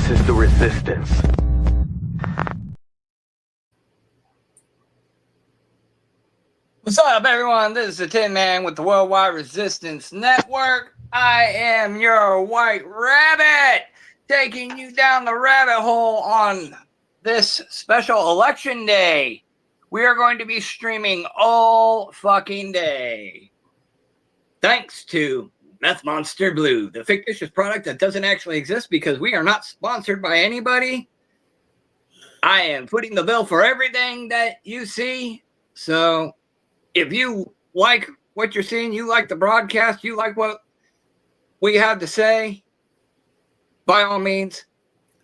This is the Resistance. What's up, everyone? This is the Tin Man with the Worldwide Resistance Network. I am your White Rabbit, taking you down the rabbit hole on this special election day. We are going to be streaming all fucking day. Thanks to Meth Monster Blue, the fictitious product that doesn't actually exist because we are not sponsored by anybody. I am footing the bill for everything that you see. So if you like what you're seeing, you like the broadcast, you like what we have to say, by all means,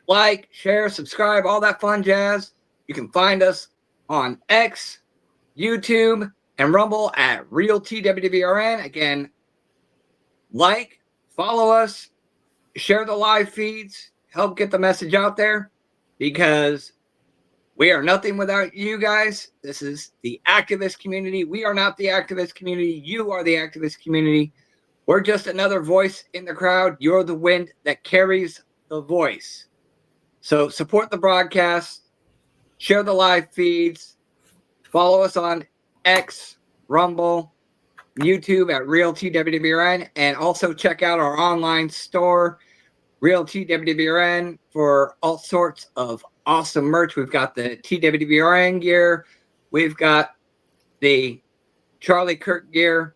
like, share, subscribe, all that fun jazz. You can find us on X, YouTube, and Rumble at RealTWWRN. Again, like, follow us, share the live feeds, help get the message out there, because we are nothing without you guys. This is the activist community. We are not the activist community. You are the activist community. We're just another voice in the crowd. You're the wind that carries the voice. So support the broadcast, share the live feeds, follow us on X, Rumble, YouTube at RealTWWRN, and also check out our online store, RealTWWRN, for all sorts of awesome merch. We've got the TWWRN gear. We've got the Charlie Kirk gear,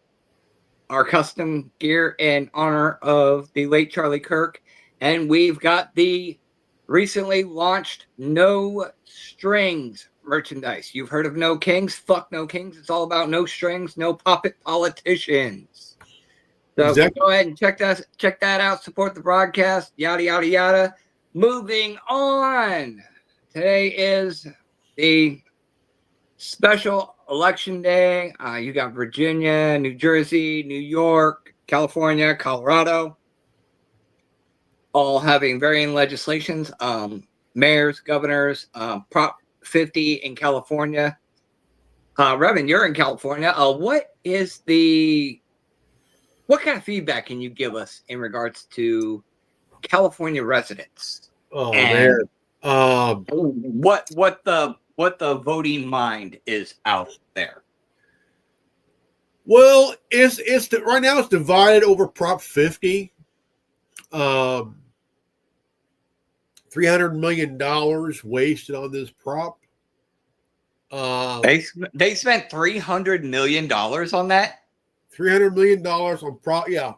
our custom gear in honor of the late Charlie Kirk. And we've got the recently launched No Strings merchandise. You've heard of No Kings? Fuck No Kings. It's all about no strings, no puppet politicians. So Exactly. Go ahead and check that out. Support the broadcast. Yada, yada, yada. Moving on. Today is the special election day. You got Virginia, New Jersey, New York, California, Colorado, all having varying legislations. Mayors, governors, Prop 50 in California. Reverend, you're in California. What kind of feedback can you give us in regards to California residents? Oh, And man. what the voting mind is out there? Well, right now it's divided over Prop 50. $300 million wasted on this prop. They spent $300 million on that. $300 million on Prop, yeah.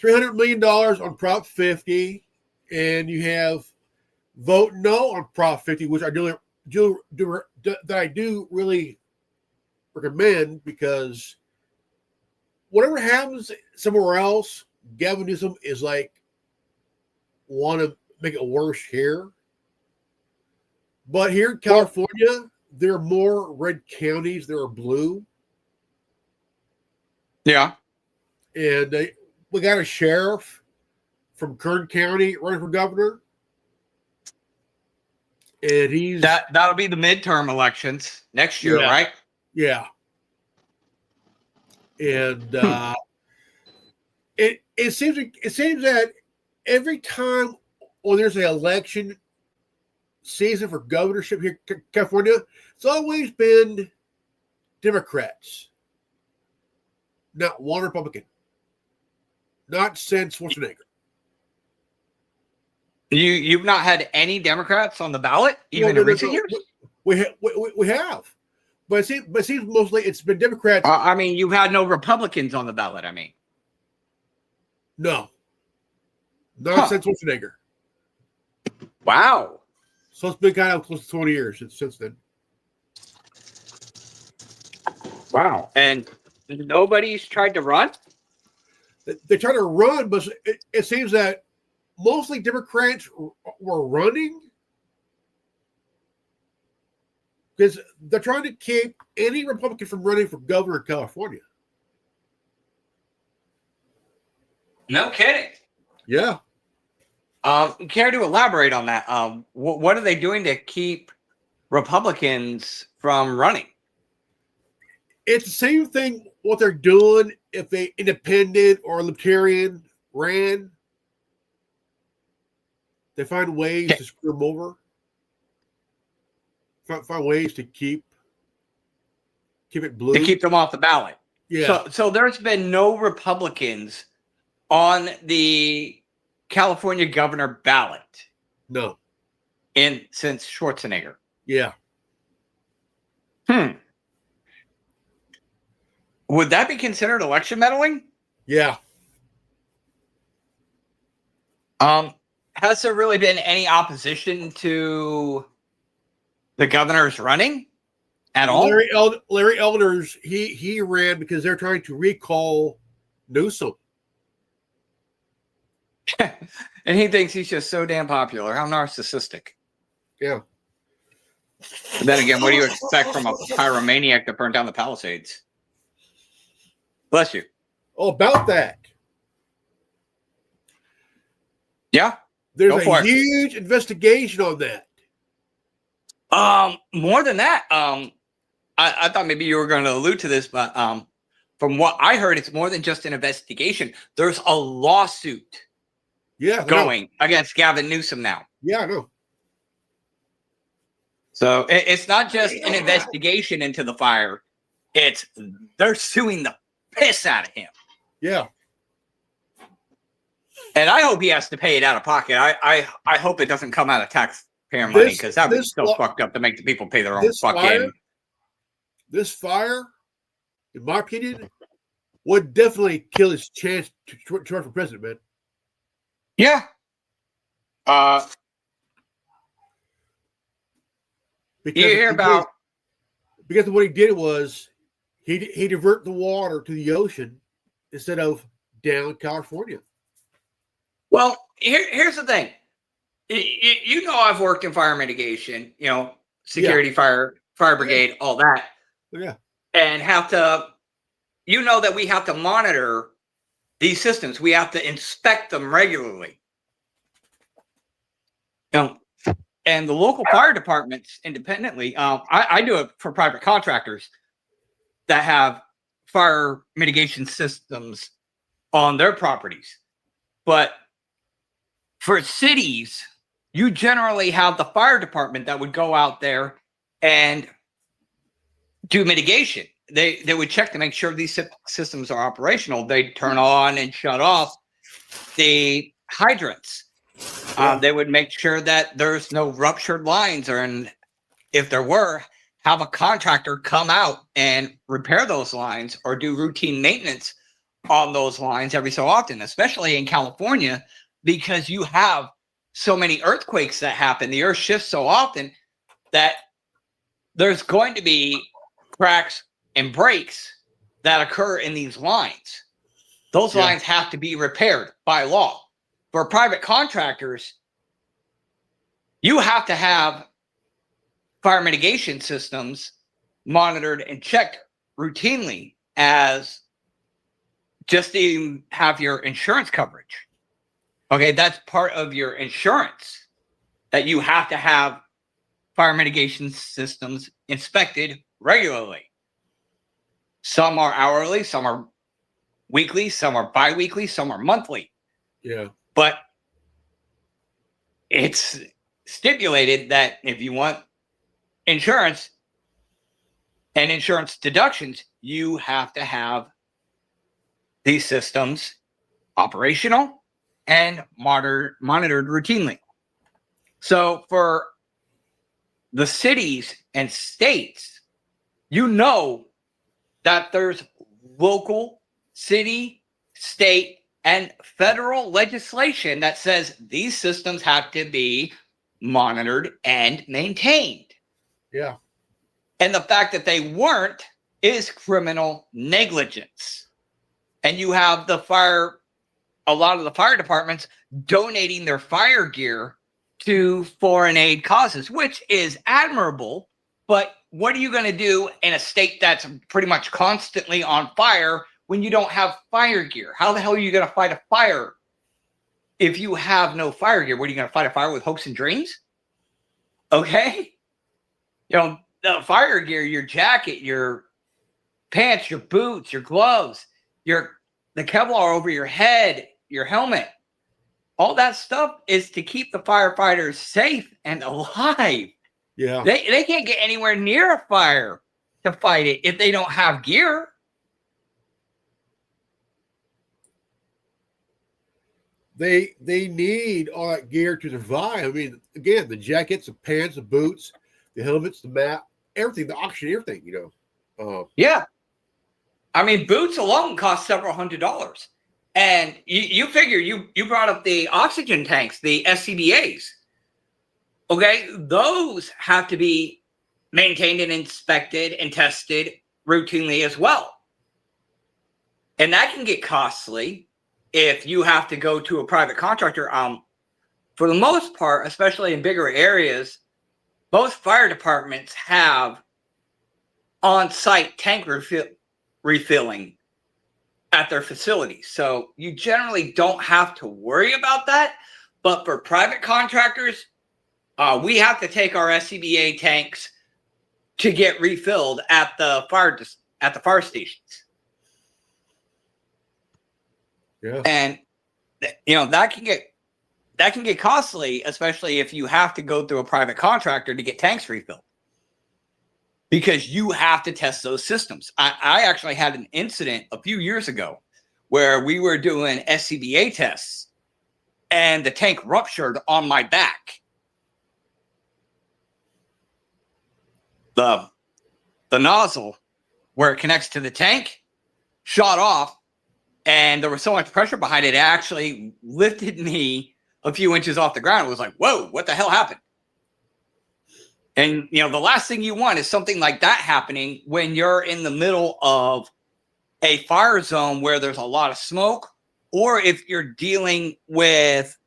$300 million on Prop 50, and you have vote no on Prop 50, which I do really recommend, because whatever happens somewhere else, Gavin Newsom is like want to make it worse here. But here in California, there are more red counties. There are blue. Yeah. And we got a sheriff from Kern County running for governor. And that'll be the midterm elections next year, right? Yeah. And it seems that every time when there's an election season for governorship here in California, it's always been Democrats, not one Republican, not since Schwarzenegger. You've not had any Democrats on the ballot even in recent years? We have, but it seems mostly it's been Democrats. I mean, you've had no Republicans on the ballot. I mean, no, not since Schwarzenegger. Wow. So it's been kind of close to 20 years since then. Wow. And nobody's tried to run? They try to run, but it seems that mostly Democrats were running because they're trying to keep any Republican from running for governor of California. No kidding. Yeah. Care to elaborate on that? What are they doing to keep Republicans from running? It's the same thing what they're doing if a independent or libertarian ran. They find ways to screw them over. Find ways to keep it blue. To keep them off the ballot. Yeah. So there's been no Republicans on the California governor ballot. No. Since Schwarzenegger. Yeah. Would that be considered election meddling? Yeah. Has there really been any opposition to the governor's running at all? Larry Elders, he ran because they're trying to recall Newsom. And he thinks he's just so damn popular. How narcissistic. Yeah. But then again, what do you expect from a pyromaniac that burned down the Palisades? Bless you. Oh, about that. Yeah. There's a huge investigation on that. More than that, I thought maybe you were going to allude to this, but from what I heard, it's more than just an investigation. There's a lawsuit going against Gavin Newsom now. Yeah, I know. So it's not just an investigation into the fire. They're suing the piss out of him. Yeah. And I hope he has to pay it out of pocket. I hope it doesn't come out of taxpayer money, because that would be so fucked up to make the people pay their own fucking. This fire, in my opinion, would definitely kill his chance to run for president, man. Yeah. Because you hear about because what he did was he diverted the water to the ocean instead of down California. Well, here's the thing. You know, I've worked in fire mitigation, security, fire brigade, all that. Yeah. And that we have to monitor these systems. We have to inspect them regularly. And the local fire departments independently, I do it for private contractors that have fire mitigation systems on their properties. But for cities, you generally have the fire department that would go out there and do mitigation. They would check to make sure these systems are operational. They'd turn on and shut off the hydrants. They would make sure that there's no ruptured lines, and if there were, have a contractor come out and repair those lines or do routine maintenance on those lines every so often, especially in California, because you have so many earthquakes that happen. The earth shifts so often that there's going to be cracks and breaks that occur in these lines. Those lines have to be repaired by law. For private contractors, you have to have fire mitigation systems monitored and checked routinely, as just to even have your insurance coverage. Okay, that's part of your insurance, that you have to have fire mitigation systems inspected regularly. Some are hourly, some are weekly, some are bi-weekly, some are monthly. Yeah. But it's stipulated that if you want insurance and insurance deductions, you have to have these systems operational and monitored routinely. So for the cities and states, that there's local, city, state, and federal legislation that says these systems have to be monitored and maintained. Yeah. And the fact that they weren't is criminal negligence. And you have a lot of the fire departments donating their fire gear to foreign aid causes, which is admirable. But what are you going to do in a state that's pretty much constantly on fire when you don't have fire gear? How the hell are you going to fight a fire if you have no fire gear? What, are you going to fight a fire with hopes and dreams? Okay. The fire gear, your jacket, your pants, your boots, your gloves, the Kevlar over your head, your helmet. all that stuff is to keep the firefighters safe and alive. Yeah. They can't get anywhere near a fire to fight it if they don't have gear. They need all that gear to survive. I mean, again, the jackets, the pants, the boots, the helmets, the map, everything, the oxygen, everything, you know. Yeah. I mean, boots alone cost several $100s. And you figure you brought up the oxygen tanks, the SCBAs. Okay, those have to be maintained and inspected and tested routinely as well. And that can get costly if you have to go to a private contractor. For the most part, especially in bigger areas, most fire departments have on-site tank refilling at their facilities. So you generally don't have to worry about that. But for private contractors, we have to take our SCBA tanks to get refilled at the fire stations. Yeah. And you know, that can get costly, especially if you have to go through a private contractor to get tanks refilled, because you have to test those systems. I actually had an incident a few years ago where we were doing SCBA tests and the tank ruptured on my back. The nozzle where it connects to the tank shot off, and there was so much pressure behind it, it actually lifted me a few inches off the ground. It was like, whoa, what the hell happened? And, you know, the last thing you want is something like that happening when you're in the middle of a fire zone where there's a lot of smoke, or if you're dealing with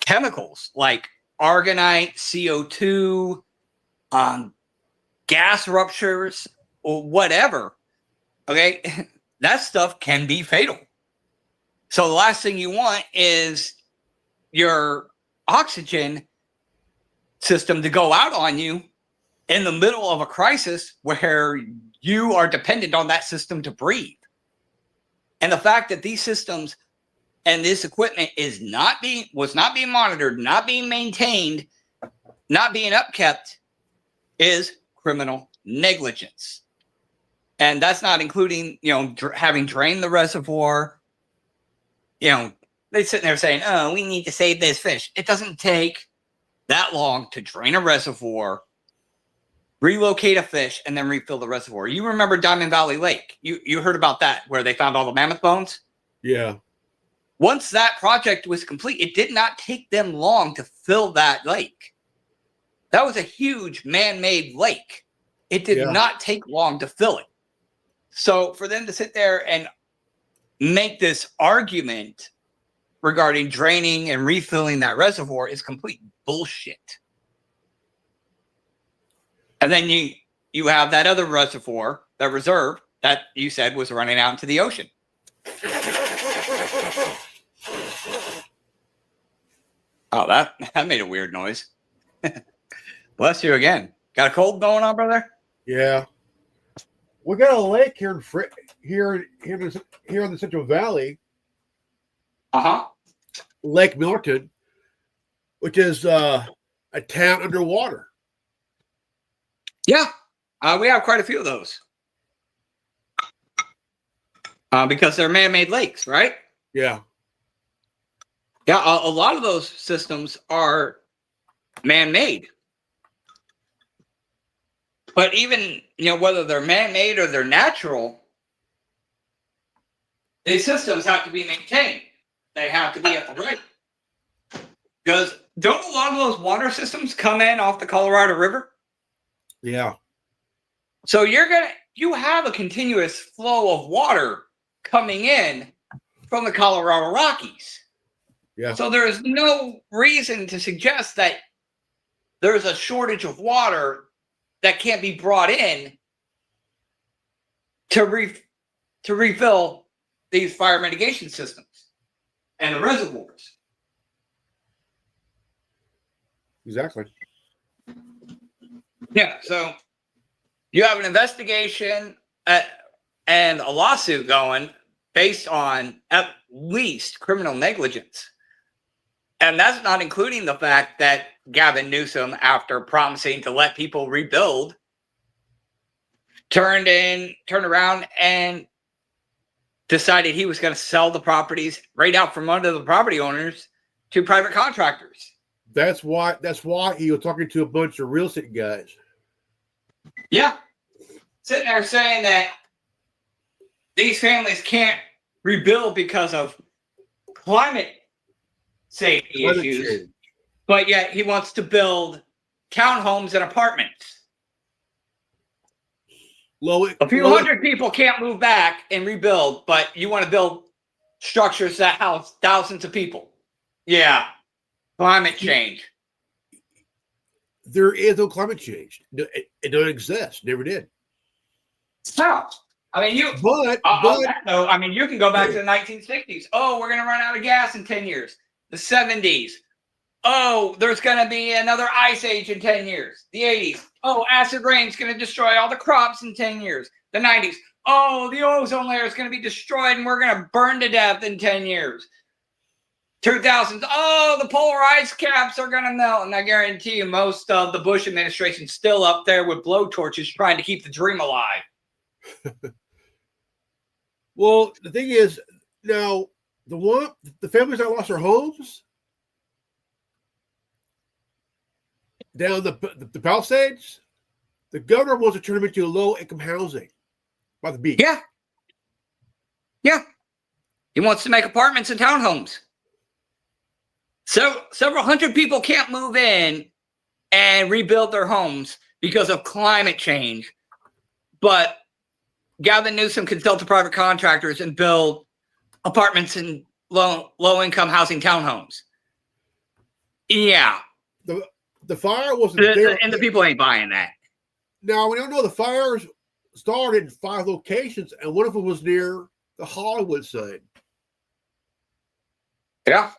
chemicals like argonite, CO2, gas ruptures, or whatever. Okay, that stuff can be fatal. So the last thing you want is your oxygen system to go out on you in the middle of a crisis where you are dependent on that system to breathe. And the fact that these systems and this equipment was not being monitored, not being maintained, not being upkept is criminal negligence. And that's not including, you know, having drained the reservoir. You know, they're sitting there saying, oh, we need to save this fish. It doesn't take that long to drain a reservoir, relocate a fish, and then refill the reservoir. You remember Diamond Valley Lake. You heard about that, where they found all the mammoth bones? Yeah. Once that project was complete, it did not take them long to fill that lake. That was a huge man-made lake. It did not take long to fill it. So for them to sit there and make this argument regarding draining and refilling that reservoir is complete bullshit. And then you have that other reservoir, that reserve, that you said was running out into the ocean. Oh, that made a weird noise. Bless you again. Got a cold going on, brother? Yeah. We got a lake here in the Central Valley. Uh-huh. Lake Milton, which is a town underwater. Yeah. We have quite a few of those. Because they're man-made lakes, right? Yeah. Yeah, a lot of those systems are man-made. But even, you know, whether they're man-made or they're natural, these systems have to be maintained. They have to be at the rate. Because don't a lot of those water systems come in off the Colorado River? Yeah. So you have a continuous flow of water coming in from the Colorado Rockies. Yeah. So there is no reason to suggest that there's a shortage of water that can't be brought in to refill these fire mitigation systems and the reservoirs. Exactly. Yeah, so you have an investigation and a lawsuit going based on at least criminal negligence. And that's not including the fact that Gavin Newsom, after promising to let people rebuild, turned around and decided he was going to sell the properties right out from under the property owners to private contractors. That's why he was talking to a bunch of real estate guys. Yeah. Sitting there saying that these families can't rebuild because of climate safety issues, change. but yet he wants to build townhomes and apartments. A few hundred people can't move back and rebuild, but you want to build structures that house thousands of people. Yeah. Climate change. There is no climate change. It don't exist. Never did. No. I mean, you can go back to the 1960s. Oh, we're going to run out of gas in 10 years. The 70s. Oh, there's going to be another ice age in 10 years. The 80s. Oh, acid rain's going to destroy all the crops in 10 years. The 90s. Oh, the ozone layer is going to be destroyed and we're going to burn to death in 10 years. 2000s. Oh, the polar ice caps are going to melt. And I guarantee you most of the Bush administration's still up there with blowtorches trying to keep the dream alive. Well, the thing is, now, the families that lost their homes down the Palisades, the governor wants to turn them into low-income housing by the beach. Yeah. Yeah. He wants to make apartments and townhomes. So several hundred people can't move in and rebuild their homes because of climate change. But Gavin Newsom can sell to private contractors and build apartments and low-income housing townhomes. Yeah. The fire wasn't there. And the people ain't buying that. Now, we don't know. The fires started in 5 locations, and one of them was near the Hollywood sign. Yeah.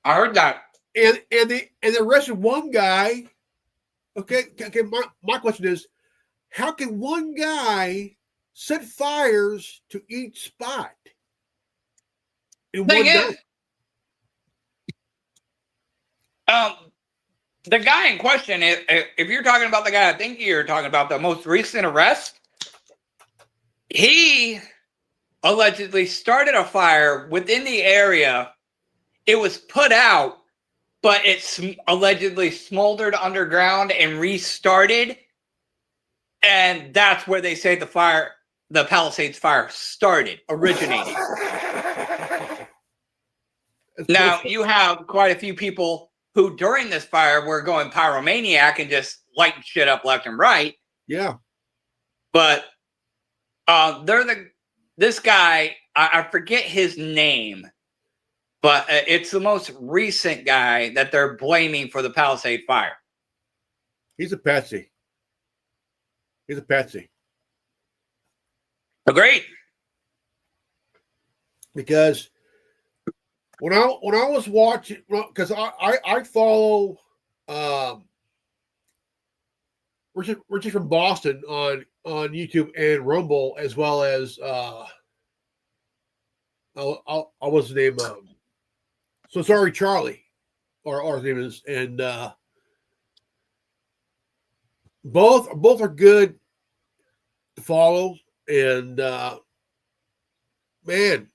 I heard that. And they arrested one guy. Okay, my question is, how can one guy set fires to each spot in one day? The guy in question, if you're talking about the guy I think you're talking about, the most recent arrest, he allegedly started a fire within the area. It was put out, but it allegedly smoldered underground and restarted. And that's where they say the Palisades fire originated. Now, you have quite a few people who during this fire were going pyromaniac and just lighting shit up left and right. Yeah. But this guy, I forget his name, but it's the most recent guy that they're blaming for the Palisade fire. He's a patsy. Agreed. Because when I was watching, because I follow Richard from Boston on YouTube and Rumble, as well as I was the name so sorry Charlie, or his name is, and both are good to follow, and man.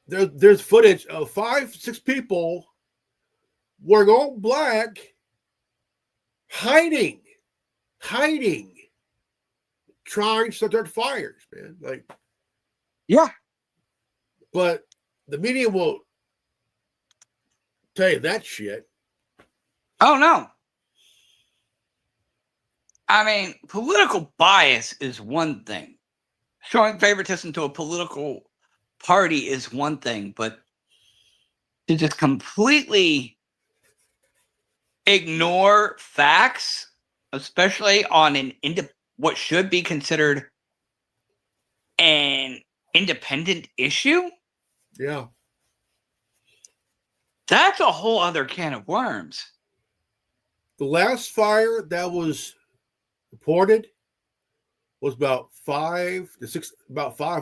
There's footage of 5-6 people wearing all black, hiding, trying to start fires, man. Like, yeah. But the media won't tell you that shit. Oh, no. I mean, political bias is one thing. Showing favoritism to a political party is one thing, but to just completely ignore facts, especially on what should be considered an independent issue, yeah, that's a whole other can of worms. The last fire that was reported was about 5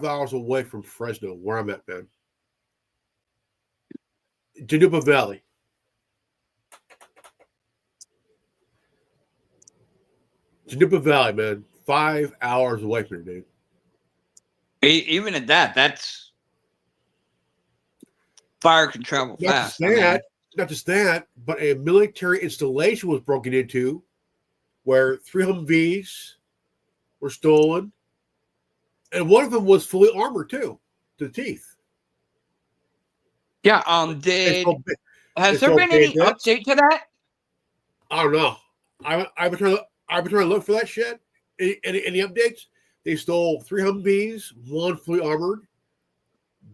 hours away from Fresno, where I'm at, man. Janupa Valley. Janupa Valley, man. 5 hours away from here, dude. Even at that, that's fire can travel Not fast. not just that, but a military installation was broken into where 3 Humvees were stolen. And one of them was fully armored too, to the teeth. Yeah. Has there been any update to that? I don't know. I've been trying to look for that shit. Any updates? They stole 3 Humvees, 1 fully armored,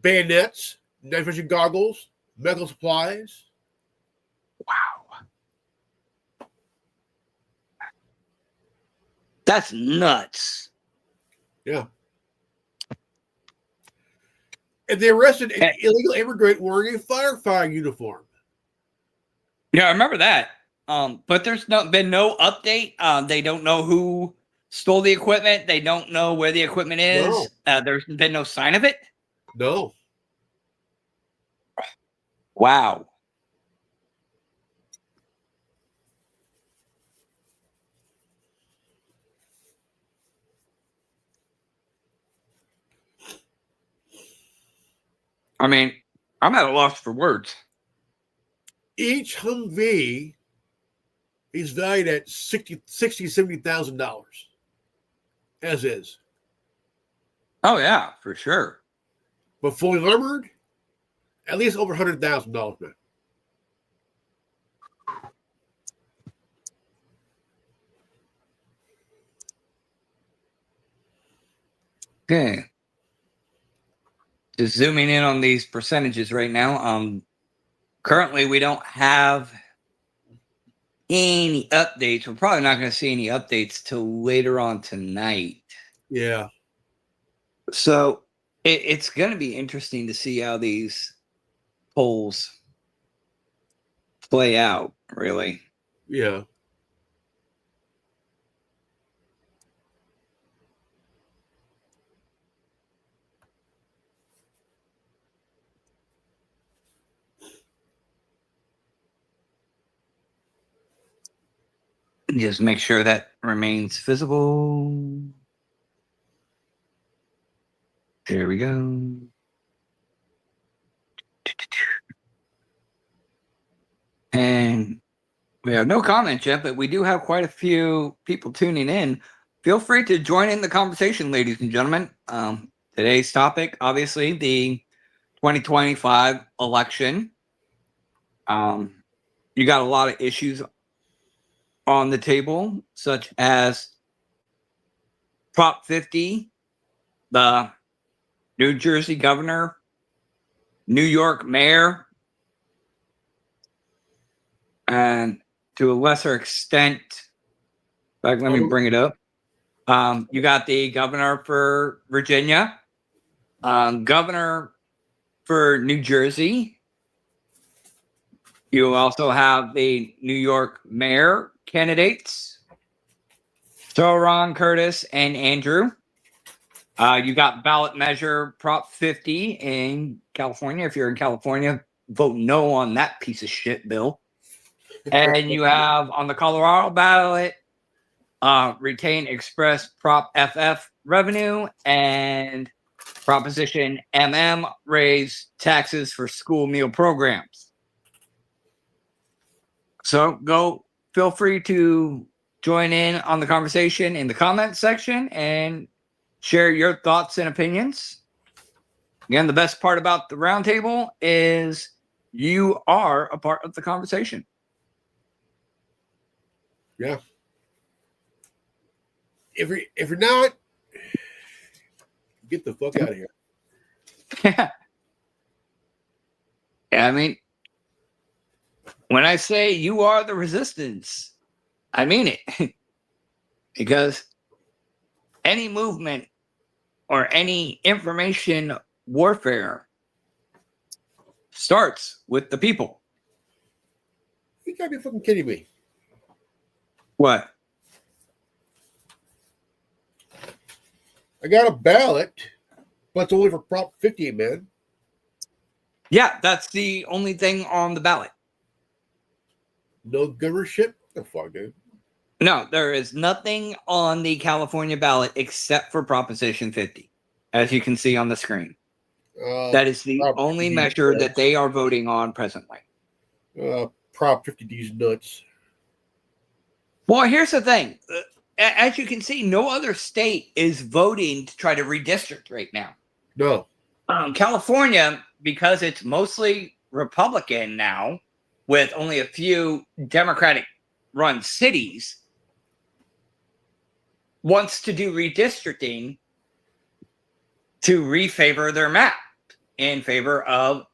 bayonets, night vision goggles, medical supplies. Wow. That's nuts. Yeah. And they arrested an illegal immigrant wearing a firefighter uniform. Yeah, I remember that. But there's been no update. They don't know who stole the equipment. They don't know where the equipment is. No. There's been no sign of it. No. Wow. I mean, I'm at a loss for words. Each Humvee is valued at $70,000, as is. Oh yeah, for sure. But fully armored, at least over $100,000, man. Okay. Just zooming in on these percentages right now. Currently we don't have any updates. We're probably not going to see any updates till later on tonight. Yeah. So it's going to be interesting to see how these polls play out, really. Yeah. Just make sure that remains visible. There we go. And we have no comments yet, but we do have quite a few people tuning in. Feel free to join in the conversation, ladies and gentlemen. Today's topic, obviously, the 2025 election. You got a lot of issues on the table, such as Prop 50, the New Jersey governor, New York mayor, and to a lesser extent, in fact, let me bring it up. You got the governor for Virginia, governor for New Jersey. You also have the New York mayor candidates, so Ron, Curtis, and Andrew. You got ballot measure Prop 50 in California. If you're in California, vote no on that piece of shit bill. And you have on the Colorado ballot, retain express Prop FF revenue and Proposition MM, raise taxes for school meal programs. So feel free to join in on the conversation in the comments section and share your thoughts and opinions. Again, the best part about the roundtable is you are a part of the conversation. Yeah. If you're not, get the fuck out of here. Yeah, I mean, when I say you are the resistance, I mean it. Because any movement or any information warfare starts with the people. You gotta be fucking kidding me. What? I got a ballot, but it's only for Prop 50, man. Yeah, that's the only thing on the ballot. No governorship? What the fuck, dude? No, there is nothing on the California ballot except for Proposition 50, as you can see on the screen. That is the Prop only 50 measure that nuts. they are voting on presently. Prop 50D's nuts. Well, here's the thing. As you can see, no other state is voting to try to redistrict right now. No. California, because it's mostly Republican now, with only a few Democratic-run cities, wants to do redistricting to refavor their map in favor of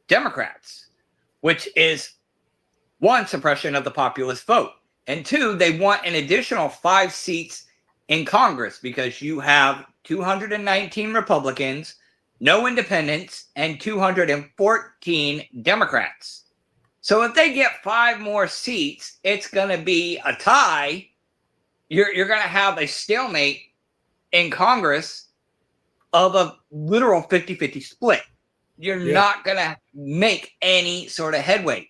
Democrats, which is one, suppression of the populist vote, and two, they want an additional 5 seats in Congress because you have 219 Republicans, no independents, and 214 Democrats. So if they get 5 more seats, it's going to be a tie. You're going to have a stalemate in Congress of a literal 50-50 split. You're not going to make any sort of headway.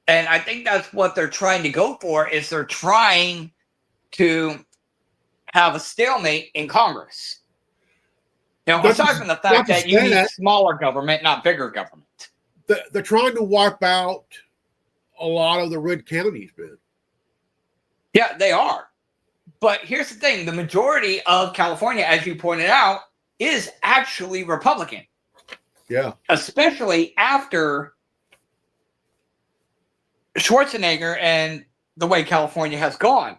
And I think that's what they're trying to go for, is they're trying to have a stalemate in Congress. You know, aside from the fact that you need smaller government, not bigger government. They're trying to wipe out a lot of the red counties, man. Yeah, they are. But here's the thing. The majority of California, as you pointed out, is actually Republican. Yeah. Especially after Schwarzenegger and the way California has gone.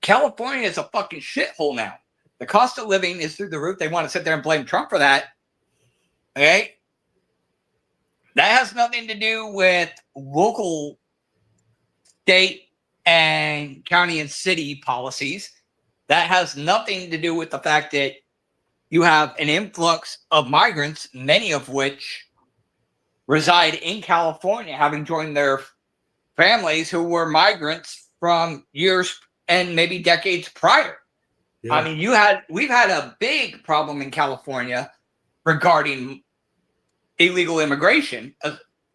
California is a fucking shithole now. The cost of living is through the roof. They want to sit there and blame Trump for that. Okay? That has nothing to do with local, state, and county and city policies. That has nothing to do with the fact that you have an influx of migrants, many of which reside in California, having joined their families who were migrants from years and maybe decades prior. Yeah. I mean, we've had a big problem in California regarding illegal immigration,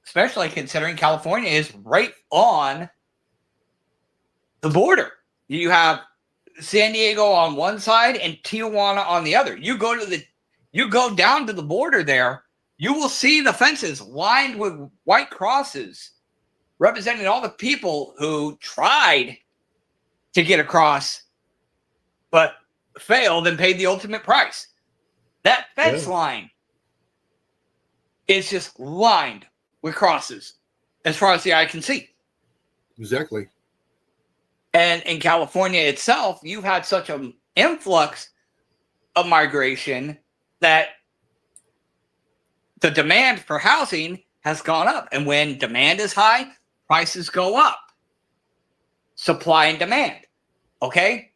especially considering California is right on the border. You have San Diego on one side and Tijuana on the other. You go down to the border there, you will see the fences lined with white crosses representing all the people who tried to get across but failed and paid the ultimate price. That fence line is just lined with crosses as far as the eye can see. Exactly. And in California itself, you've had such an influx of migration that the demand for housing has gone up. And when demand is high, prices go up. Supply and demand. Okay?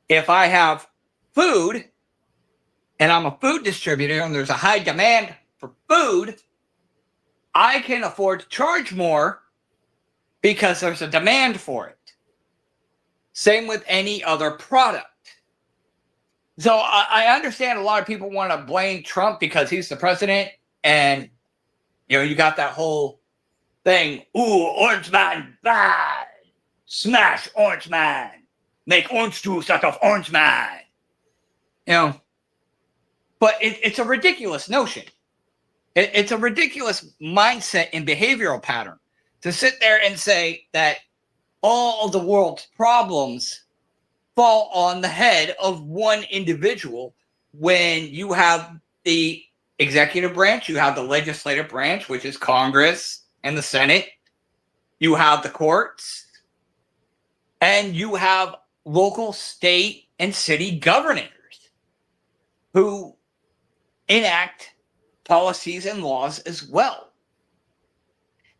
If I have food and I'm a food distributor and there's a high demand for food, I can afford to charge more because there's a demand for it. Same with any other product. So I understand a lot of people want to blame Trump because he's the president, and you got that whole thing. Ooh, Orange Man, bad. Smash Orange Man. Make orange juice out of Orange Man. But it's a ridiculous notion. It's a ridiculous mindset and behavioral pattern to sit there and say that all of the world's problems fall on the head of one individual when you have the executive branch, you have the legislative branch, which is Congress and the Senate, you have the courts, and you have local, state, and city governors who enact policies and laws as well.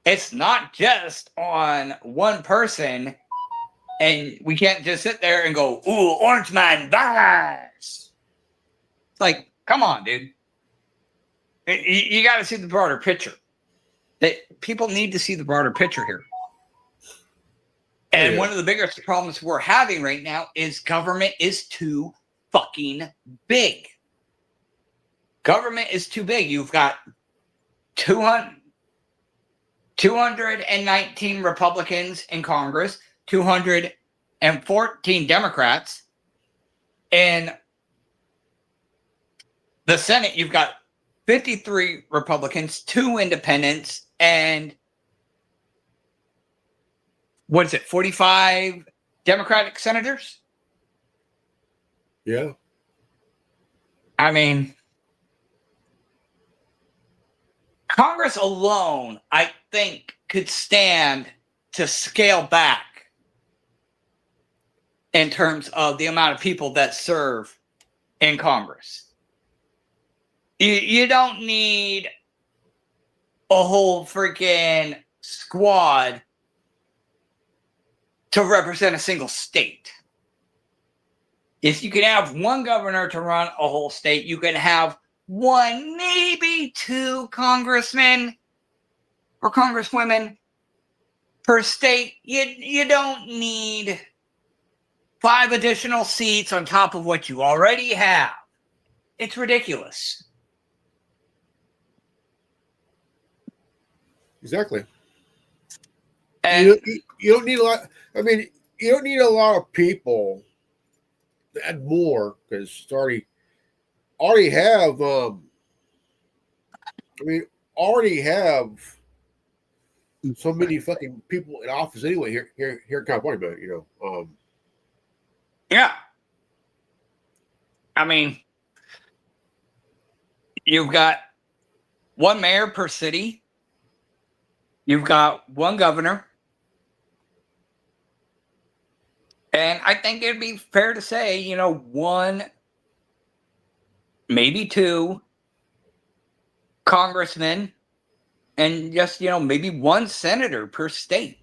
It's not just on one person, and we can't just sit there and go, ooh, Orange Man, bad. It's like, come on, dude. You got to see the broader picture. That people need to see the broader picture here. And one of the biggest problems we're having right now is government is too fucking big. Government is too big. You've got 219 Republicans in Congress, 214 Democrats. In the Senate, you've got 53 Republicans, 2 independents, and 45 Democratic senators? Yeah. I mean, Congress alone, I think, could stand to scale back in terms of the amount of people that serve in Congress. You don't need a whole freaking squad to represent a single state. If you can have one governor to run a whole state, you can have 1, maybe 2 congressmen or congresswomen per state. You don't need 5 additional seats on top of what you already have. It's ridiculous. Exactly. And you don't need a lot. I mean, you don't need a lot of people to add more because already have. Already have so many fucking people in office anyway here in California. But yeah, I mean, you've got 1 mayor per city. You've got 1 governor. And I think it'd be fair to say, 1, maybe 2 congressmen and just, maybe 1 senator per state.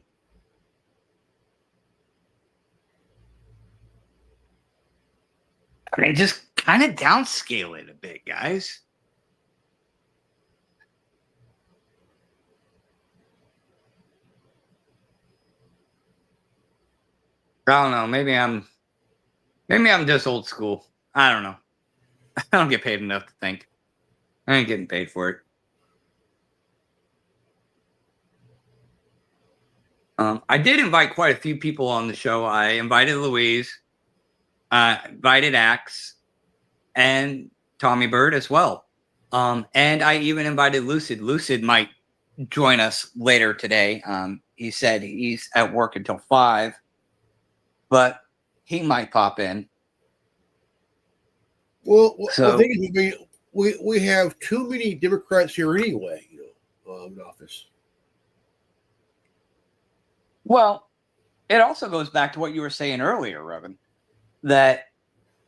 I mean, just kind of downscale it a bit, guys. I don't know. Maybe I'm just old school. I don't know. I don't get paid enough to think. I ain't getting paid for it. I did invite quite a few people on the show. I invited Louise, invited Axe, and Tommy Bird as well. And I even invited Lucid. Lucid might join us later today. He said he's at work until 5, but he might pop in. Well, the thing is, I mean, we have too many Democrats here anyway, in office. Well, it also goes back to what you were saying earlier, Revan, that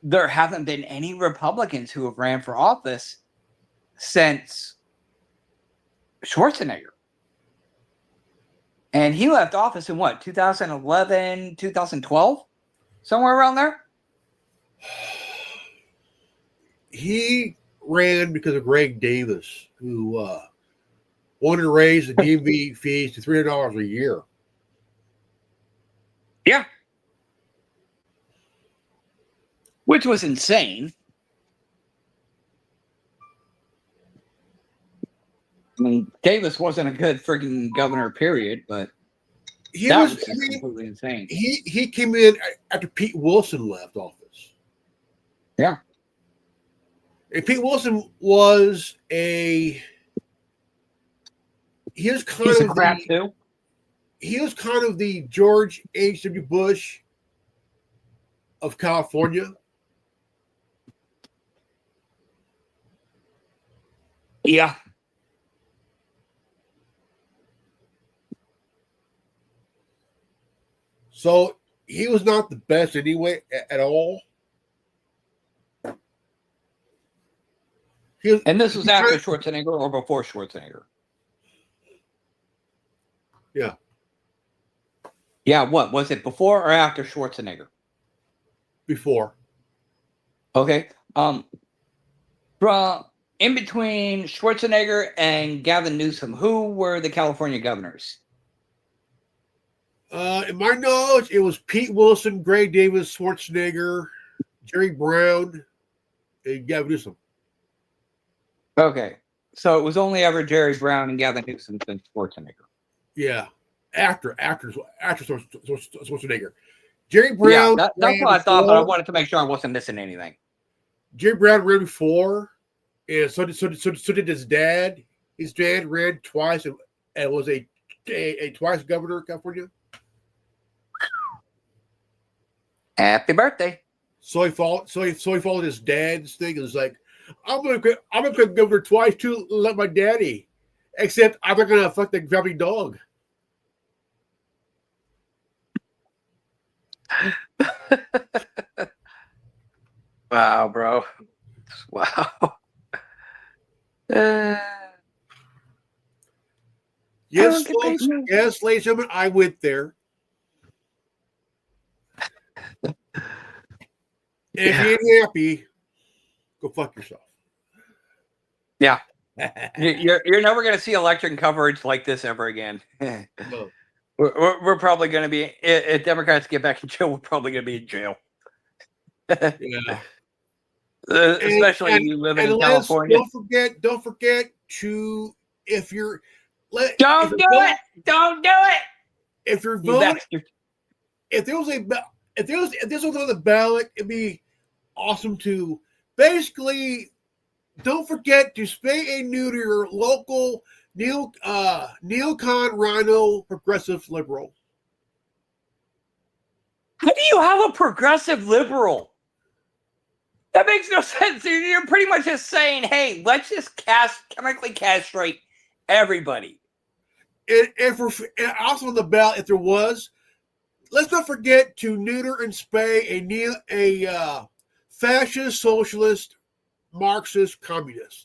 there haven't been any Republicans who have ran for office since Schwarzenegger. And he left office in what, 2011, 2012? Somewhere around there? He ran because of Greg Davis, who wanted to raise the DMV fees to $300 a year. Yeah. Which was insane. I mean, Davis wasn't a good freaking governor, period, but that was completely insane. He came in after Pete Wilson left office. Yeah. And Pete Wilson was he was kind of the George H.W. Bush of California. Yeah. So he was not the best anyway at all. And this was after Schwarzenegger or before Schwarzenegger? Yeah. Yeah, what? Was it before or after Schwarzenegger? Before. Okay. From in between Schwarzenegger and Gavin Newsom, who were the California governors? In my knowledge, it was Pete Wilson, Greg Davis, Schwarzenegger, Jerry Brown, and Gavin Newsom. Okay. So it was only ever Jerry Brown and Gavin Newsom and Schwarzenegger. Yeah, actor Schwarzenegger. Jerry Yeah, Brown that's ran what I thought, but I before. wanted to make sure I wasn't missing anything. Jerry Brown ran before, and so did his dad. His dad ran twice and was a twice governor of California. Happy birthday. So he followed his dad's thing and was like, I'm gonna become governor twice too, like my daddy. Except I'm not gonna fuck the family dog. Wow, bro. Wow. Yes, folks. Yes, ladies and gentlemen, I went there. And if you ain't happy, go fuck yourself. Yeah. You're never going to see election coverage like this ever again. No. We're probably going to be, if Democrats get back in jail, we're probably going to be in jail. Yeah. Especially you living in California. Don't forget to, if you're, don't do it. If you're voting, if this was on the ballot, it'd be awesome to basically don't forget to spay and neuter your local neocon rhino progressive liberal. How do you have a progressive liberal? That makes no sense. You're pretty much just saying, hey, let's just chemically castrate everybody. And also on the ballot, if there was, let's not forget to neuter and spay a fascist, socialist, Marxist, communist.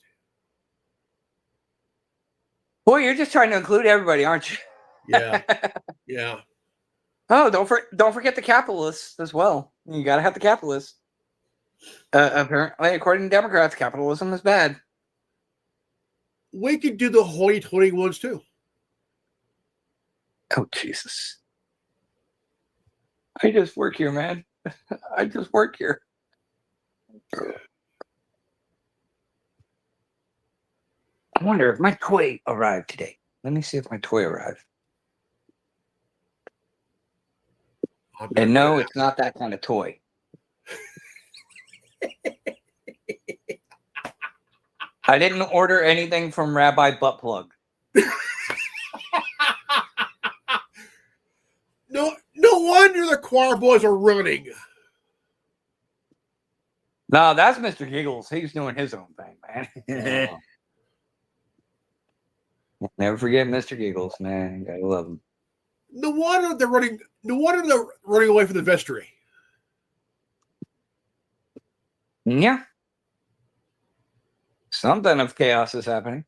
Boy, you're just trying to include everybody, aren't you? Yeah, yeah. Oh, don't forget the capitalists as well. You got to have the capitalists. Apparently, according to Democrats, capitalism is bad. We could do the hoity-toity ones too. Oh, Jesus. I just work here, man. I just work here. I wonder if my toy arrived today. Let me see if my toy arrived. And no, it's not that kind of toy. I didn't order anything from Rabbi Buttplug. No wonder the choir boys are running. No, that's Mr. Giggles. He's doing his own thing, man. Never forget Mr. Giggles, man. Gotta love him. No wonder they're running away from the vestry. Yeah. Something of chaos is happening.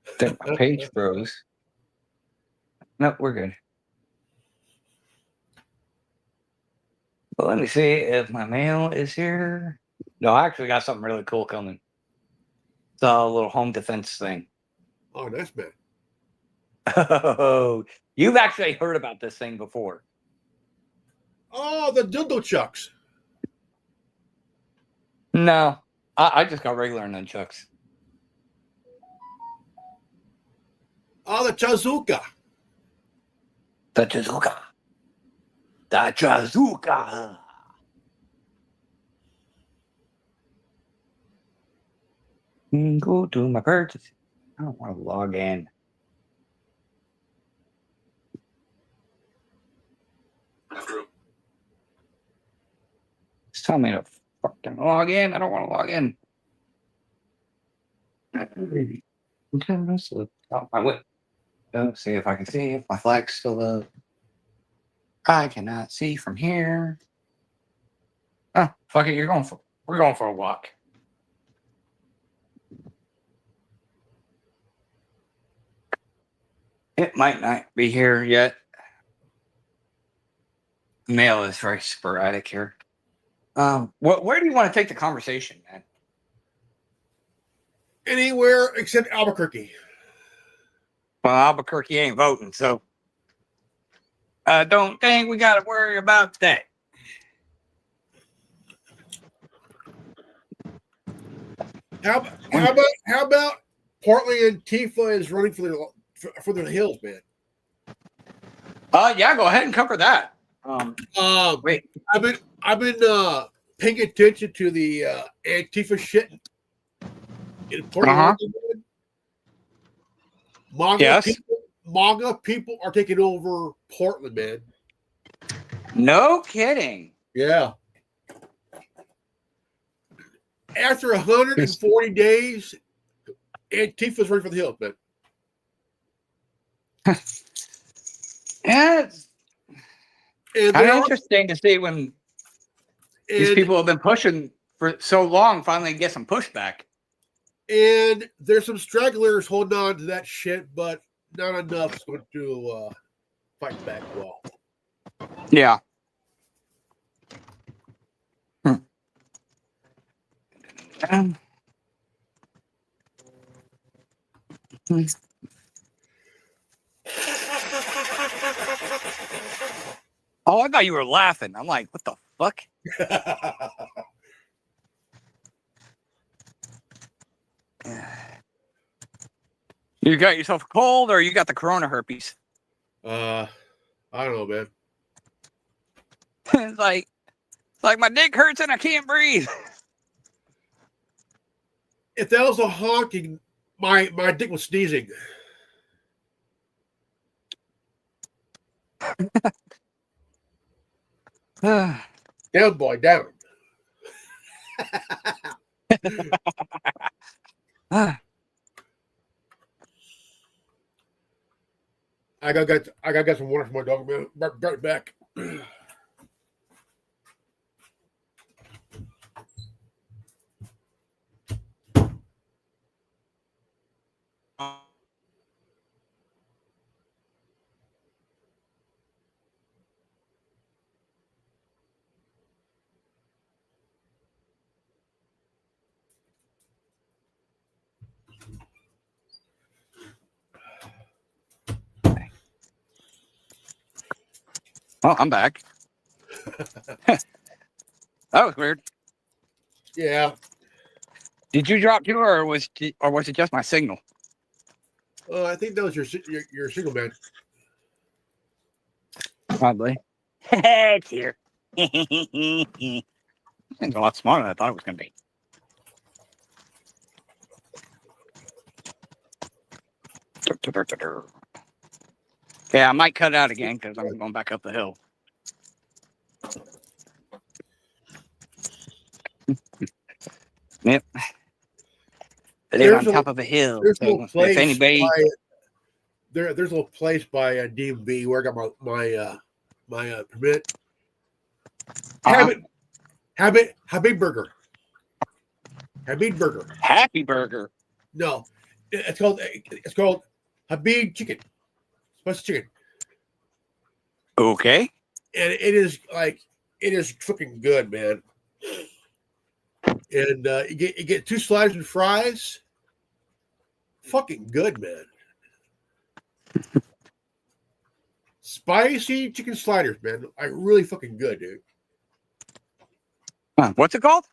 I think my page froze. No, we're good. Well, let me see if my mail is here. No, I actually got something really cool coming. It's a little home defense thing. Oh, nice, man. Oh, you've actually heard about this thing before. Oh, the dildo chucks. No, I just got regular nunchucks. Oh, the chazuka. The chazuka. The chazuka. Go to my purchase. I don't want to log in. Just tell me to fucking log in. I don't want to log in. Okay, let's look out my window. See if I can see if my flag's still up. I cannot see from here. Oh, fuck it. We're going for a walk. It might not be here yet. Mail is very sporadic here. Where do you want to take the conversation, man? Anywhere except Albuquerque. Well, Albuquerque ain't voting, so I don't think we got to worry about that. How about Portland Antifa is running for the hills, man? Yeah, go ahead and cover that. Wait. I've been paying attention to the Antifa shit in Portland. MAGA people are taking over Portland, man. No kidding. Yeah. After 140 days, Antifa's ready for the hills, man. Yeah, it's kind of interesting to see when these people have been pushing for so long finally get some pushback. And there's some stragglers holding on to that shit, but not enough to fight back well. Yeah. Oh, I thought you were laughing. I'm like, what the fuck? You got yourself a cold, or you got the corona herpes? I don't know, man. It's like my dick hurts and I can't breathe. If that was a honking, my dick was sneezing. Down, boy, down. I got some water for my dog, man. Right back. Oh, I'm back. That was weird. Yeah. Did you drop too, or was it just my signal? I think that was your signal, man. Probably. It's here. It's a lot smaller than I thought it was going to be. Yeah, I might cut it out again because I'm going back up the hill. Yep. I live on top of a hill. There's So if anybody, there's a little place by DMV where I got my permit. Habib Burger. Happy Burger. No, it's called Habib Chicken. Spicy chicken. Okay. And it is freaking good, man. And you get 2 sliders and fries. Fucking good, man. Spicy chicken sliders, man. Really fucking good, dude. What's it called?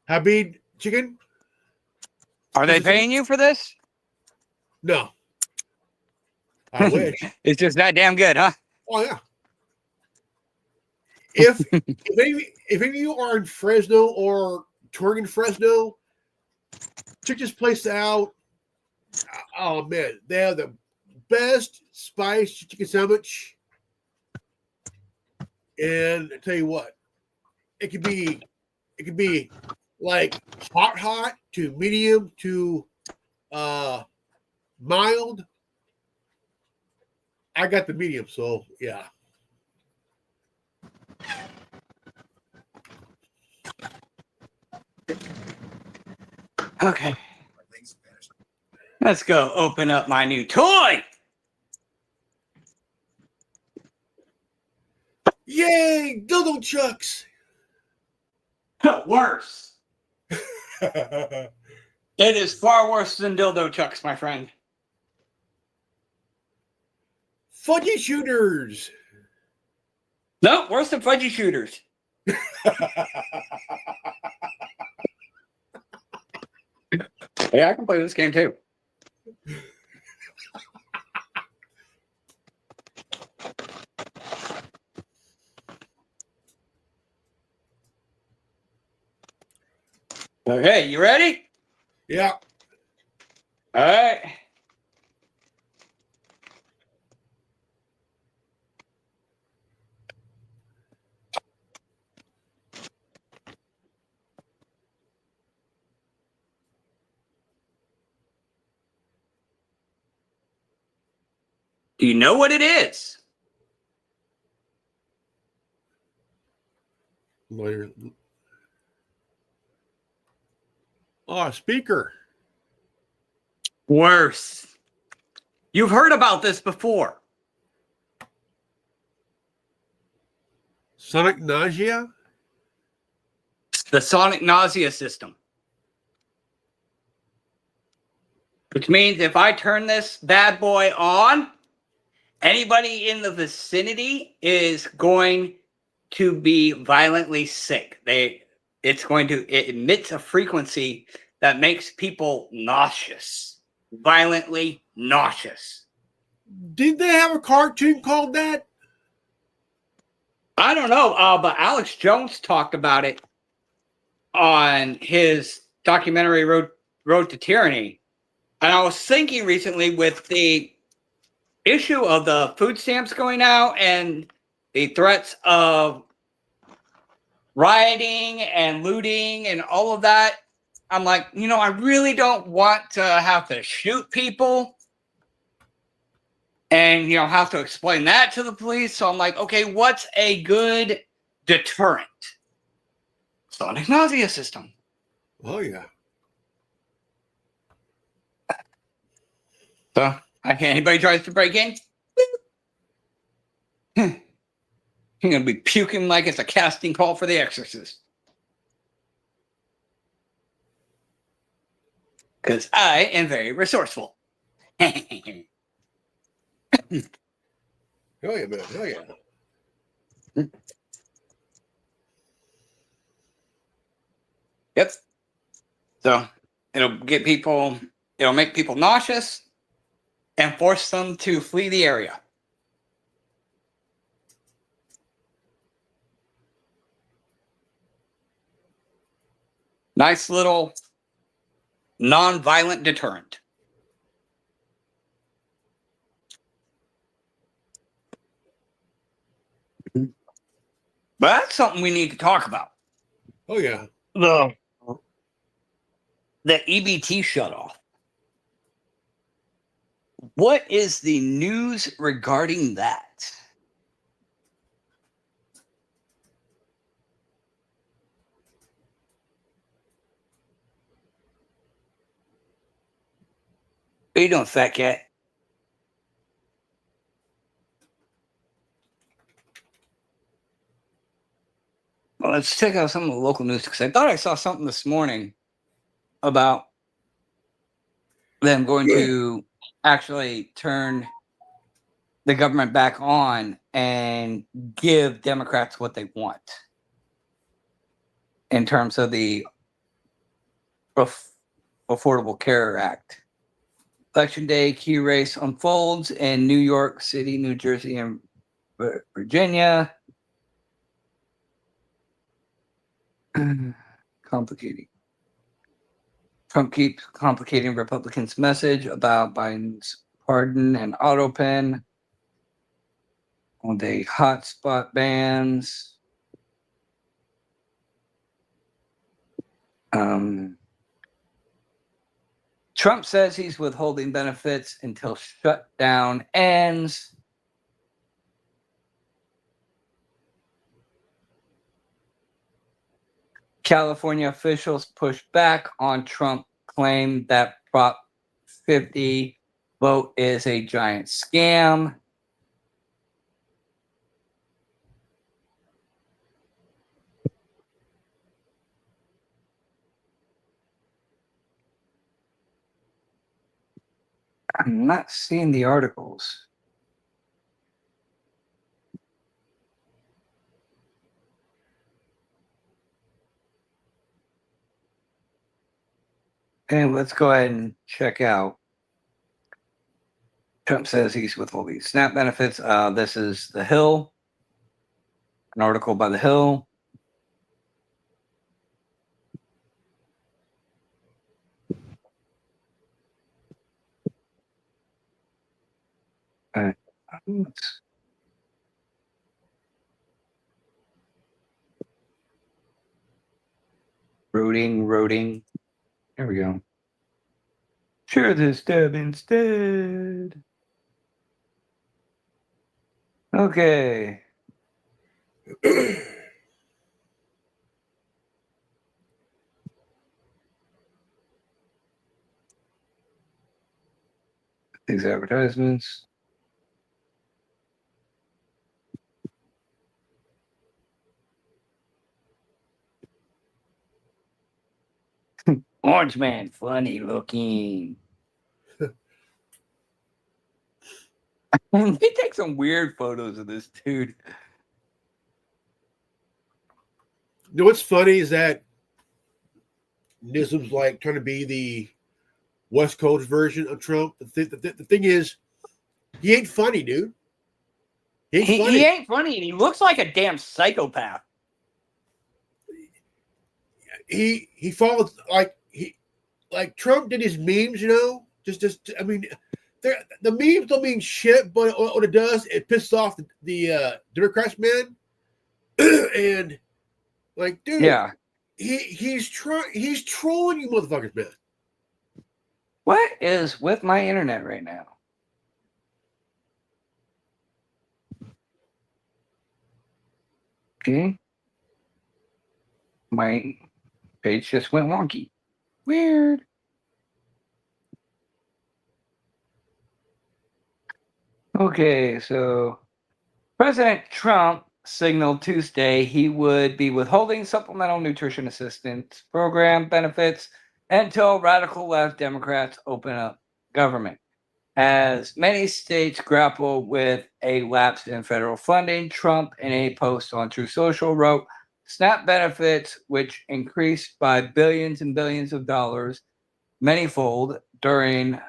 Habib Chicken. Are they paying you for this? No. I wish. It's just that damn good, huh? Oh yeah. If any of you are in Fresno or touring in Fresno, check this place out. Oh man, they have the best spiced chicken sandwich. And I tell you what, it could be like hot to medium to mild. I got the medium, so yeah. Okay. Let's go open up my new toy. Yay, dildo chucks. Worse. It is far worse than dildo chucks, my friend. Fudgy shooters. No, worse than fudgy shooters. Yeah, I can play this game too. Okay, you ready? Yeah. All right. Do you know what it is? Lawyer. Oh, speaker. Worse. You've heard about this before. Sonic nausea. The sonic nausea system. Which means if I turn this bad boy on, anybody in the vicinity is going to be violently sick. It emits a frequency that makes people nauseous, violently nauseous. Did they have a cartoon called that? I don't know, but Alex Jones talked about it on his documentary Road to Tyranny. And I was thinking recently with the issue of the food stamps going out and the threats of rioting and looting and all of that, I'm like, I really don't want to have to shoot people and, have to explain that to the police. So I'm like, okay, what's a good deterrent? Sonic nausea system. Oh yeah. So anybody tries to break in, you're going to be puking like it's a casting call for The Exorcist. Because I am very resourceful. Oh yeah, man. Oh yeah. Yep. So it'll make people nauseous and force them to flee the area. Nice little non-violent deterrent. But that's something we need to talk about. Oh yeah. The EBT shutoff. What is the news regarding that? What are you doing, fat cat? Well, let's check out some of the local news because I thought I saw something this morning about them going to actually turn the government back on and give Democrats what they want in terms of the Affordable Care Act. Election day, key race unfolds in New York City, New Jersey, and Virginia. Complicating. Trump keeps complicating Republicans' message about Biden's pardon and auto pen. On the hotspot bans. Trump says he's withholding benefits until shutdown ends. California officials push back on Trump claim that Prop 50 vote is a giant scam. I'm not seeing the articles. And let's go ahead and check out. Trump says he's withholding SNAP benefits. This is The Hill, an article by The Hill. Roading. There we go. Share this tab instead. Okay. These advertisements. Orange man, funny looking. They take some weird photos of this dude. You know what's funny is that Newsom's like trying to be the West Coast version of Trump. The thing is, he ain't funny, dude. He ain't funny, and he looks like a damn psychopath. He follows like Trump did his memes, you know. Just I mean, the memes don't mean shit, but what it does, it pisses off the Democrats, man. And like, dude, Yeah. He's trolling you, motherfuckers, man. What is with my internet right now? Okay. My page just went wonky. Weird. Okay, so President Trump signaled Tuesday he would be withholding supplemental nutrition assistance program benefits until radical left Democrats open up government. As many states grapple with a lapse in federal funding, Trump, in a post on Truth Social, wrote, SNAP benefits, which increased by billions and billions of dollars, manyfold during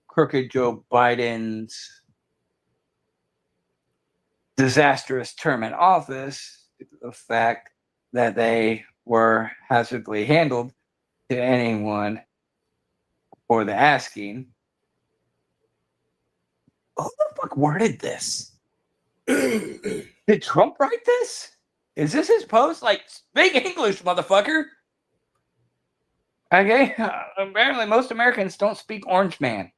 crooked Joe Biden's disastrous term in office, due to the fact that they were hazardly handled to anyone for the asking. Who the fuck worded this? Did Trump write this? Is this his post? Like, speak English, motherfucker. Okay. Apparently, most Americans don't speak Orange Man.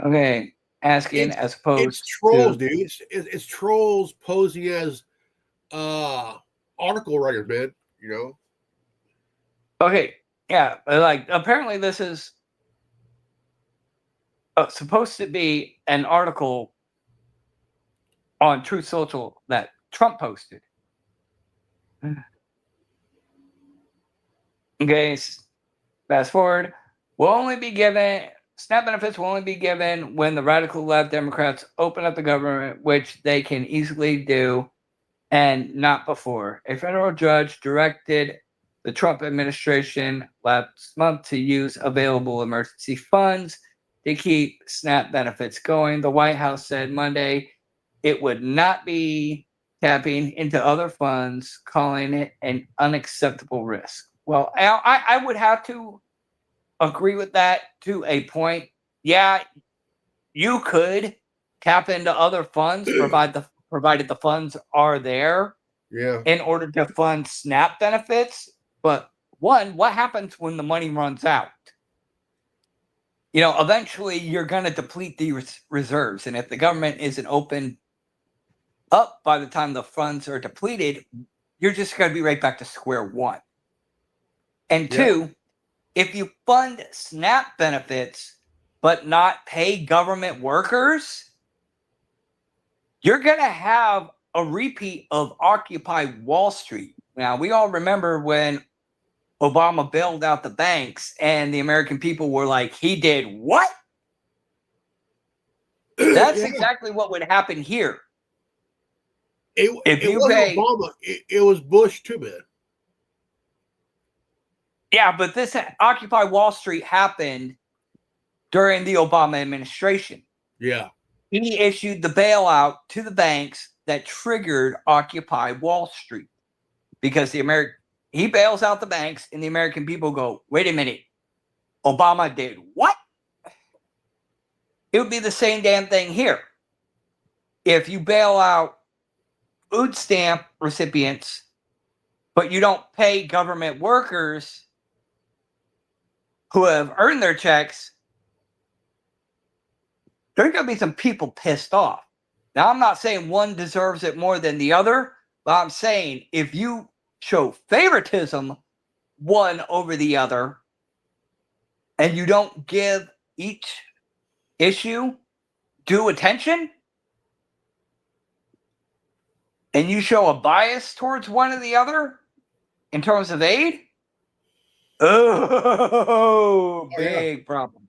Okay. Asking as opposed it's trolls, to, dude. It's trolls posing as article writers, man. You know. Okay. Yeah. Like, apparently, this is supposed to be an article on Truth Social that Trump posted. Okay, fast forward. SNAP benefits will only be given when the radical left Democrats open up the government, which they can easily do, and not before. A federal judge directed the Trump administration last month to use available emergency funds to keep SNAP benefits going. The White House said Monday it would not be tapping into other funds, calling it an unacceptable risk. Well, I would have to agree with that to a point. Yeah, you could tap into other funds, provided the funds are there, in order to fund SNAP benefits. But one, what happens when the money runs out? You know, eventually you're going to deplete the reserves, and if the government isn't open up by the time the funds are depleted, you're just going to be right back to square one. And two, if you fund SNAP benefits but not pay government workers, you're going to have a repeat of Occupy Wall Street. Now, we all remember when Obama bailed out the banks and the American people were like, he did what? That's exactly what would happen here. It wasn't Obama. It was Bush too, man. Yeah, but this Occupy Wall Street happened during the Obama administration. Yeah. He issued the bailout to the banks that triggered Occupy Wall Street because he bails out the banks and the American people go, wait a minute, Obama did what? It would be the same damn thing here. If you bail out food stamp recipients, but you don't pay government workers who have earned their checks, there's going to be some people pissed off. Now, I'm not saying one deserves it more than the other, but I'm saying if you show favoritism one over the other and you don't give each issue due attention and you show a bias towards one or the other in terms of aid, big problem.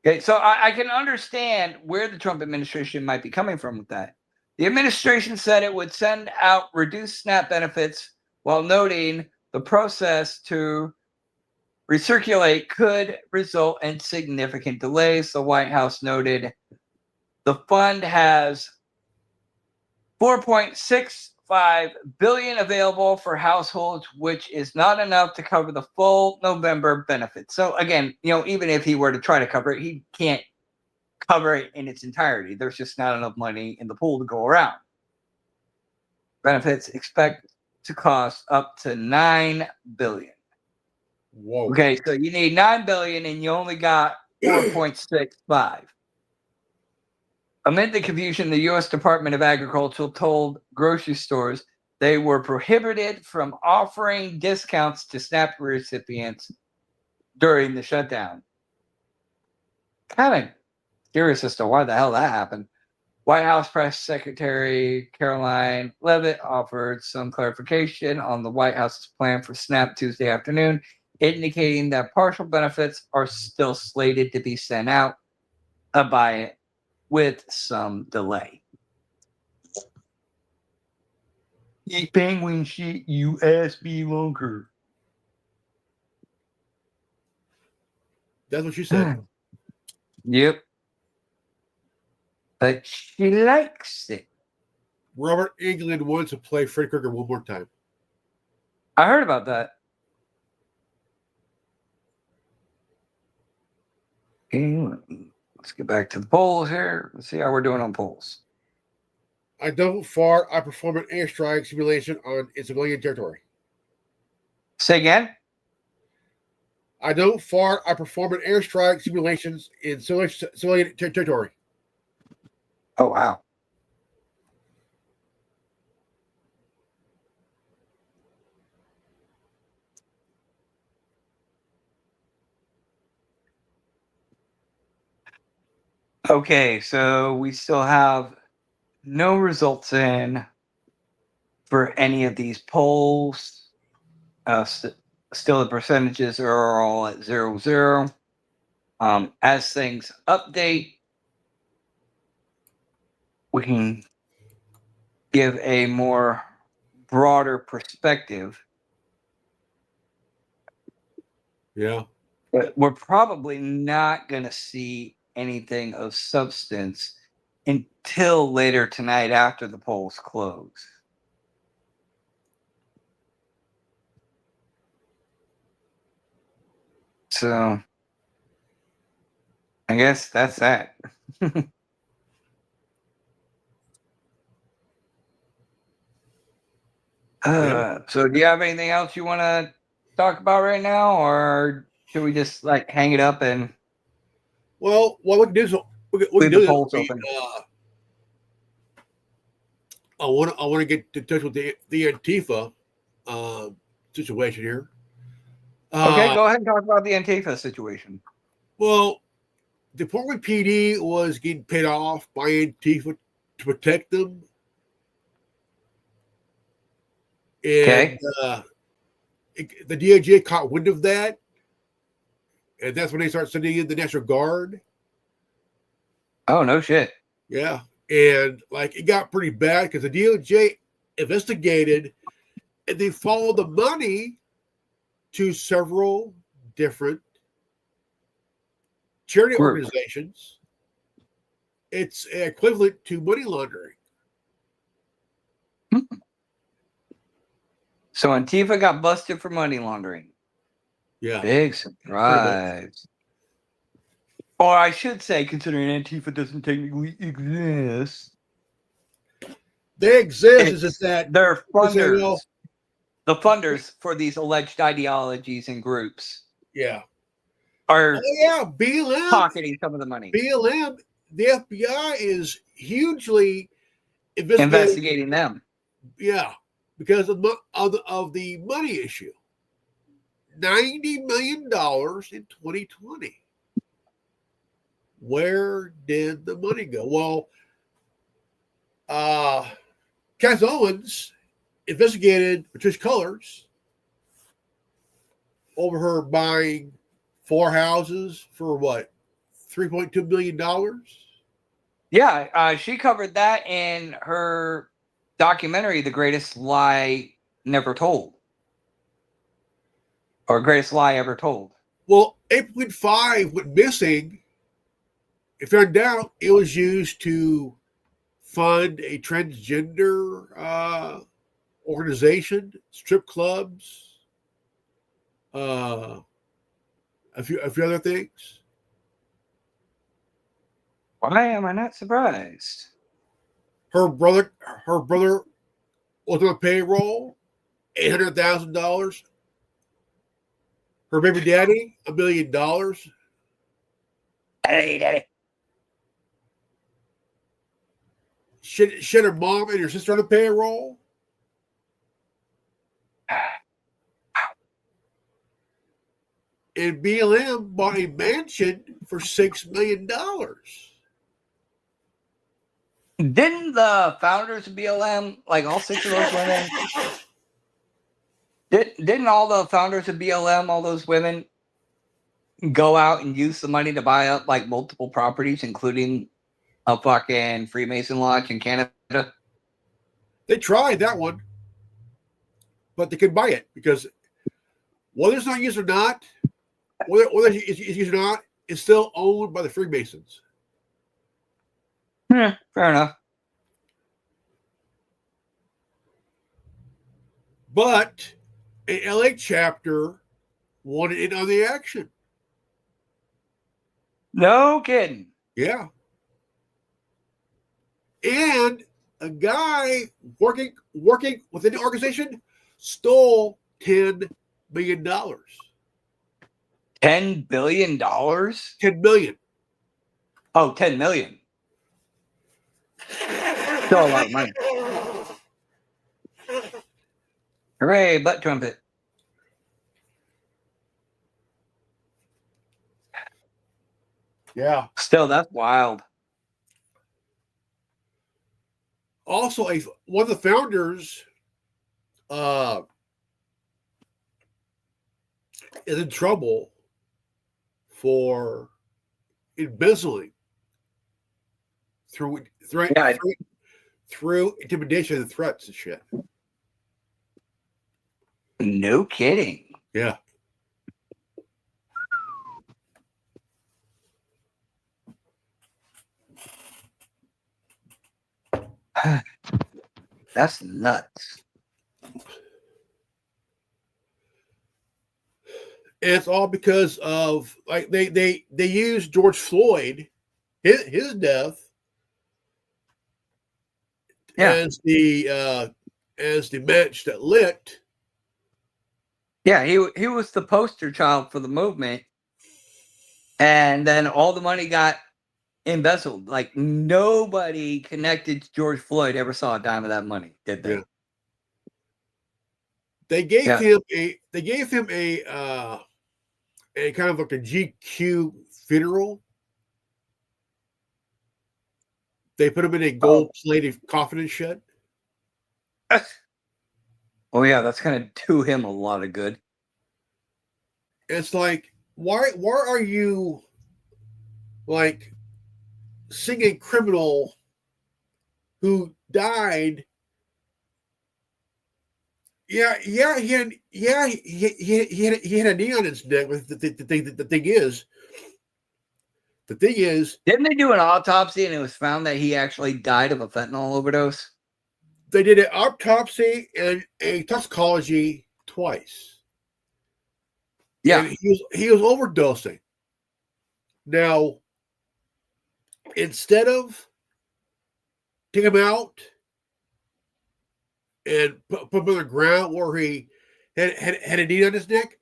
Okay, so I can understand where the Trump administration might be coming from with that. The administration said it would send out reduced SNAP benefits while noting the process to recirculate could result in significant delays. The White House noted the fund has $4.65 billion available for households, which is not enough to cover the full November benefits. So again, even if he were to try to cover it, he can't cover it in its entirety. There's just not enough money in the pool to go around. Benefits expect to cost up to $9 billion. Whoa. Okay, so you need $9 billion and you only got 4.65. Amid the confusion, the U.S. Department of Agriculture told grocery stores they were prohibited from offering discounts to SNAP recipients during the shutdown. Kind of curious as to why the hell that happened. White House Press Secretary Caroline Leavitt offered some clarification on the White House's plan for SNAP Tuesday afternoon, indicating that partial benefits are still slated to be sent out by with some delay. Eat penguin shit, you ass be longer. That's what she said. Yep. But she likes it. Robert Englund wants to play Freddy Krueger one more time. I heard about that. Okay, let's get back to the polls here. Let's see how we're doing on polls. I don't far. I perform an airstrike simulation on civilian territory. Say again? I don't far. I perform an airstrike simulations in civilian territory. Oh, wow. Okay, so we still have no results in for any of these polls. Still, the percentages are all at 0-0. As things update, we can give a more broader perspective. Yeah. But we're probably not going to see anything of substance until later tonight after the polls close. So I guess that's that. So do you have anything else you want to talk about right now, or should we just hang it up and Well, what we can do is we can leave do the this. polls open? I want to get in touch with the Antifa situation here. Okay, go ahead and talk about the Antifa situation. Well, the Portland PD was getting paid off by Antifa to protect them. And the DOJ caught wind of that. And that's when they start sending in the National Guard. Oh, no shit. Yeah. And it got pretty bad because the DOJ investigated and they followed the money to several different charity organizations. It's equivalent to money laundering. So Antifa got busted for money laundering. Yeah. Big surprise. Or I should say, considering Antifa doesn't technically exist. They exist, is it that they're funders. well, the funders for these alleged ideologies and groups. Yeah. Are BLM pocketing some of the money. BLM, the FBI is hugely investigating them. Yeah, because of the money issue. $90 million in 2020. Where did the money go? Well, Cass Owens investigated Patricia Cullors over her buying 4 houses for what, $3.2 million? Yeah, she covered that in her documentary, The Greatest Lie Never Told. Or Greatest Lie Ever Told. Well, 8.5 went missing. It found out it was used to fund a transgender organization, strip clubs, a few other things. Why am I not surprised? Her brother was on a payroll, $800,000. Her baby daddy, $1 million. Hey, daddy. Should her mom and her sister on a payroll? And BLM bought a mansion for $6 million. Didn't the founders of BLM, like all 6 of those women, didn't all the founders of BLM, all those women, go out and use the money to buy up like multiple properties, including a fucking Freemason lodge in Canada? They tried that one, but they couldn't buy it because whether it's not used or not, whether it's used or not, it's still owned by the Freemasons. Yeah, fair enough. But an LA chapter wanted in on the action. No kidding. Yeah. And a guy working within the organization stole $10 million. $10 billion? $10 million. Oh, 10 million. Still a lot of money. Hooray, butt trumpet. Yeah. Still, that's wild. Also, one of the founders is in trouble for embezzling through intimidation and threats and shit. No kidding. Yeah. That's nuts. And it's all because of like they used George Floyd, his death, as the match that lit. Yeah, he was the poster child for the movement, and then all the money got embezzled. Like nobody connected to George Floyd ever saw a dime of that money, did they? Yeah. They gave him a kind of like a GQ funeral. They put him in a gold-plated coffin and shit. Oh yeah, that's gonna do him a lot of good. It's like, why are you like seeing a criminal who died, He had a knee on his neck. But the thing is, didn't they do an autopsy and it was found that he actually died of a fentanyl overdose? they did an autopsy and a toxicology twice. Yeah. And he was overdosing. Now, instead of taking him out and put him on the ground where he had a knee on his neck,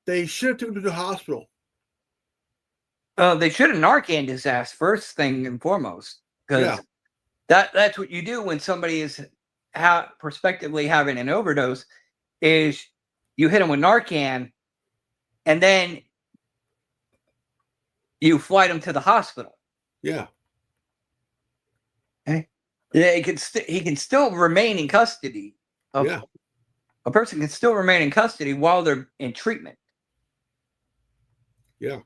they should have taken him to the hospital. They should have Narcaned his ass first thing and foremost, because that's what you do when somebody is prospectively having an overdose. Is you hit them with Narcan, and then you flight them to the hospital. Yeah. Okay. He can still remain in custody. A person can still remain in custody while they're in treatment. Yeah.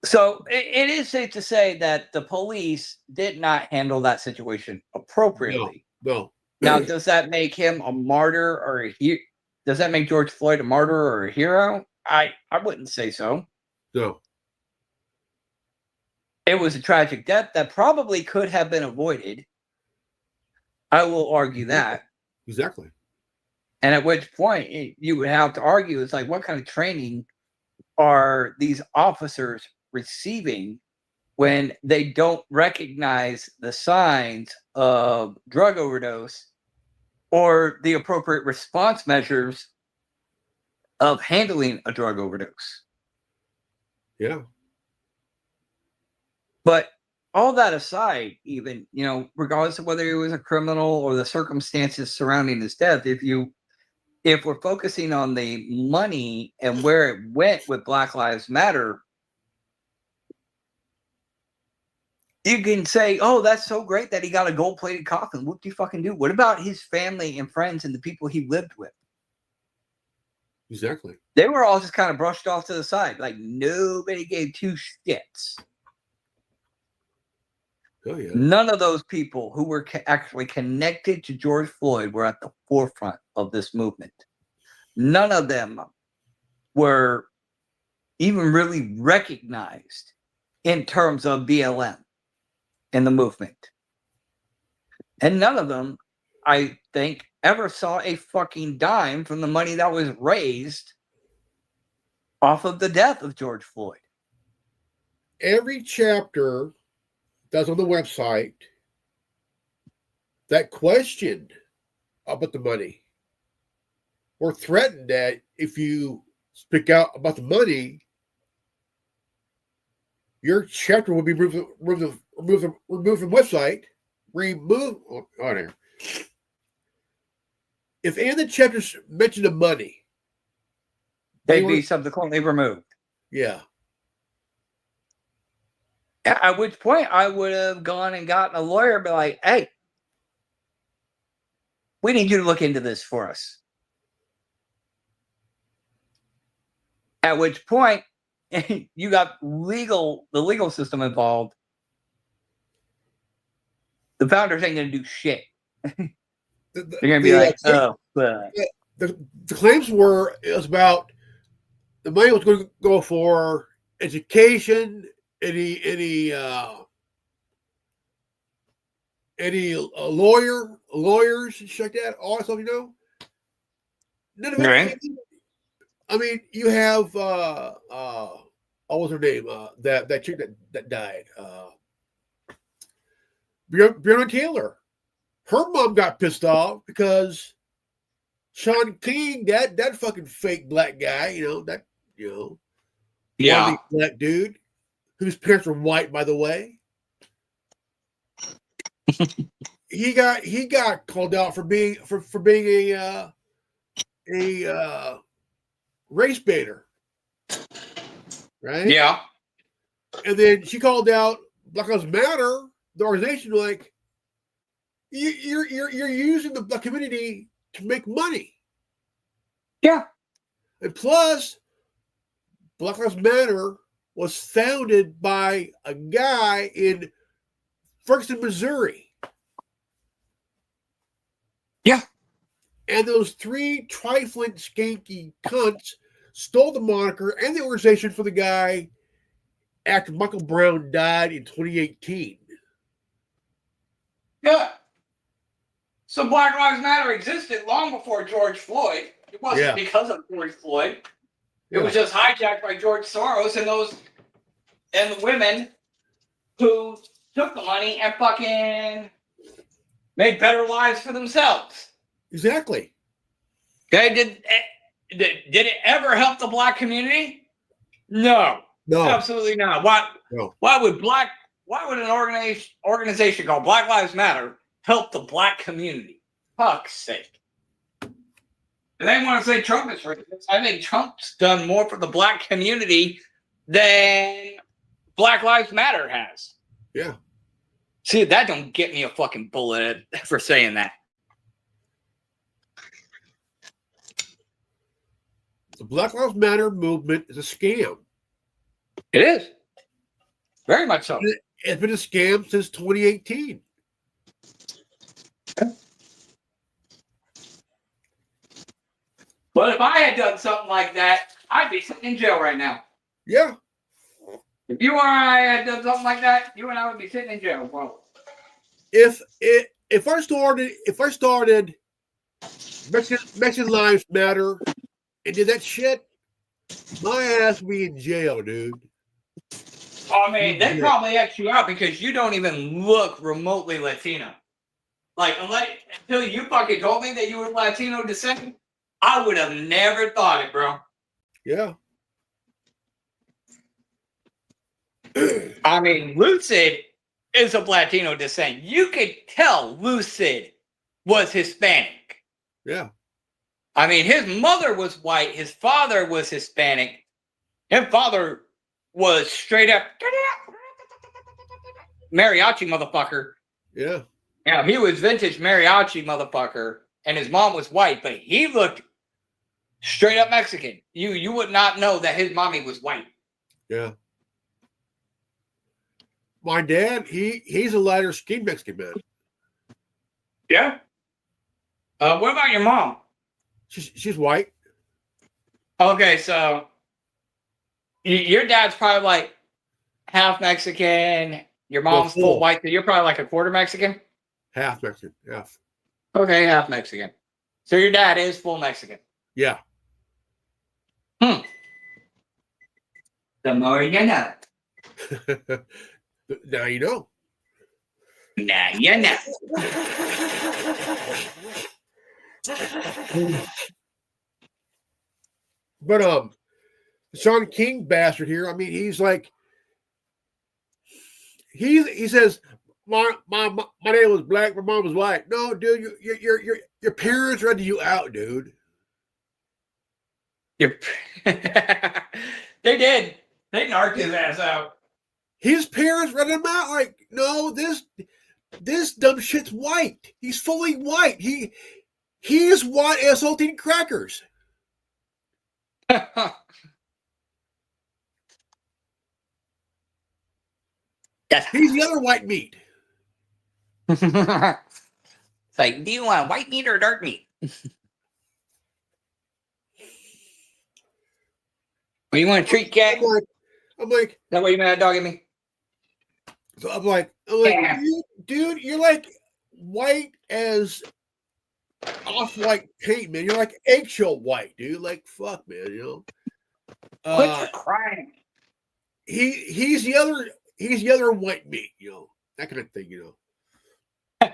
So it is safe to say that the police did not handle that situation appropriately. No. Now, does that make him a martyr or a hero? Does that make George Floyd a martyr or a hero? I wouldn't say so. No. It was a tragic death that probably could have been avoided. I will argue that. Exactly. And at which point you would have to argue, it's like, what kind of training are these officers receiving when they don't recognize the signs of drug overdose or the appropriate response measures of handling a drug overdose? Yeah. But all that aside, even, regardless of whether he was a criminal or the circumstances surrounding his death, if we're focusing on the money and where it went with Black Lives Matter, you can say, oh, that's so great that he got a gold-plated coffin. What do you fucking do? What about his family and friends and the people he lived with? Exactly. They were all just kind of brushed off to the side. Like, nobody gave two shits. Oh, yeah. None of those people who were actually connected to George Floyd were at the forefront of this movement. None of them were even really recognized in terms of BLM in the movement. And none of them, I think, ever saw a fucking dime from the money that was raised off of the death of George Floyd. Every chapter that's on the website that questioned about the money or threatened that if you speak out about the money, your chapter will be removed from the website. There. If any of the chapters mention the money, they'd be subsequently removed. Yeah. At which point I would have gone and gotten a lawyer and be like, hey, we need you to look into this for us. At which point you got the legal system involved. The founders ain't going to do shit. They're going to be like, oh, but. The claims were, it was about the money was going to go for education, any lawyers and shit like that, all that stuff, None of it. Right. I mean, you have what was her name? That chick that died. Breonna Taylor. Her mom got pissed off because Sean King, that fucking fake black guy, black dude whose parents were white, by the way. he got called out for being a race baiter, right? Yeah. And then she called out Black Lives Matter, the organization, like you're using the black community to make money. Yeah. And plus, Black Lives Matter was founded by a guy in Ferguson, Missouri. Yeah. And those three trifling, skanky cunts stole the moniker and the organization for the guy after Michael Brown died in 2018. Yeah. So Black Lives Matter existed long before George Floyd. It wasn't because of George Floyd. It was just hijacked by George Soros and the women who took the money and fucking made better lives for themselves. Exactly. Okay, did it ever help the black community? No. Absolutely not. Why would an organization called Black Lives Matter help the black community? Fuck's sake. And they want to say Trump is racist. I think Trump's done more for the black community than Black Lives Matter has. Yeah. See, that don't get me a fucking bullet for saying that. The Black Lives Matter movement is a scam. It is. Very much so. It's been a scam since 2018. But if I had done something like that, I'd be sitting in jail right now. Yeah. If you or I had done something like that, you and I would be sitting in jail, bro. If I started Mexican Lives Matter and did that shit, my ass would be in jail, dude. I mean, they probably X you out because you don't even look remotely Latino. Like, until you fucking told me that you were Latino descent, I would have never thought it, bro. Yeah. I mean, Lucid is of Latino descent. You could tell Lucid was Hispanic. Yeah. I mean, his mother was white. His father was Hispanic. His father was straight up mariachi motherfucker. Yeah. Yeah, he was vintage mariachi motherfucker, and his mom was white, but he looked straight up Mexican. You would not know that his mommy was white. Yeah. My dad, he's a lighter skinned Mexican man. Yeah. What about your mom? She's white. Okay, so your dad's probably like half Mexican. Your mom's full white, so you're probably like a quarter Mexican? Half Mexican, half. Okay, half Mexican. So your dad is full Mexican? Yeah. The more you know. Now you know. Now you know. But Sean King bastard here. I mean, he's like, he says, my dad was black, my mom was white. No, dude, your parents rented you out, dude. They did. They narked his ass out. His parents rented him out. Like, no, this dumb shit's white. He's fully white. He is white as saltine crackers. He's the other white meat. It's like, do you want white meat or dark meat? What do you want to treat, cat? I'm like, is that what you mad dog at me? So I'm like, Yeah. dude, you're like white as off-white paint, man. You're like eggshell white, dude. Like, fuck, man, you know. Quit crying. He's the other white meat, you know, that kind of thing, you know.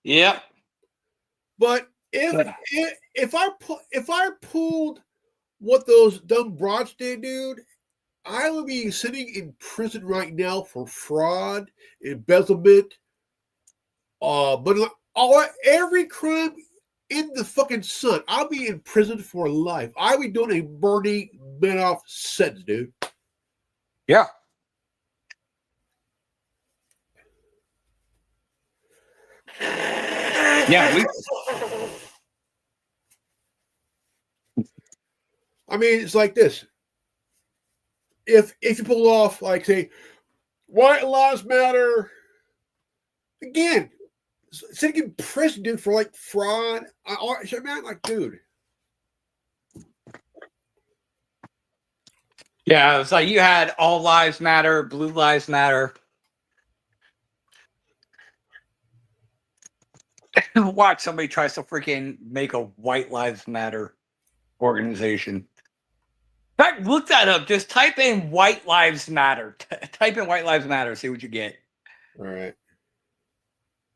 Yep. But if I pulled what those dumb broads did, dude, I would be sitting in prison right now for fraud, embezzlement, but every crime in the fucking sun. I'll be in prison for life. I'll be doing a Bernie Madoff sentence, dude. Yeah. Yeah. I mean, it's like this. If you pull off, like, say, white lives matter, again, sitting in prison, dude, for like fraud. Man, like, dude. Yeah, it's like you had All Lives Matter, Blue Lives Matter. Watch somebody tries to freaking make a White Lives Matter organization. In fact, look that up. Just type in White Lives Matter. Type in White Lives Matter. See what you get. All right.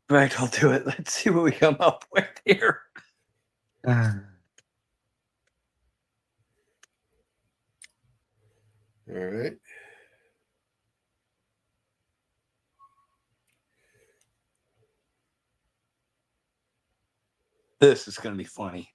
Right, I'll do it. Let's see what we come up with here. All right. This is going to be funny.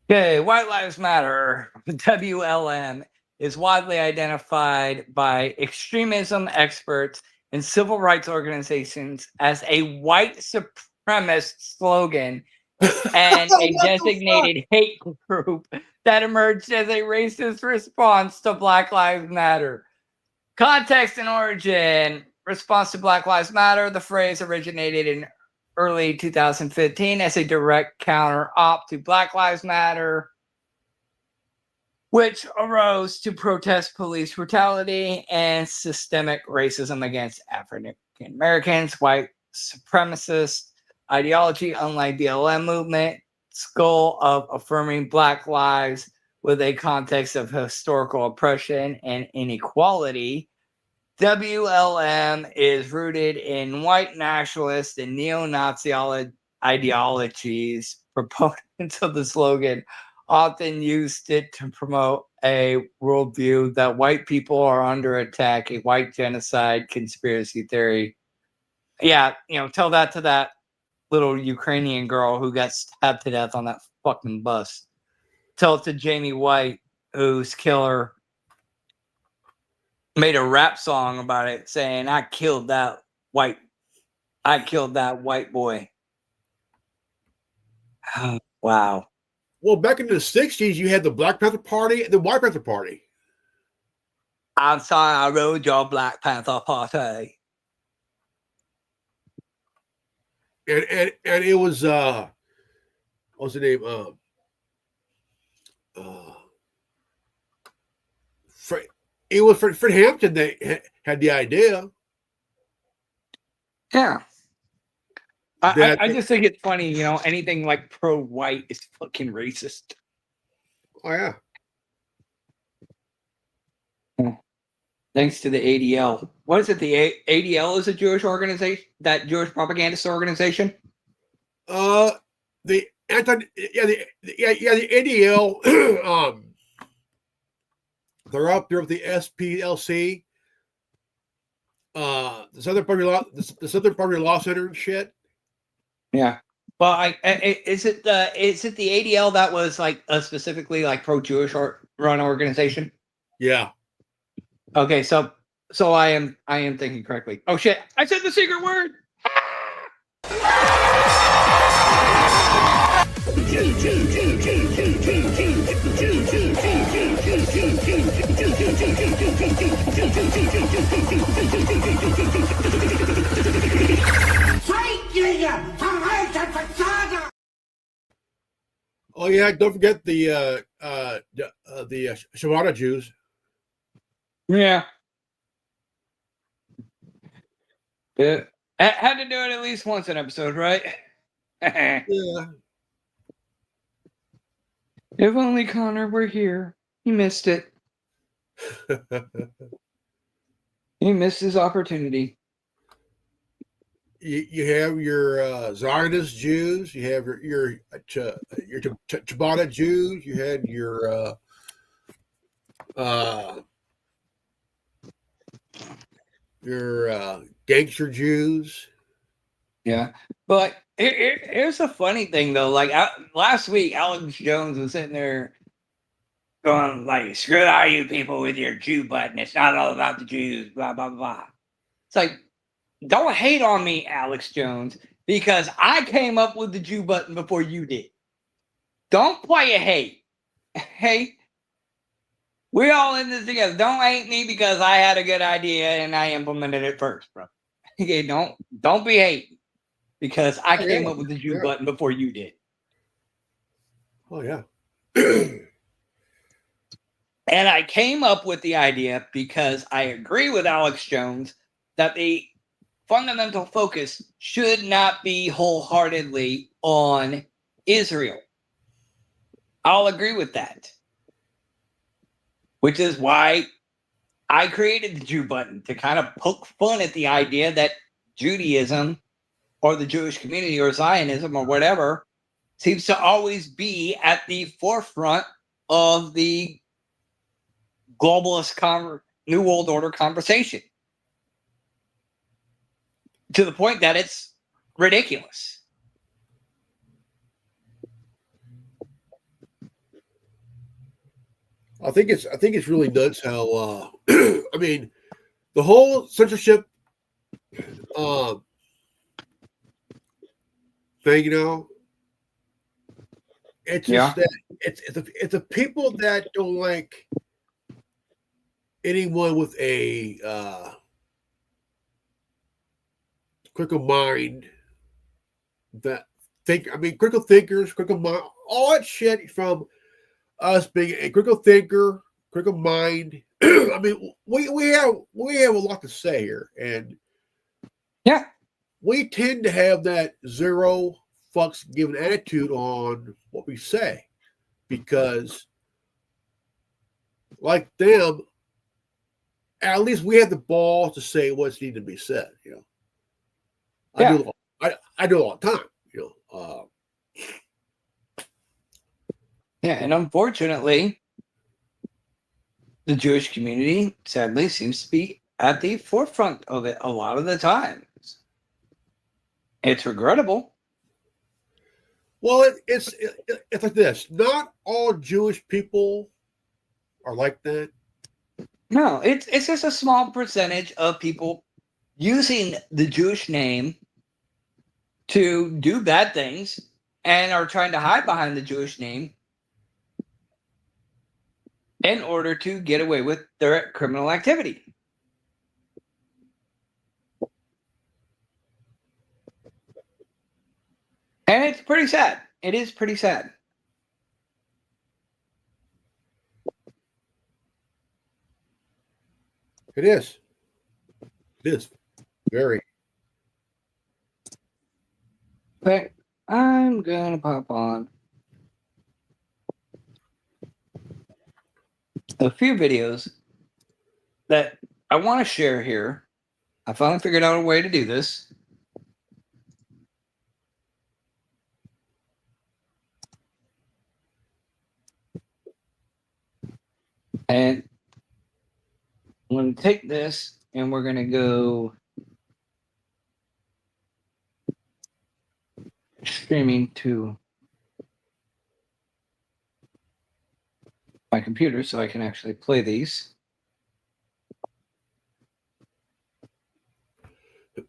Okay, White Lives Matter, WLM, is widely identified by extremism experts and civil rights organizations as a white supremacist slogan and a designated hate group that emerged as a racist response to Black Lives Matter. Context and origin. Response to Black Lives Matter. The phrase originated in early 2015 as a direct counter-op to Black Lives Matter, which arose to protest police brutality and systemic racism against African Americans. White supremacist ideology, unlike BLM movement, goal of affirming Black lives with a context of historical oppression and inequality. WLM is rooted in white nationalist and neo-Nazi ideologies. Proponents of the slogan often used it to promote a worldview that white people are under attack, a white genocide conspiracy theory. Yeah, tell that to that little Ukrainian girl who got stabbed to death on that fucking bus. Tell it to Jamie White, whose killer made a rap song about it saying, I killed that white boy. Wow. Well, back in the 60s, you had the Black Panther Party and the White Panther Party. I'm sorry I rode your Black Panther Party. And it was what's the name? It was Fred Hampton that had the idea. Yeah. I just think it's funny, anything like pro-white is fucking racist. Oh, yeah. Thanks to the ADL. What is it? The ADL is a Jewish organization, that Jewish propagandist organization? The ADL, they're up there with the SPLC, the Southern Poverty Law Center and shit. Yeah. Well, is it the ADL that was like a specifically like pro-Jewish run organization? Yeah. Okay, so I am thinking correctly. Oh shit! I said the secret word. Oh yeah! Don't forget the Shavana Jews. Yeah. Yeah. Had to do it at least once an episode, right? Yeah. If only Connor were here. He missed it. He missed his opportunity. You have your Zionist Jews. You have your Chibata Jews. You had your gangster Jews. Yeah, but here's the funny thing though. Like last week, Alex Jones was sitting there going like, "Screw all you people with your Jew button. It's not all about the Jews." Blah blah blah. It's like, don't hate on me, Alex Jones, because I came up with the Jew button before you did. Don't play a hate. Hey, we're all in this together. Don't hate me because I had a good idea and I implemented it first, bro. Okay, don't be hating because I came up with the Jew button before you did. Oh yeah. And I came up with the idea because I agree with Alex Jones that the fundamental focus should not be wholeheartedly on Israel. I'll agree with that. Which is why I created the Jew button to kind of poke fun at the idea that Judaism or the Jewish community or Zionism or whatever seems to always be at the forefront of the globalist New World Order conversation to the point that it's ridiculous. I think it's really nuts how I mean the whole censorship thing, you know, it's just that it's the people that don't like anyone with a critical mind that think. I mean, critical thinkers, critical mind, all that shit from us being a critical thinker, critical mind. I mean, we have a lot to say here, and yeah, we tend to have that zero fucks given attitude on what we say because, like them, at least we have the balls to say what's needed to be said. You know, I do it all the time. You know, yeah, and unfortunately, the Jewish community sadly seems to be at the forefront of it a lot of the times. It's regrettable. Well, it's like this. Not all Jewish people are like that. No, it's just a small percentage of people using the Jewish name to do bad things and are trying to hide behind the Jewish name in order to get away with their criminal activity. And it's pretty sad. It is pretty sad. It is. It is very. But I'm gonna pop on a few videos that I want to share here. I finally figured out a way to do this. And I'm going to take this and we're going to go streaming to my computer so I can actually play these.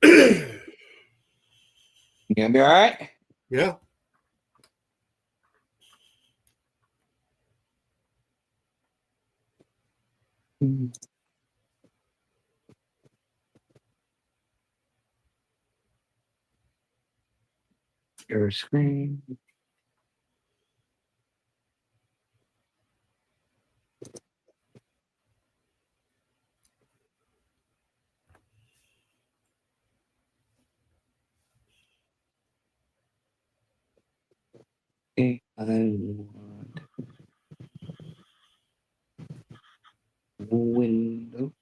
You gonna be all right? Yeah. Your screen. Okay, I want window.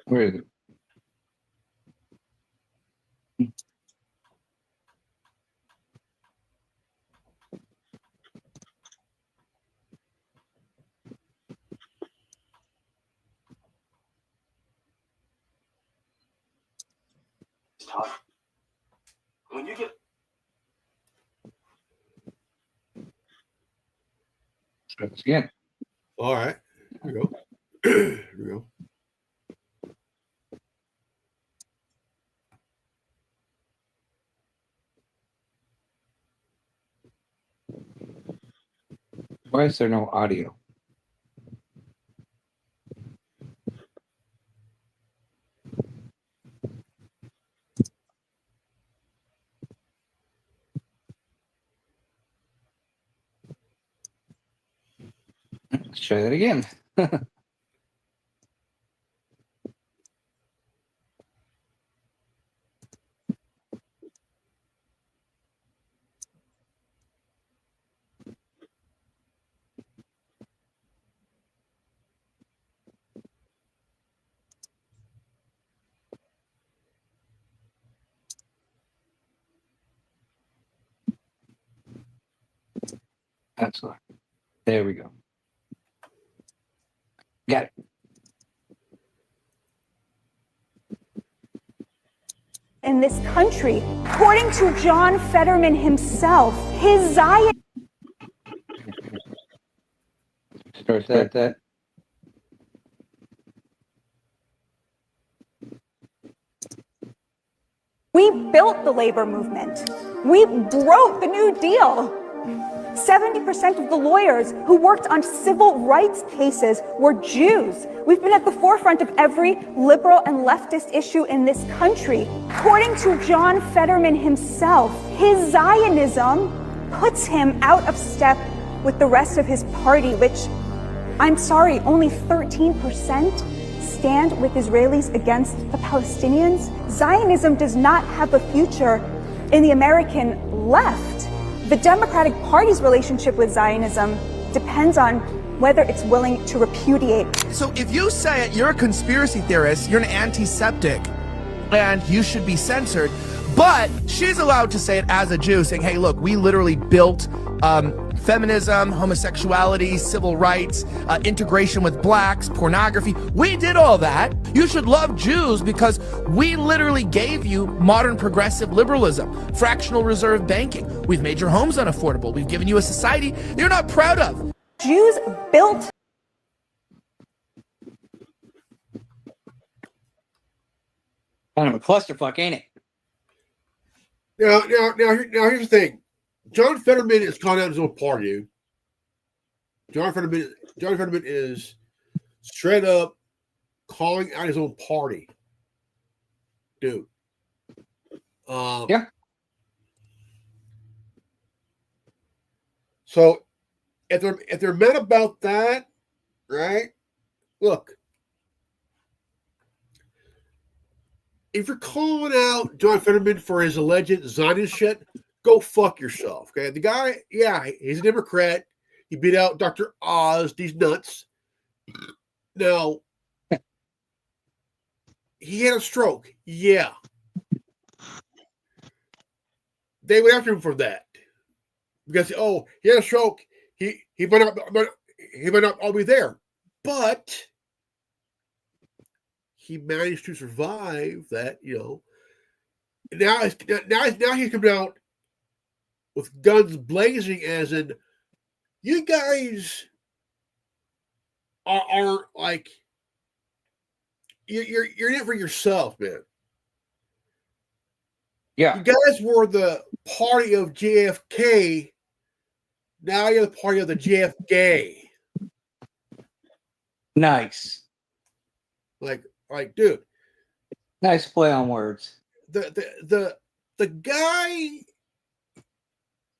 Where is it? When you get. Try this again. All right. Here we go. Here we go. Why is there no audio? Let's try that again. Excellent. There we go. Got it. In this country, according to John Fetterman himself, his Zionism. Start that. We built the labor movement. We wrote the New Deal. 70% of the lawyers who worked on civil rights cases were Jews. We've been at the forefront of every liberal and leftist issue in this country. According to John Fetterman himself, his Zionism puts him out of step with the rest of his party, which, I'm sorry, only 13% stand with Israelis against the Palestinians. Zionism does not have a future in the American left. The Democratic Party's relationship with Zionism depends on whether it's willing to repudiate. So if you say it, you're a conspiracy theorist, you're an anti-Semitic, and you should be censored. But she's allowed to say it as a Jew, saying, hey, look, we literally built feminism, homosexuality, civil rights, integration with blacks, pornography. We did all that. You should love Jews because we literally gave you modern progressive liberalism, fractional reserve banking. We've made your homes unaffordable. We've given you a society you're not proud of. Jews built Kind of a clusterfuck, ain't it? Now, here's the thing. John Fetterman is calling out his own party, dude. John Fetterman is straight up calling out his own party, dude. Yeah. So if they're mad about that, right? Look, if you're calling out John Fetterman for his alleged Zionist shit, go fuck yourself. Okay, the guy, yeah, he's a Democrat. He beat out Dr. Oz. These nuts. Now, he had a stroke. Yeah, they went after him for that because he had a stroke. He might not all be there, but he managed to survive that. Now he's coming out with guns blazing, as in, you guys are like, you're in it for yourself, man. Yeah. You guys were the party of JFK. Now you're the party of the JFK. Nice. Like, dude. Nice play on words. The guy,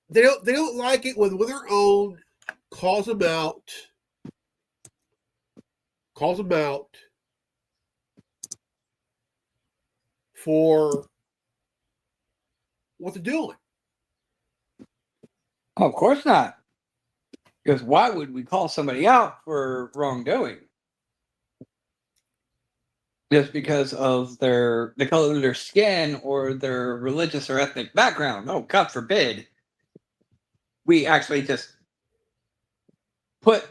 they don't like it when their own calls them out for what they're doing. Oh, of course not. Because why would we call somebody out for wrongdoing? Just because of the color of their skin or their religious or ethnic background. Oh, God forbid. We actually just put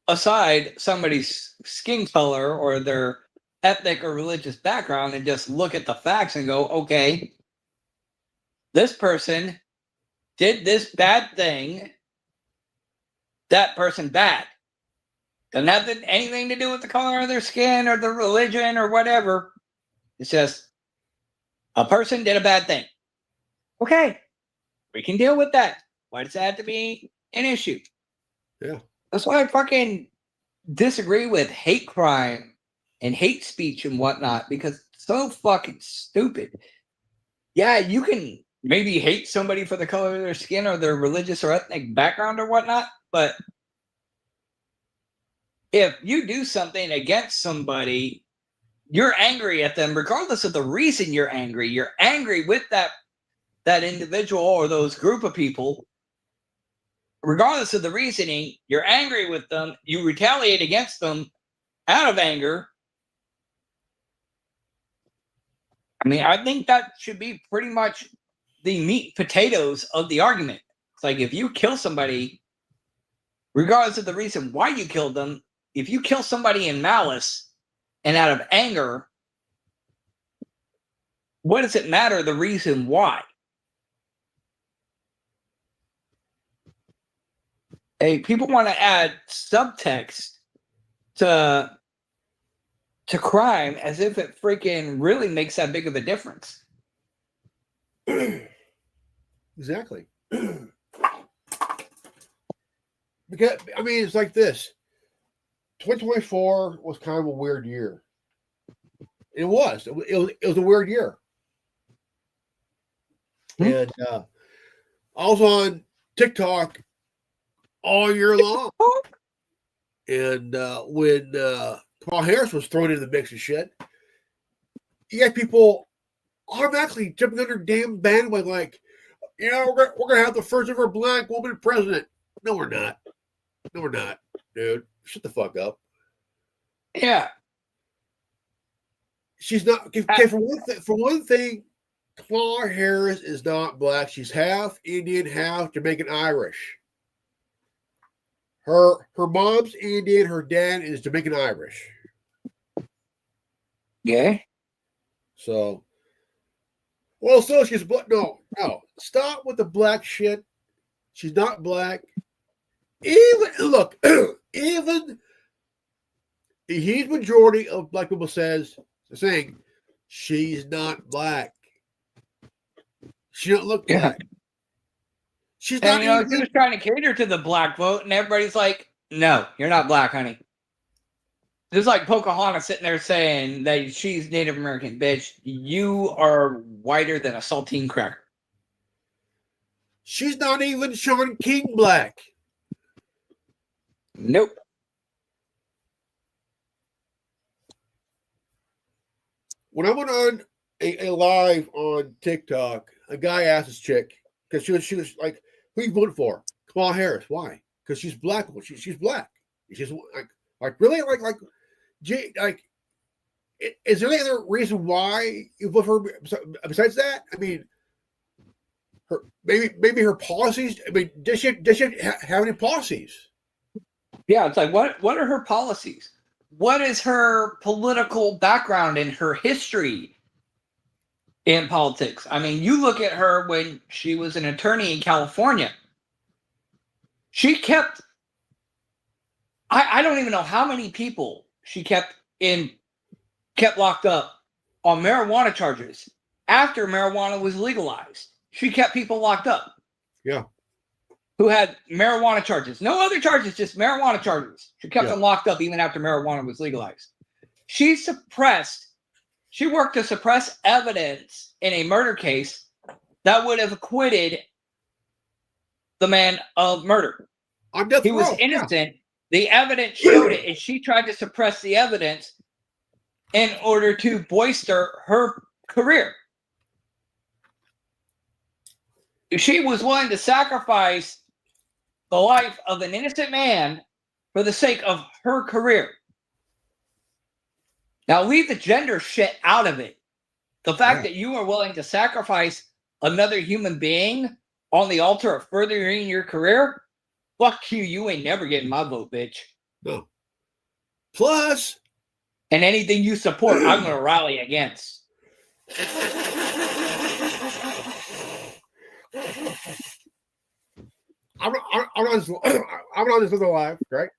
aside somebody's skin color or their ethnic or religious background and just look at the facts and go, okay, this person did this bad thing, that person bad. Doesn't have anything to do with the color of their skin or the religion or whatever. It's just a person did a bad thing. Okay, we can deal with that. Why does that have to be an issue? Yeah. That's why I fucking disagree with hate crime and hate speech and whatnot, because it's so fucking stupid. Yeah, you can maybe hate somebody for the color of their skin or their religious or ethnic background or whatnot, but if you do something against somebody, you're angry at them regardless of the reason you're angry. You're angry with that individual or those group of people. Regardless of the reasoning, you're angry with them. You retaliate against them out of anger. I mean, I think that should be pretty much the meat potatoes of the argument. It's like if you kill somebody, regardless of the reason why you killed them, if you kill somebody in malice and out of anger, what does it matter the reason why? Hey, people want to add subtext to crime as if it freaking really makes that big of a difference. Exactly. Because I mean, it's like this. 2024 was kind of a weird year. It was. It was a weird year. And I was on TikTok all year long. And when Kamala Harris was thrown into the mix of shit, you had people automatically jumping under damn bandwagon like, you know, we're gonna have the first ever black woman president. No, we're not. No, we're not, dude. Shut the fuck up. Yeah. She's not. Okay, for one thing, Kamala Harris is not black. She's half Indian, half Jamaican Irish. Her mom's Indian. Her dad is Jamaican Irish. Yeah. So, well, so she's black. No. Stop with the black shit. She's not black. Even the huge majority of black people saying she's not black. She don't look black. She's not. And she was trying to cater to the black vote, and everybody's like, "No, you're not black, honey." Just like Pocahontas sitting there saying that she's Native American, bitch. You are whiter than a saltine cracker. She's not even Sean King black. Nope. When I went on a live on TikTok, a guy asked this chick because she was like, "Who you voting for?" Kamala Harris. Why? Because she's black. She's black. She's like really like is there any other reason why you vote for her besides that? I mean, maybe her policies. I mean, does she have any policies? Yeah, it's like what are her policies? What is her political background and her history in politics? I mean, you look at her when she was an attorney in California. She kept I don't even know how many people she kept locked up on marijuana charges after marijuana was legalized. She kept people locked up. Yeah. Who had marijuana charges. No other charges, just marijuana charges. She kept them locked up even after marijuana was legalized. She worked to suppress evidence in a murder case that would have acquitted the man of murder. He was innocent. Yeah. The evidence showed it, and she tried to suppress the evidence in order to bolster her career. She was willing to sacrifice the life of an innocent man for the sake of her career. Now, leave the gender shit out of it. The fact that you are willing to sacrifice another human being on the altar of furthering your career, fuck you. You ain't never getting my vote, bitch. No. Plus. And anything you support, I'm going to rally against. I'm on this. I'm on this other live, right?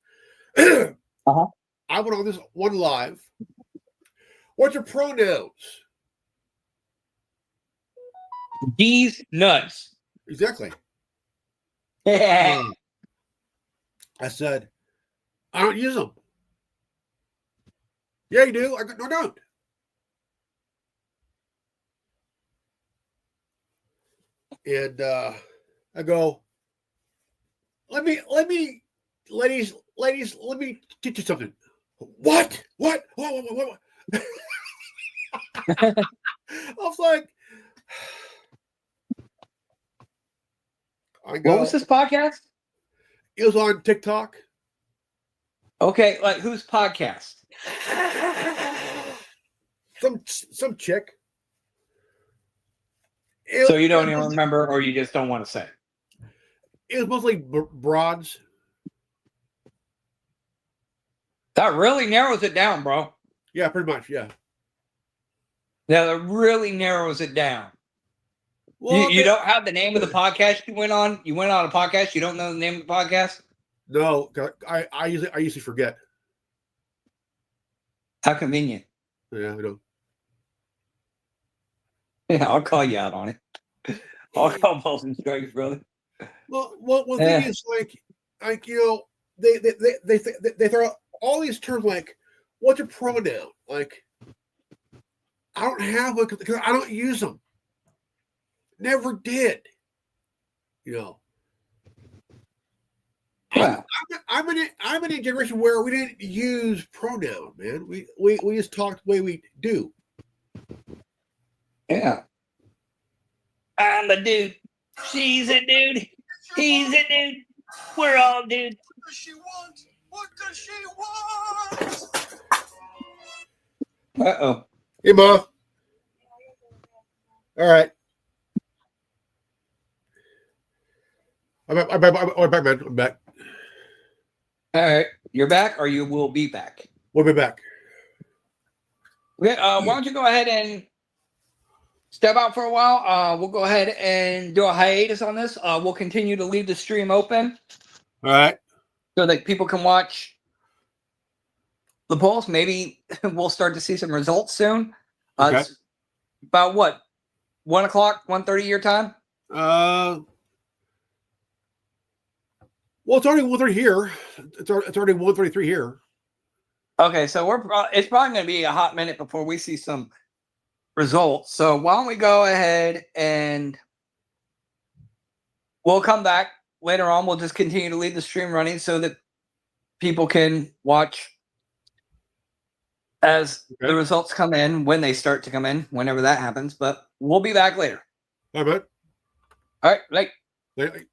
Uh-huh. I went on this one live. What's your pronouns? These nuts. Exactly. Yeah. I said, I don't use them. Yeah, you do. I go, no, I don't. And I go, ladies, let me teach you something. What? What? I was like, I go, What was this podcast? it was on TikTok. Okay, like whose podcast? Some chick. So you don't even remember, or you just don't want to say? It was mostly broads. That really narrows it down, bro. Yeah, pretty much. Yeah. Yeah, that really narrows it down. Well, You don't have the name of the podcast you went on? You went on a podcast, you don't know the name of the podcast? No, I usually forget. How convenient. Yeah, I know. Yeah, I'll call you out on it. I'll call balls and strikes, brother. Well, one thing is like you know, they throw out all these terms like, what's your pronoun? Like, I don't have one because I don't use them. Never did. You know. Wow. I'm in a generation where we didn't use pronoun, man. We just talked the way we do. Yeah. I'm a dude. She's a dude. He's a dude. We're all dudes. What does she want? What does she want? Uh-oh. Hey, Ma. All right. I'm back, man. I'm back. All right. You're back, or you will be back. We'll be back. Okay, why don't you go ahead and step out for a while? We'll go ahead and do a hiatus on this. We'll continue to leave the stream open All right. so that people can watch the polls. Maybe we'll start to see some results soon. Okay. It's about what? 1 o'clock, 1:30 your time? Well, it's already 1:30 here. It's already 1:33 here. Okay, so it's probably going to be a hot minute before we see some results. So why don't we go ahead and we'll come back later on. We'll just continue to leave the stream running so that people can watch as the results come in, when they start to come in, whenever that happens. But we'll be back later. All right, man. All right, like. Like,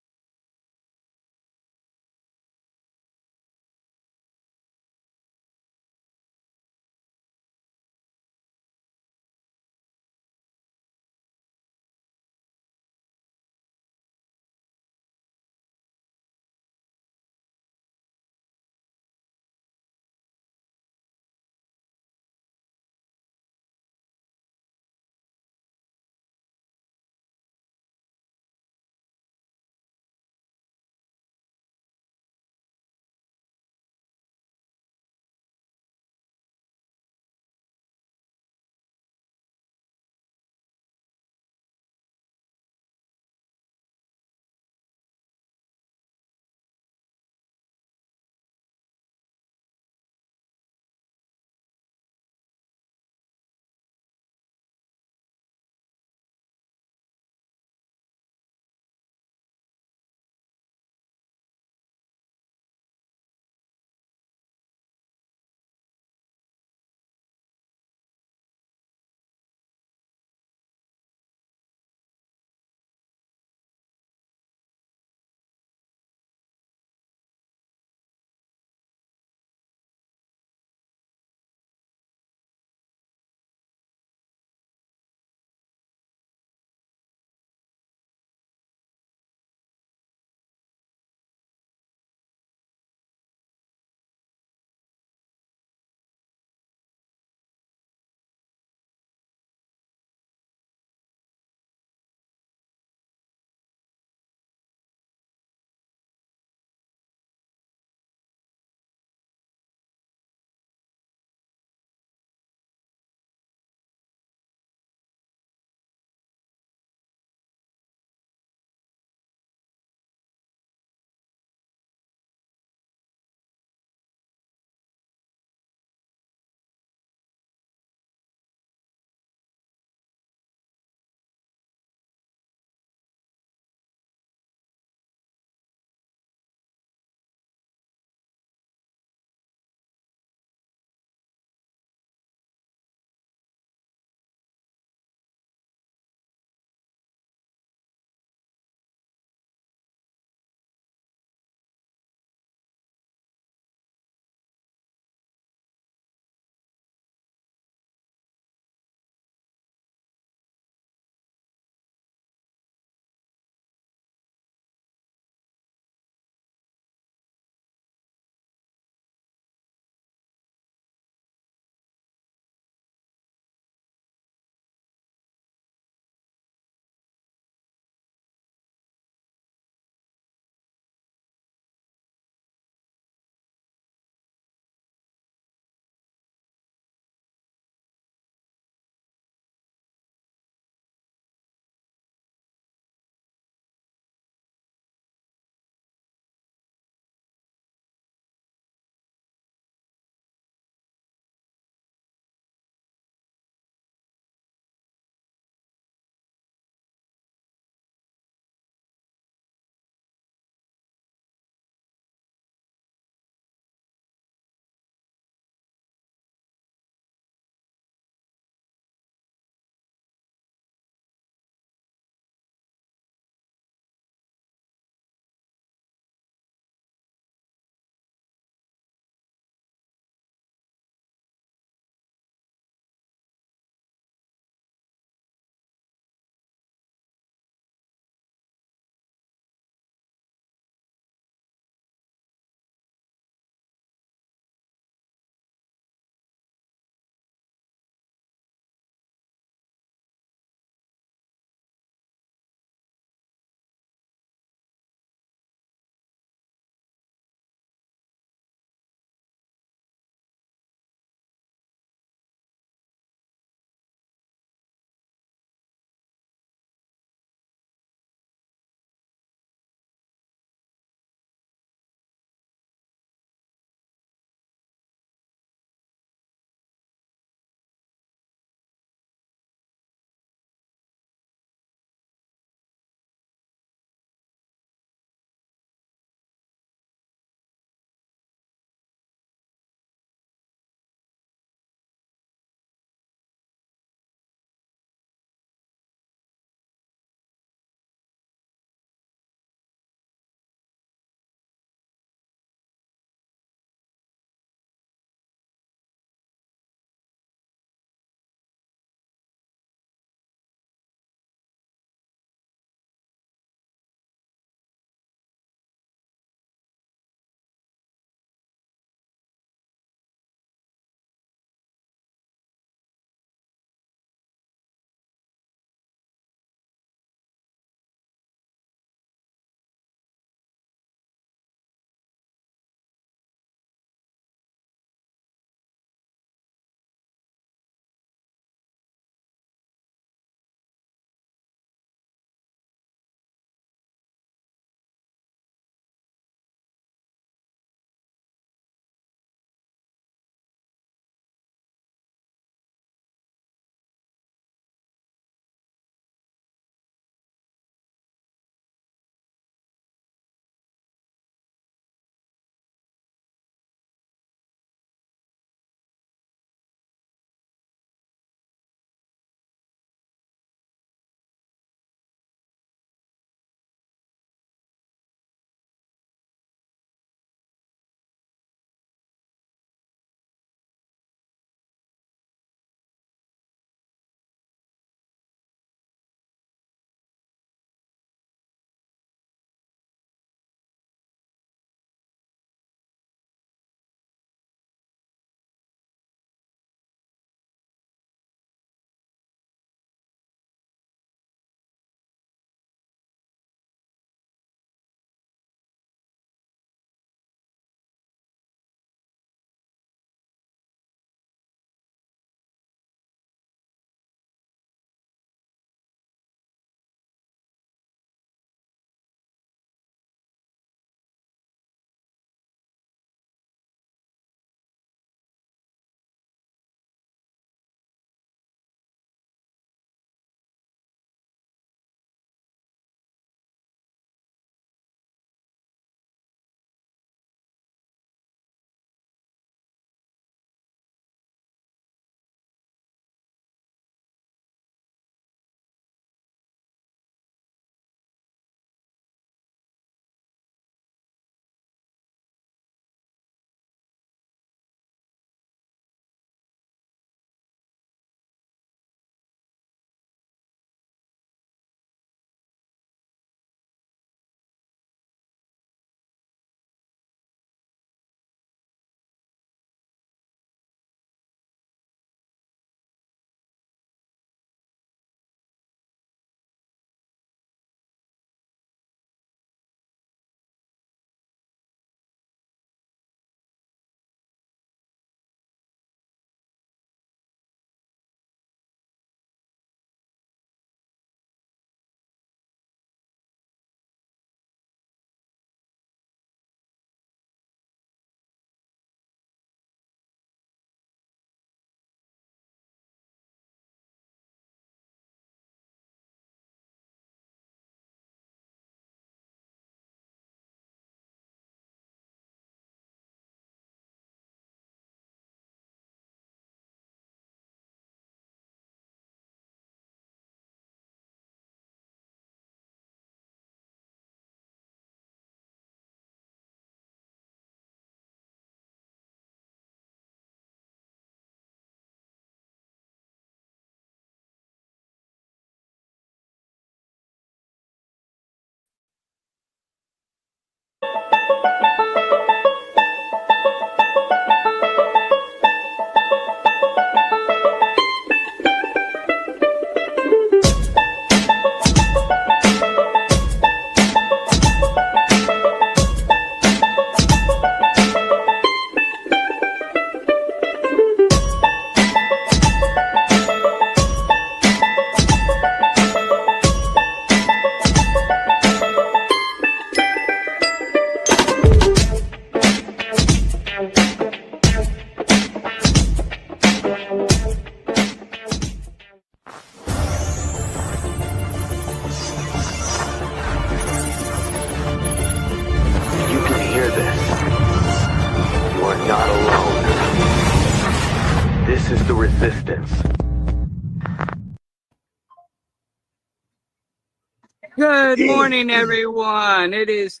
Good morning, everyone. It is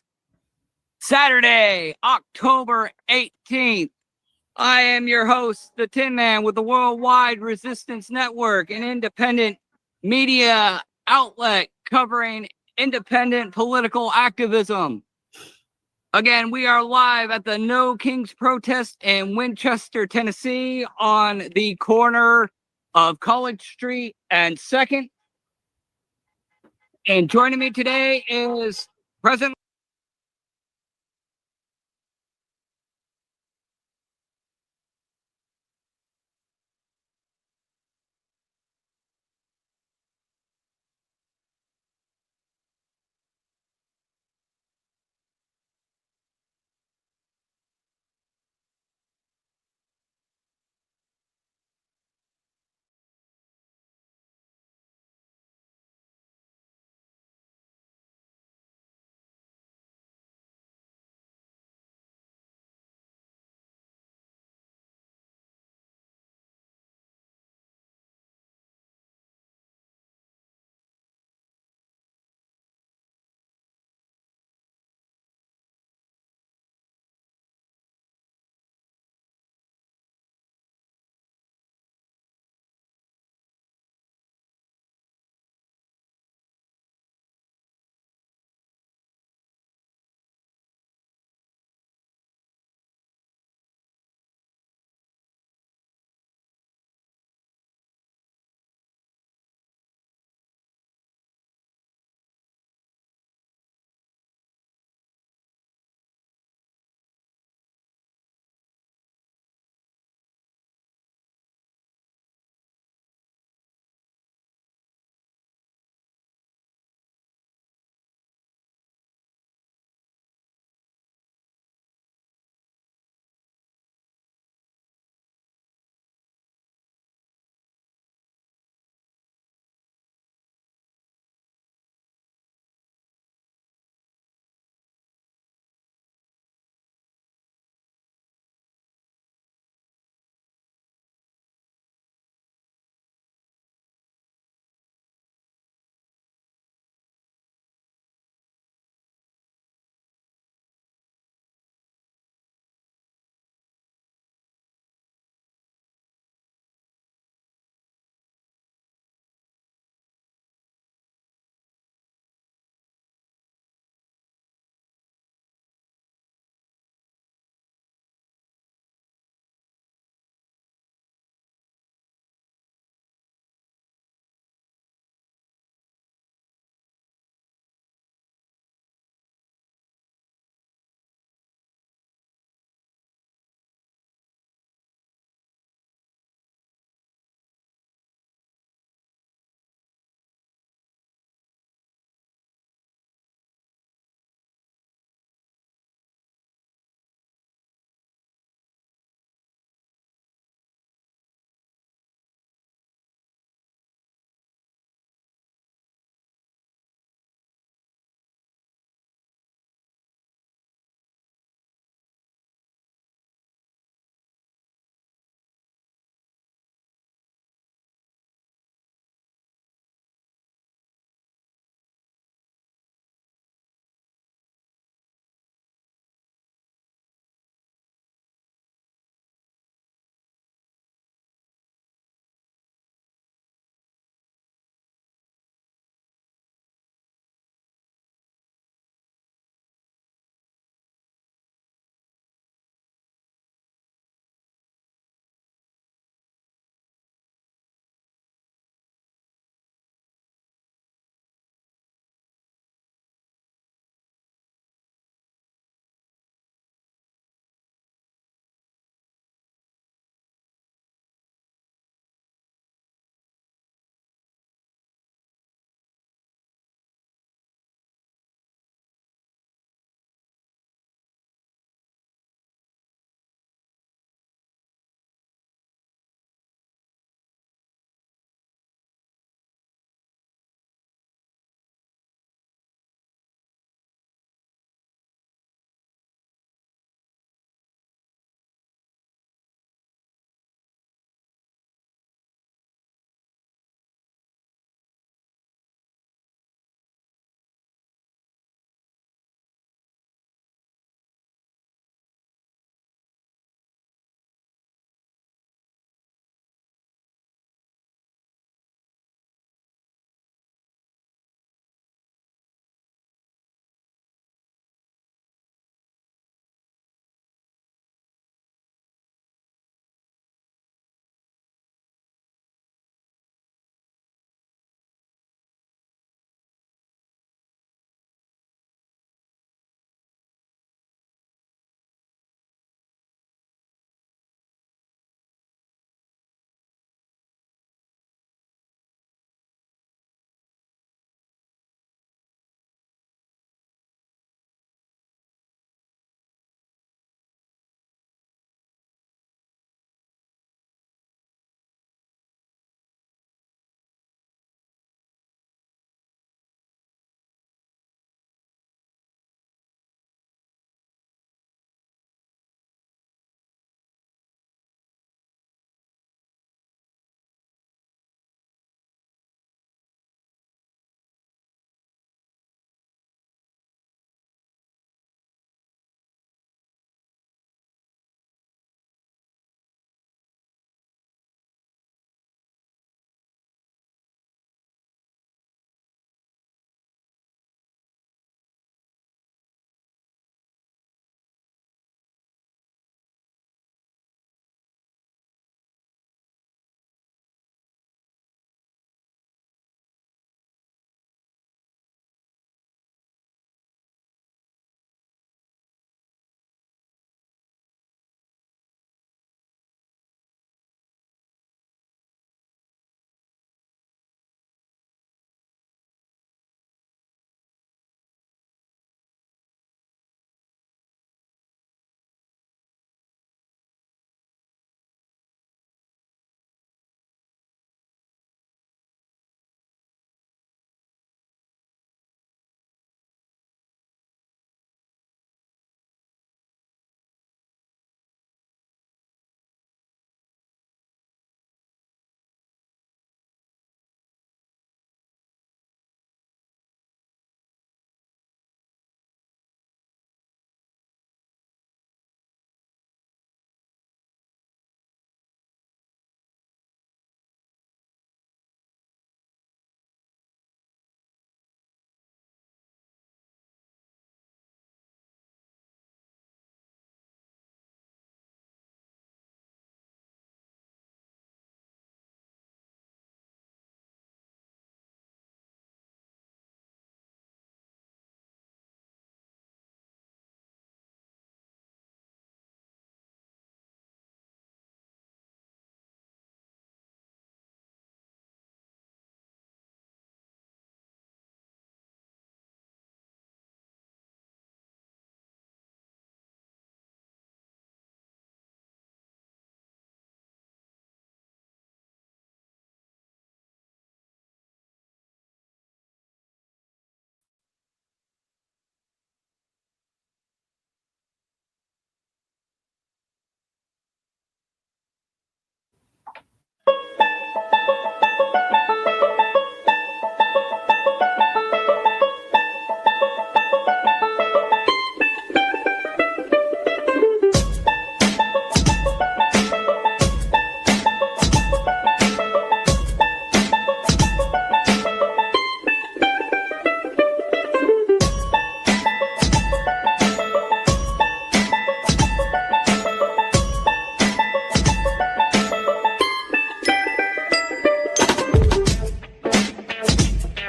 Saturday, October 18th. I am your host, the Tin Man, with the Worldwide Resistance Network, an independent media outlet covering independent political activism. Again, we are live at the No Kings protest in Winchester, Tennessee, on the corner of College Street and 2nd. And joining me today is President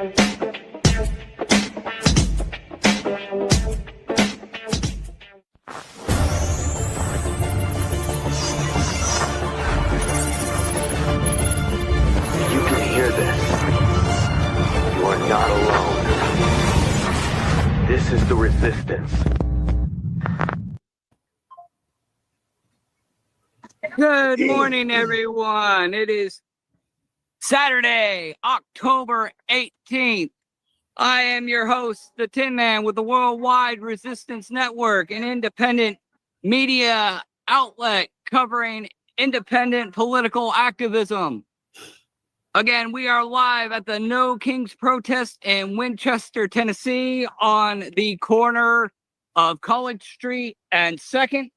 You can hear this. You are not alone. This is the resistance. Good morning, everyone. It is Saturday, October 18th. I am your host, the Tin Man, with the Worldwide Resistance Network, an independent media outlet covering independent political activism. Again, we are live at the No Kings protest in Winchester, Tennessee, on the corner of College Street and 2nd.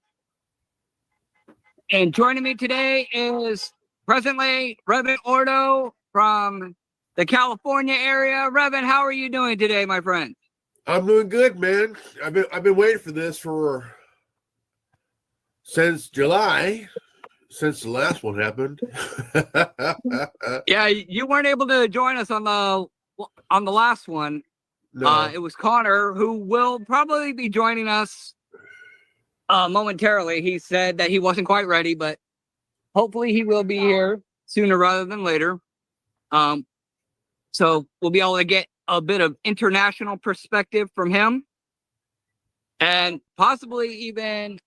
And joining me today is presently Reverend Ordo from the California area. Reverend, how are you doing today, my friend? I'm doing good, man. I've been waiting for this since July, since the last one happened. Yeah, you weren't able to join us on the last one. No. It was Connor, who will probably be joining us momentarily. He said that he wasn't quite ready, but hopefully he will be here sooner rather than later. So we'll be able to get a bit of international perspective from him, and possibly even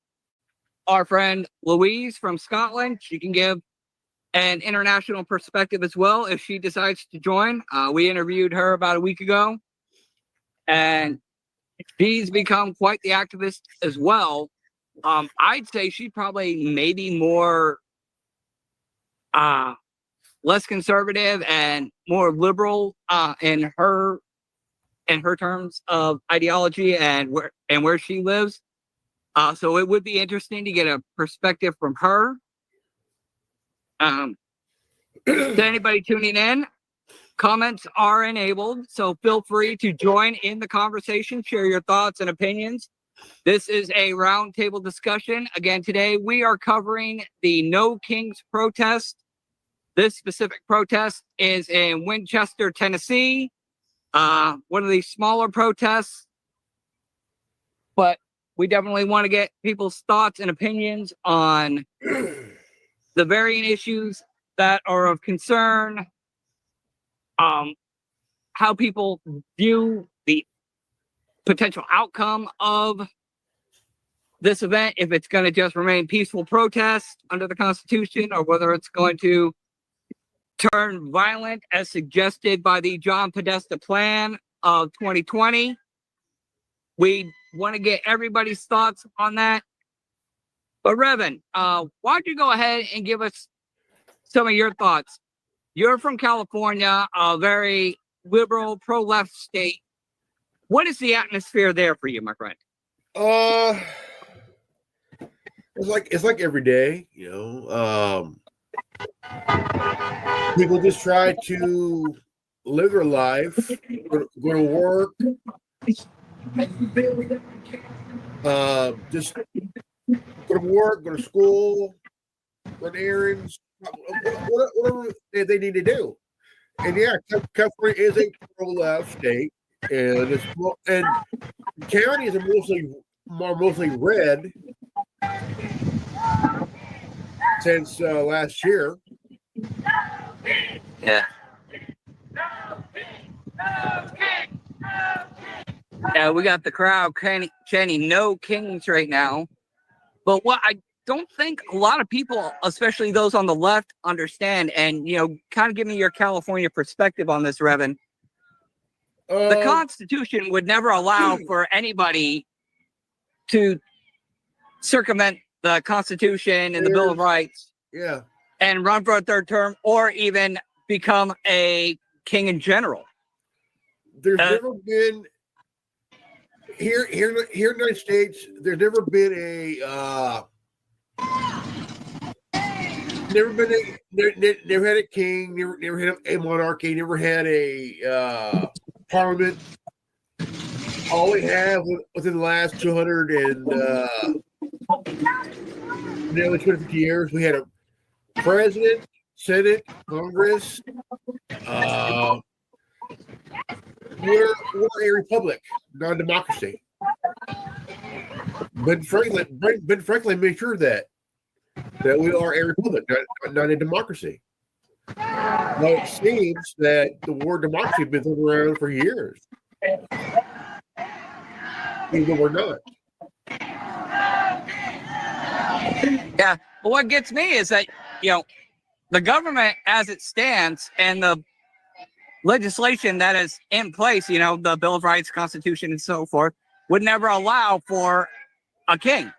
our friend Louise from Scotland. She can give an international perspective as well if she decides to join. We interviewed her about a week ago, and she's become quite the activist as well. I'd say she probably maybe more less conservative and more liberal in her terms of ideology and where she lives. So it would be interesting to get a perspective from her. To anybody tuning in, comments are enabled, so feel free to join in the conversation, share your thoughts and opinions. This is a roundtable discussion. Again, today we are covering the No Kings protest. This specific protest is in Winchester, Tennessee. One of the smaller protests, but we definitely want to get people's thoughts and opinions on the varying issues that are of concern, how people view the potential outcome of this event, if it's going to just remain peaceful protest under the Constitution, or whether it's going to turn violent as suggested by the John Podesta plan of 2020. We want to get everybody's thoughts on that. But Revan, why don't you go ahead and give us some of your thoughts? You're from California, a very liberal, pro-left state. What is the atmosphere there for you, my friend? It's like every day, you know. People just try to live their life, go to work, just go to work, go to school, run errands, whatever they need to do. And yeah, California is a pro-left state, and counties are mostly red since last year. Yeah. Yeah, we got the crowd chanting "No Kings" right now. But what I don't think a lot of people, especially those on the left, understand, and kind of give me your California perspective on this, Revan. The Constitution would never allow for anybody to circumvent the Constitution and the Bill of Rights. Yeah. And run for a third term, or even become a king in general. There's never been here in the United States. There's never been never had a king, never had a monarchy, never had a parliament. All we have within the last 200 and nearly 250 years, we had a president, Senate, Congress, We're a republic, not a democracy. Ben Franklin made sure that we are a republic, not a democracy. Now it seems that the word democracy has been thrown around for years, even though we're not. Yeah. But what gets me is that, the government as it stands and the legislation that is in place, the Bill of Rights, Constitution, and so forth, would never allow for a king.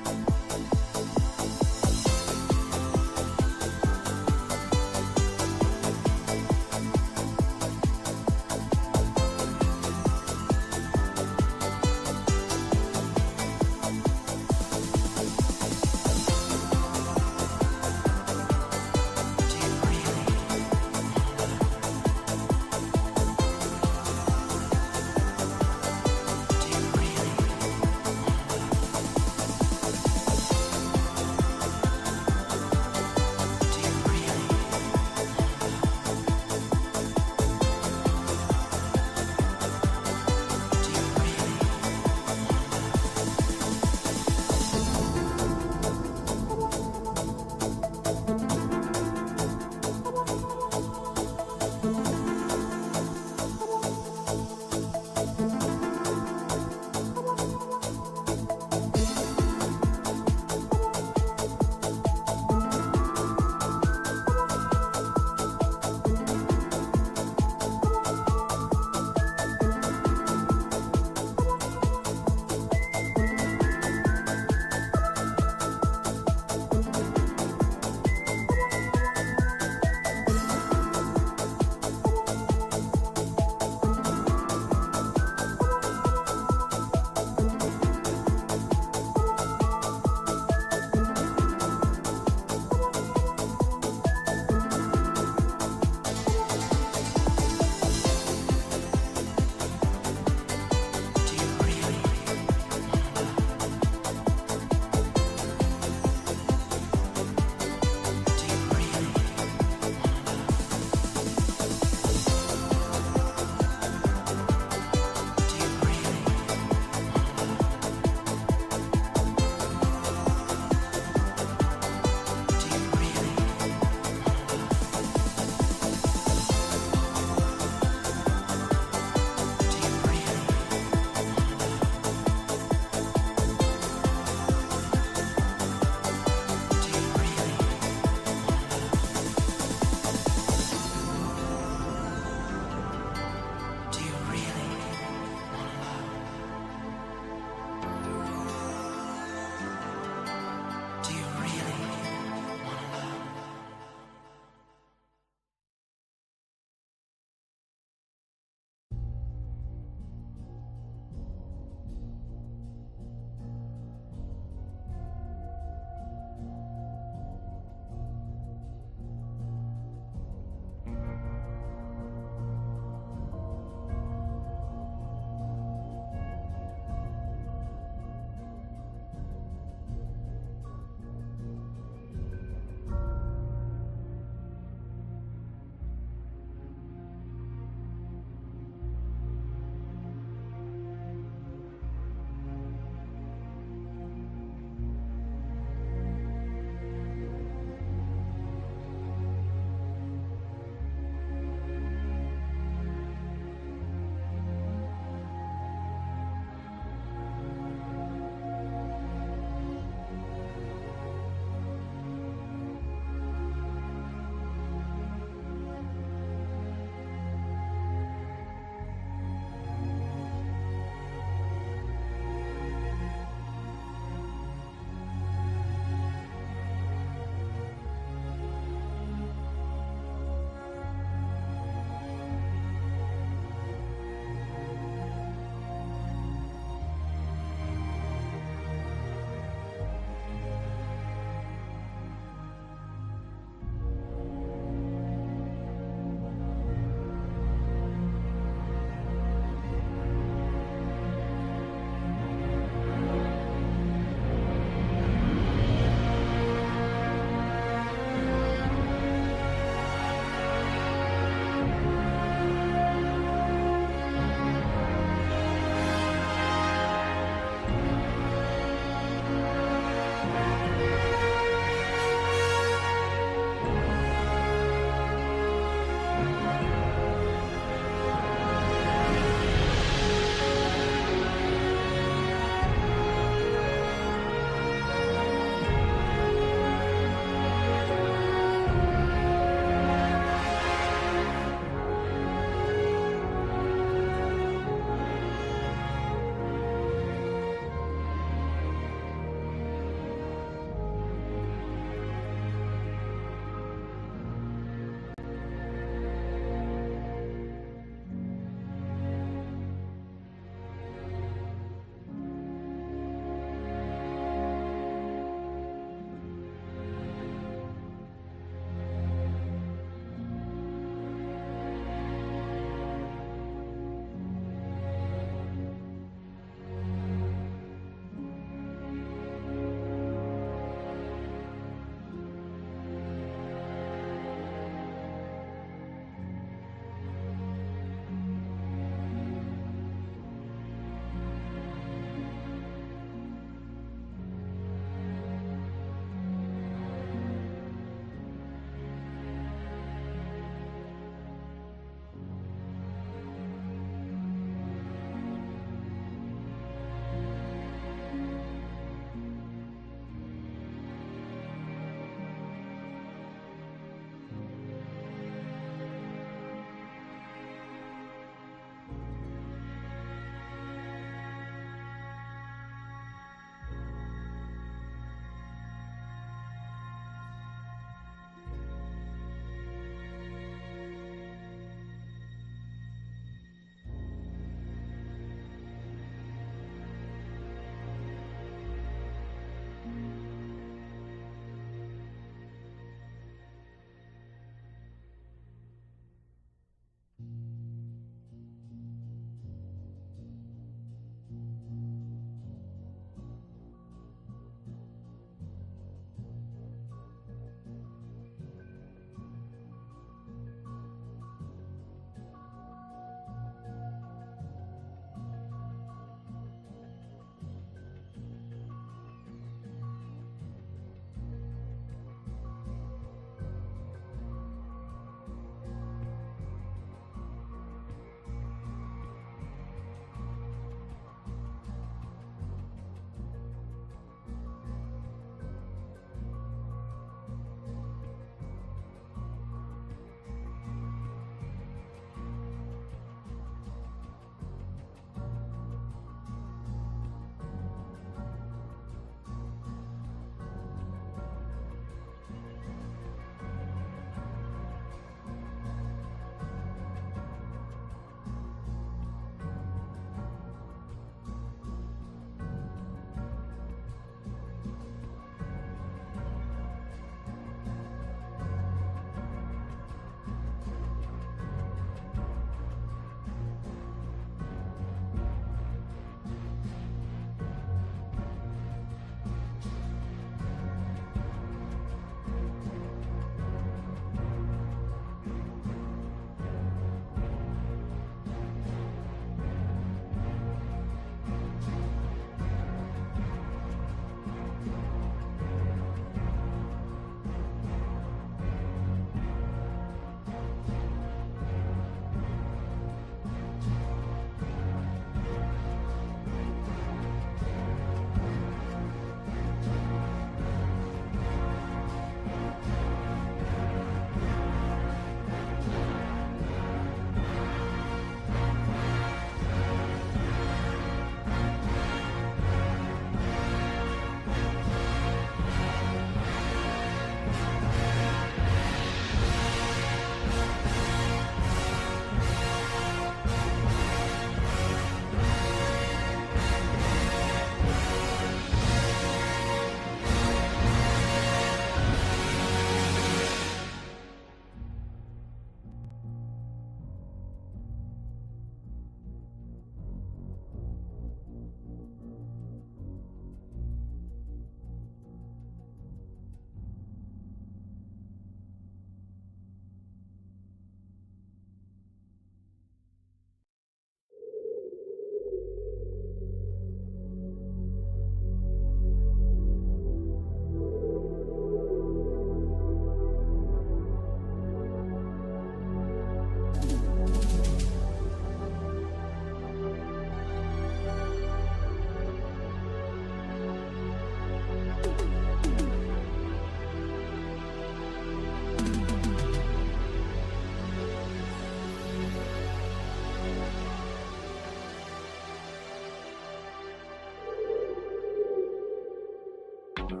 I am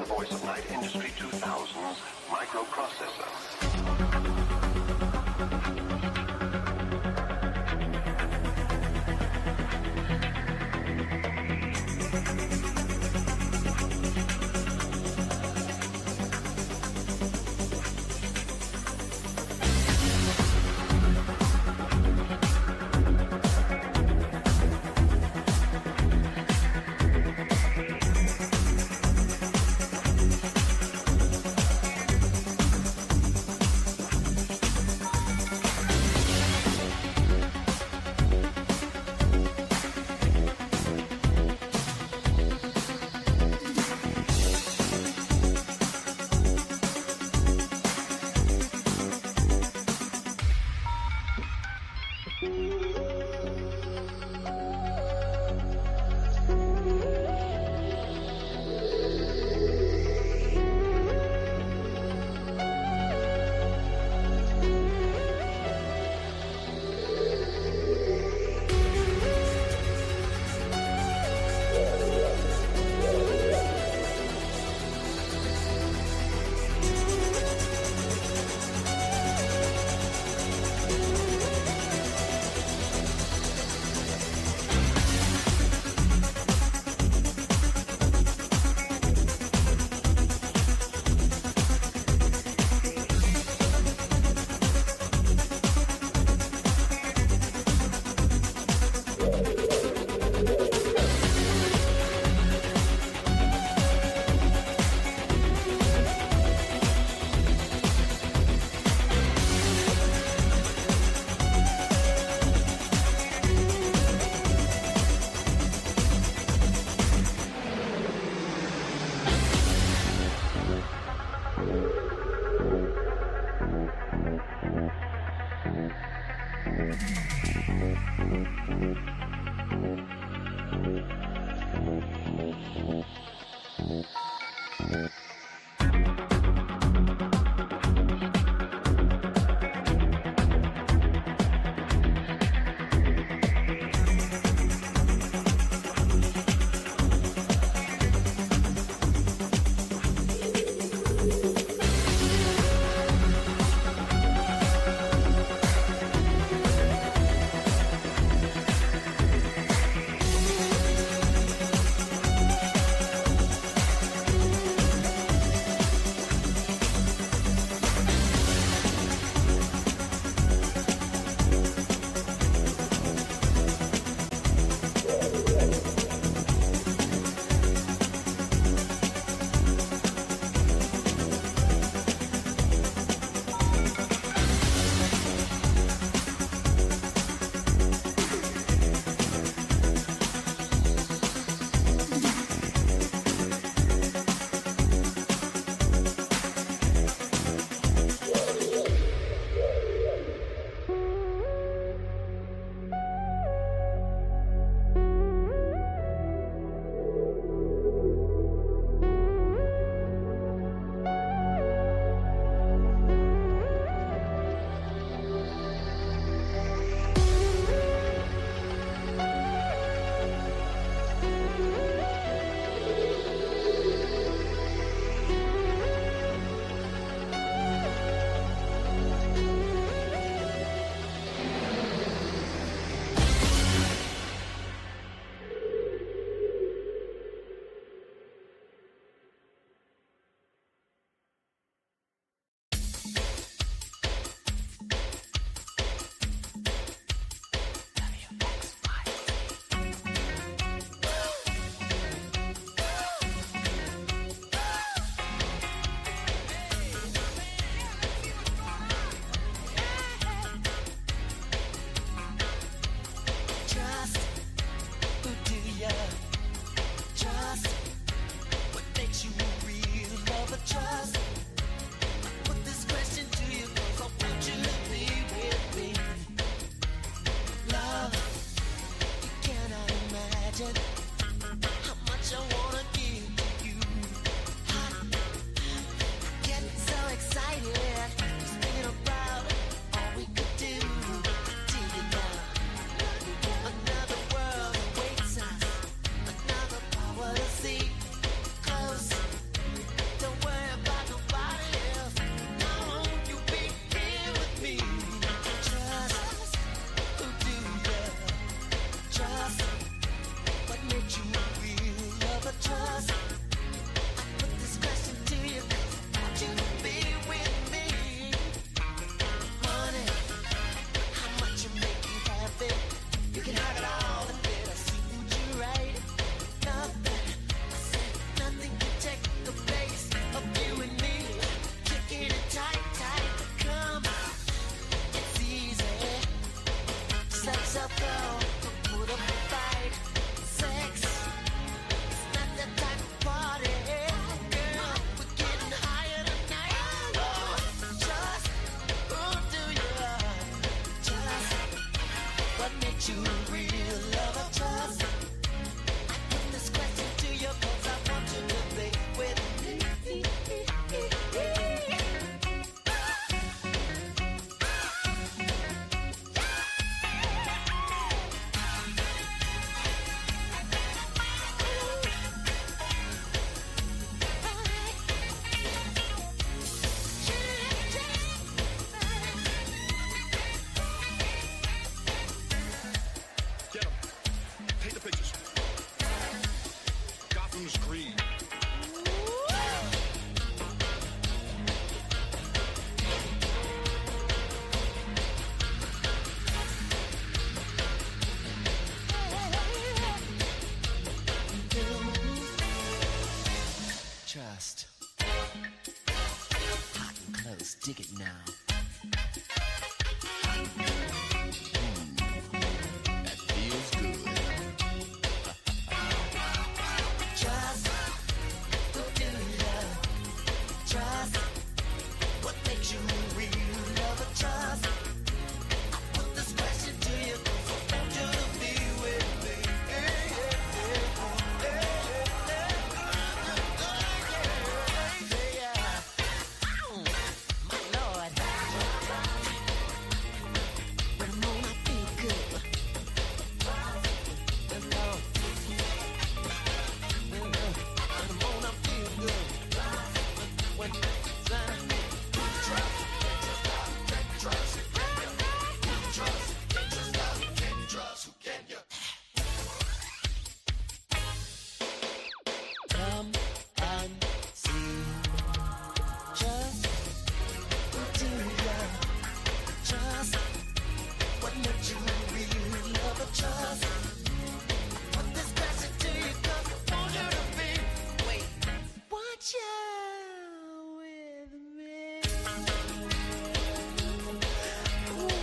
the voice of Light Industry 2000's microprocessor. dig it now. That feels good. Trust, what do you love? Trust, what makes you real love? Trust, I put this question to you 'cause I want you to be with me. My Lord, when I'm on, I feel good. When I'm on, I feel good. When come and see. Just what do you love? Trust what makes you real love. A trust. Put this question to you 'cause I want you to be. Wait, watch out with me. Liu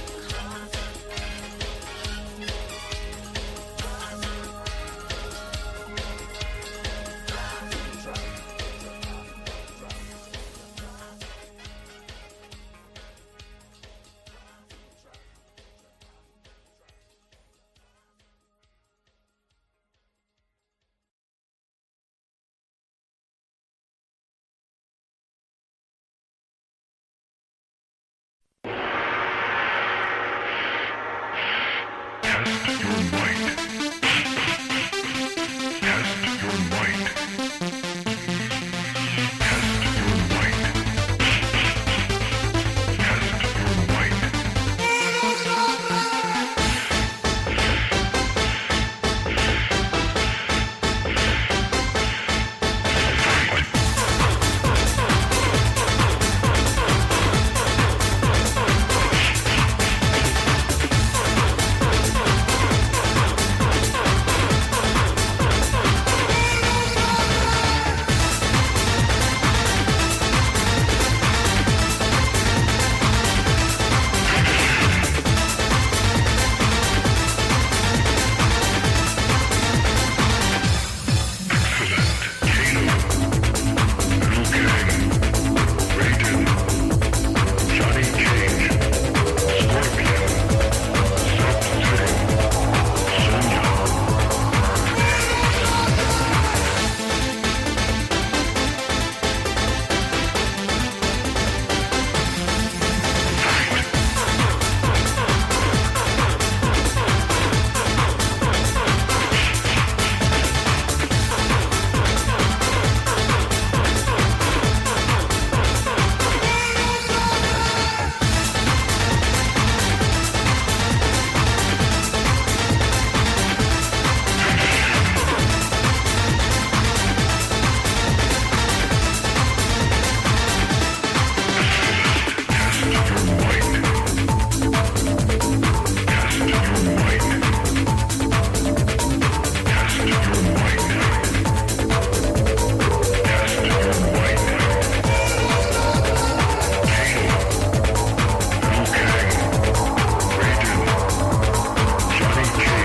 Kang,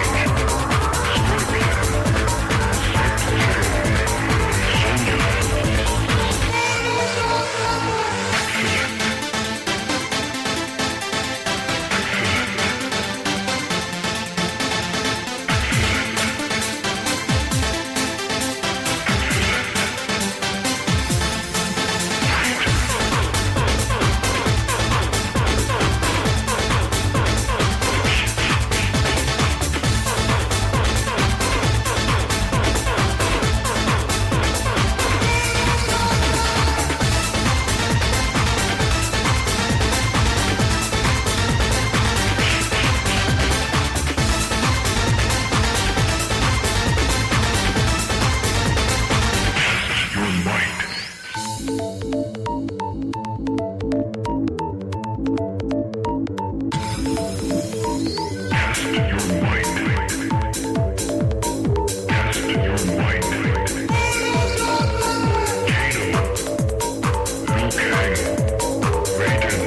Raiden,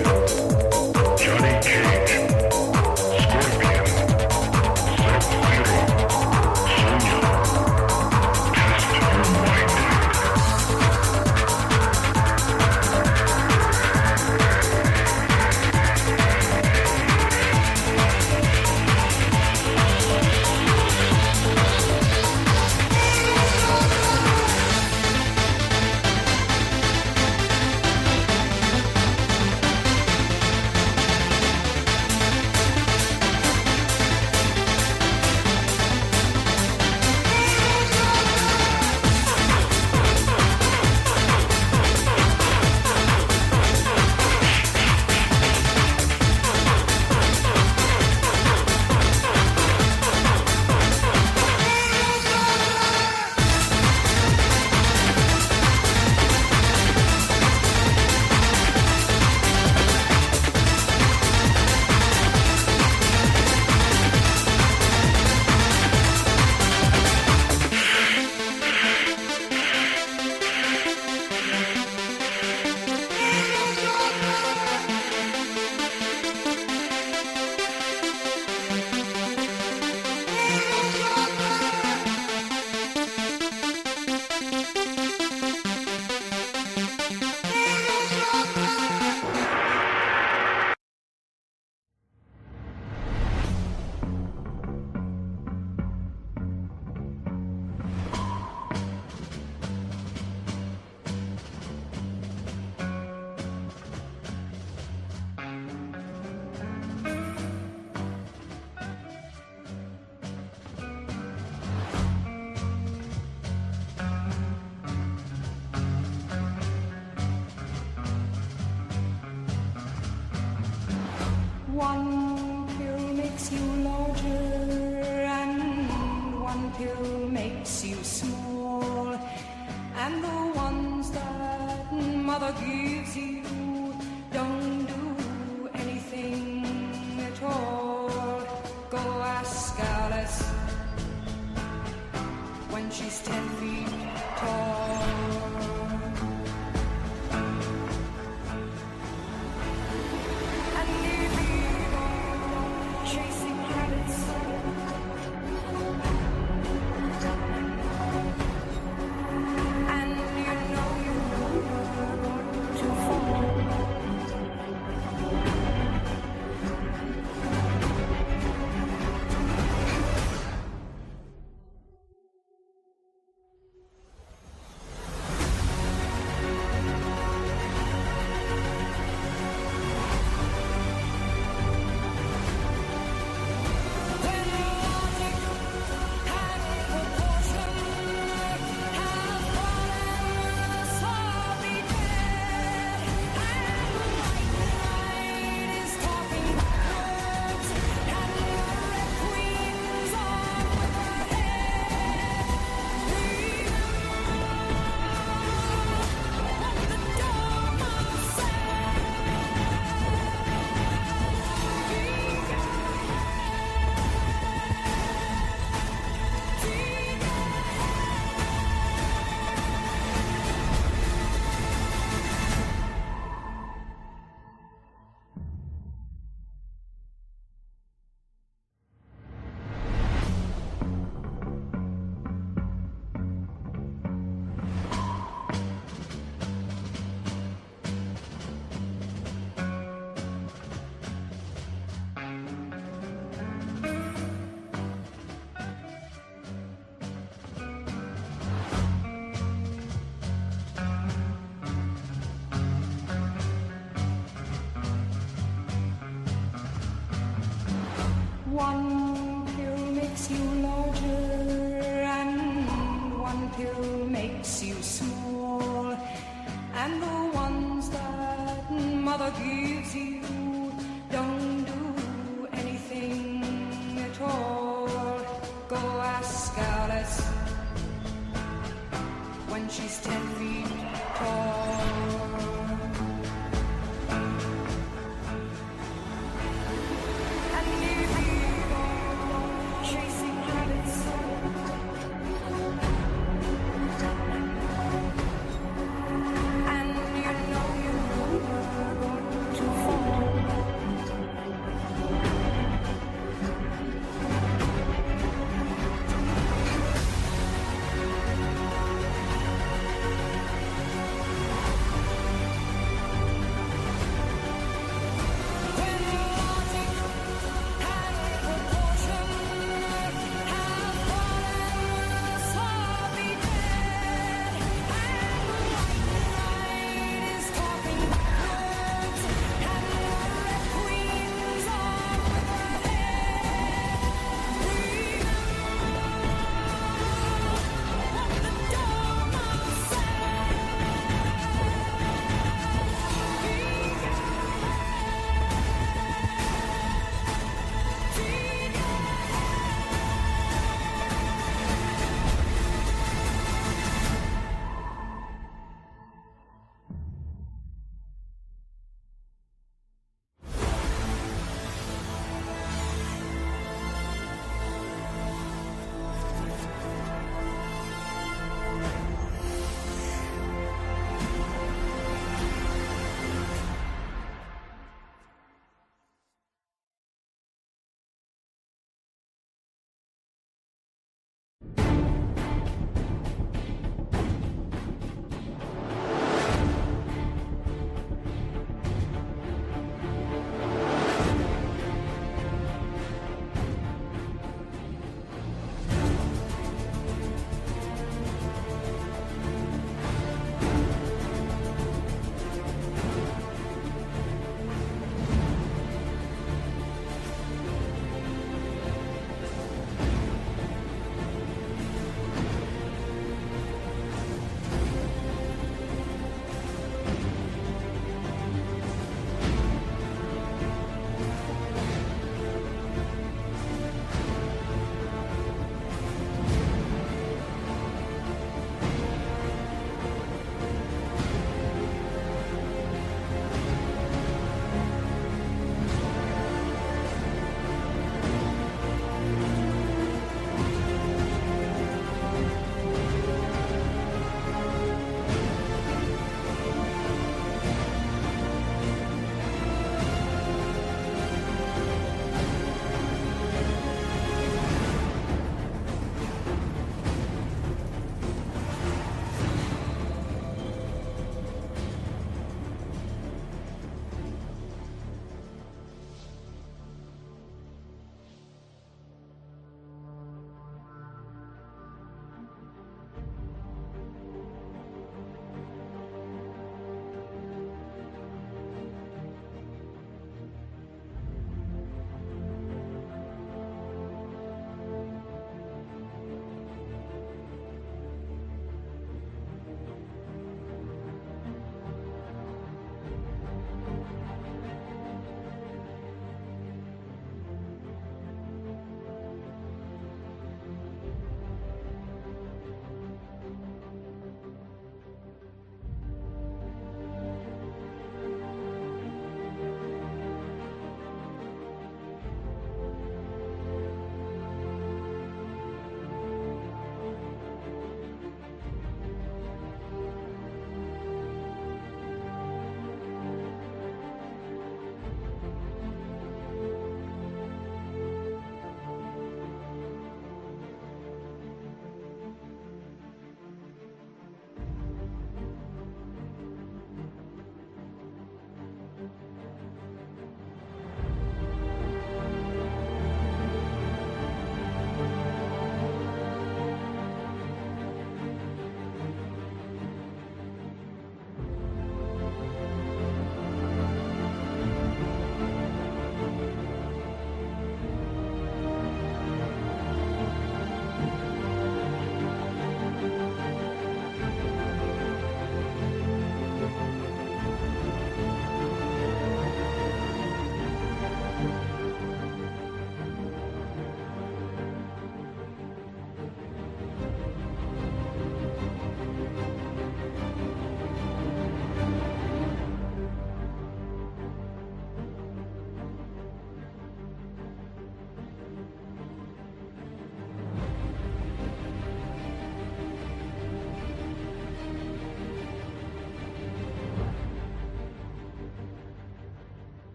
One pill makes you larger and one pill makes you small. And the ones that mother gives you don't do anything at all. Go ask Alice when she's 10 feet tall. One pill makes you larger and one pill makes you small. And the ones that mother gives you don't do anything at all. Go ask Alice when she's 10 feet tall.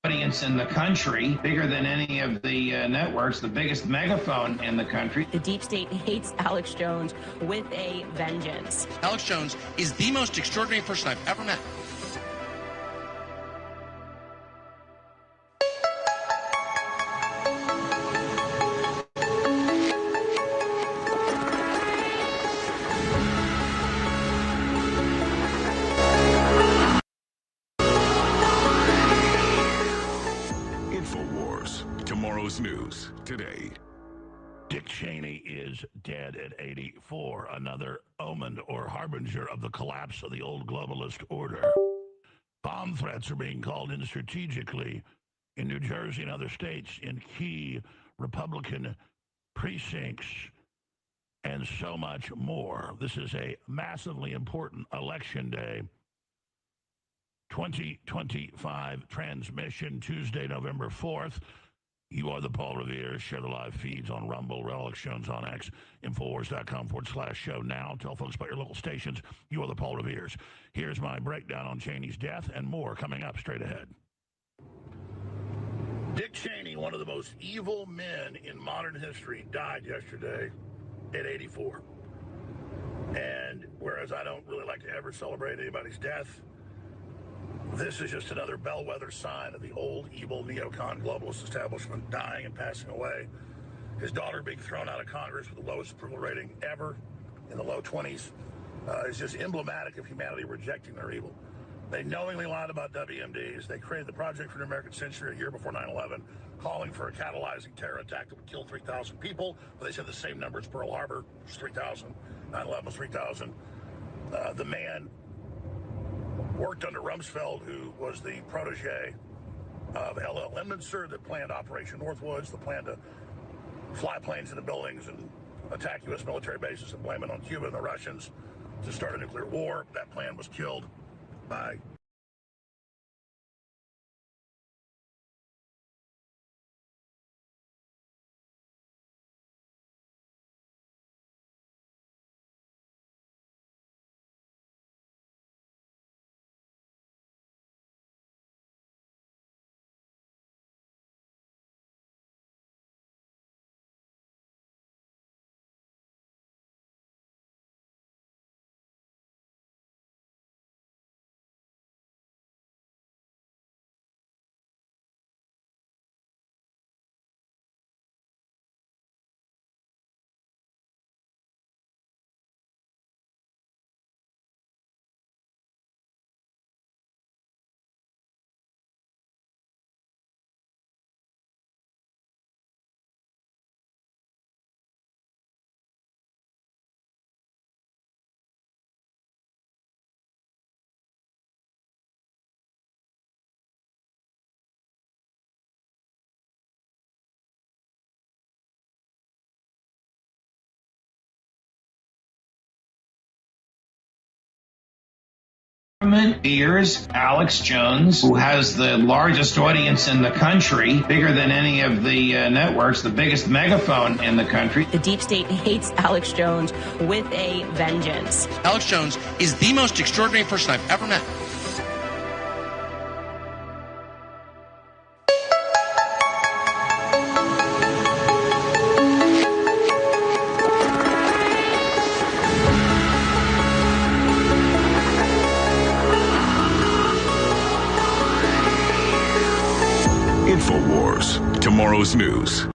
audience in the country, bigger than any of the networks, the biggest megaphone in the country. The deep state hates Alex Jones with a vengeance. Alex Jones is the most extraordinary person I've ever met. InfoWars, tomorrow's news today. Dick Cheney is dead at 84, another omen or harbinger of the collapse of the old globalist order. Bomb threats are being called in strategically in New Jersey and other states in key Republican precincts and so much more. This is a massively important election day. 2025 transmission Tuesday, November 4th. You are the Paul Revere. Share the live feeds on Rumble, Relic, Jones on X, Infowars.com/show now. Tell folks about your local stations. You are the Paul Reveres. Here's my breakdown on Cheney's death and more coming up straight ahead. Dick Cheney, one of the most evil men in modern history, died yesterday at 84. And whereas I don't really like to ever celebrate anybody's death, this is just another bellwether sign of the old, evil, neocon globalist establishment dying and passing away. His daughter being thrown out of Congress with the lowest approval rating ever in the low 20s is just emblematic of humanity rejecting their evil. They knowingly lied about WMDs. They created the Project for the American Century a year before 9/11, calling for a catalyzing terror attack that would kill 3,000 people. But they said the same number as Pearl Harbor, was 3,000. 9/11 was 3,000. The man worked under Rumsfeld, who was the protege of L.L. Lemnitzer, that planned Operation Northwoods, the plan to fly planes into buildings and attack U.S. military bases and blame it on Cuba and the Russians to start a nuclear war. That plan was killed by Ears, Alex Jones, who has the largest audience in the country, bigger than any of the networks, the biggest megaphone in the country. The deep state hates Alex Jones with a vengeance. Alex Jones is the most extraordinary person I've ever met. InfoWars, tomorrow's news.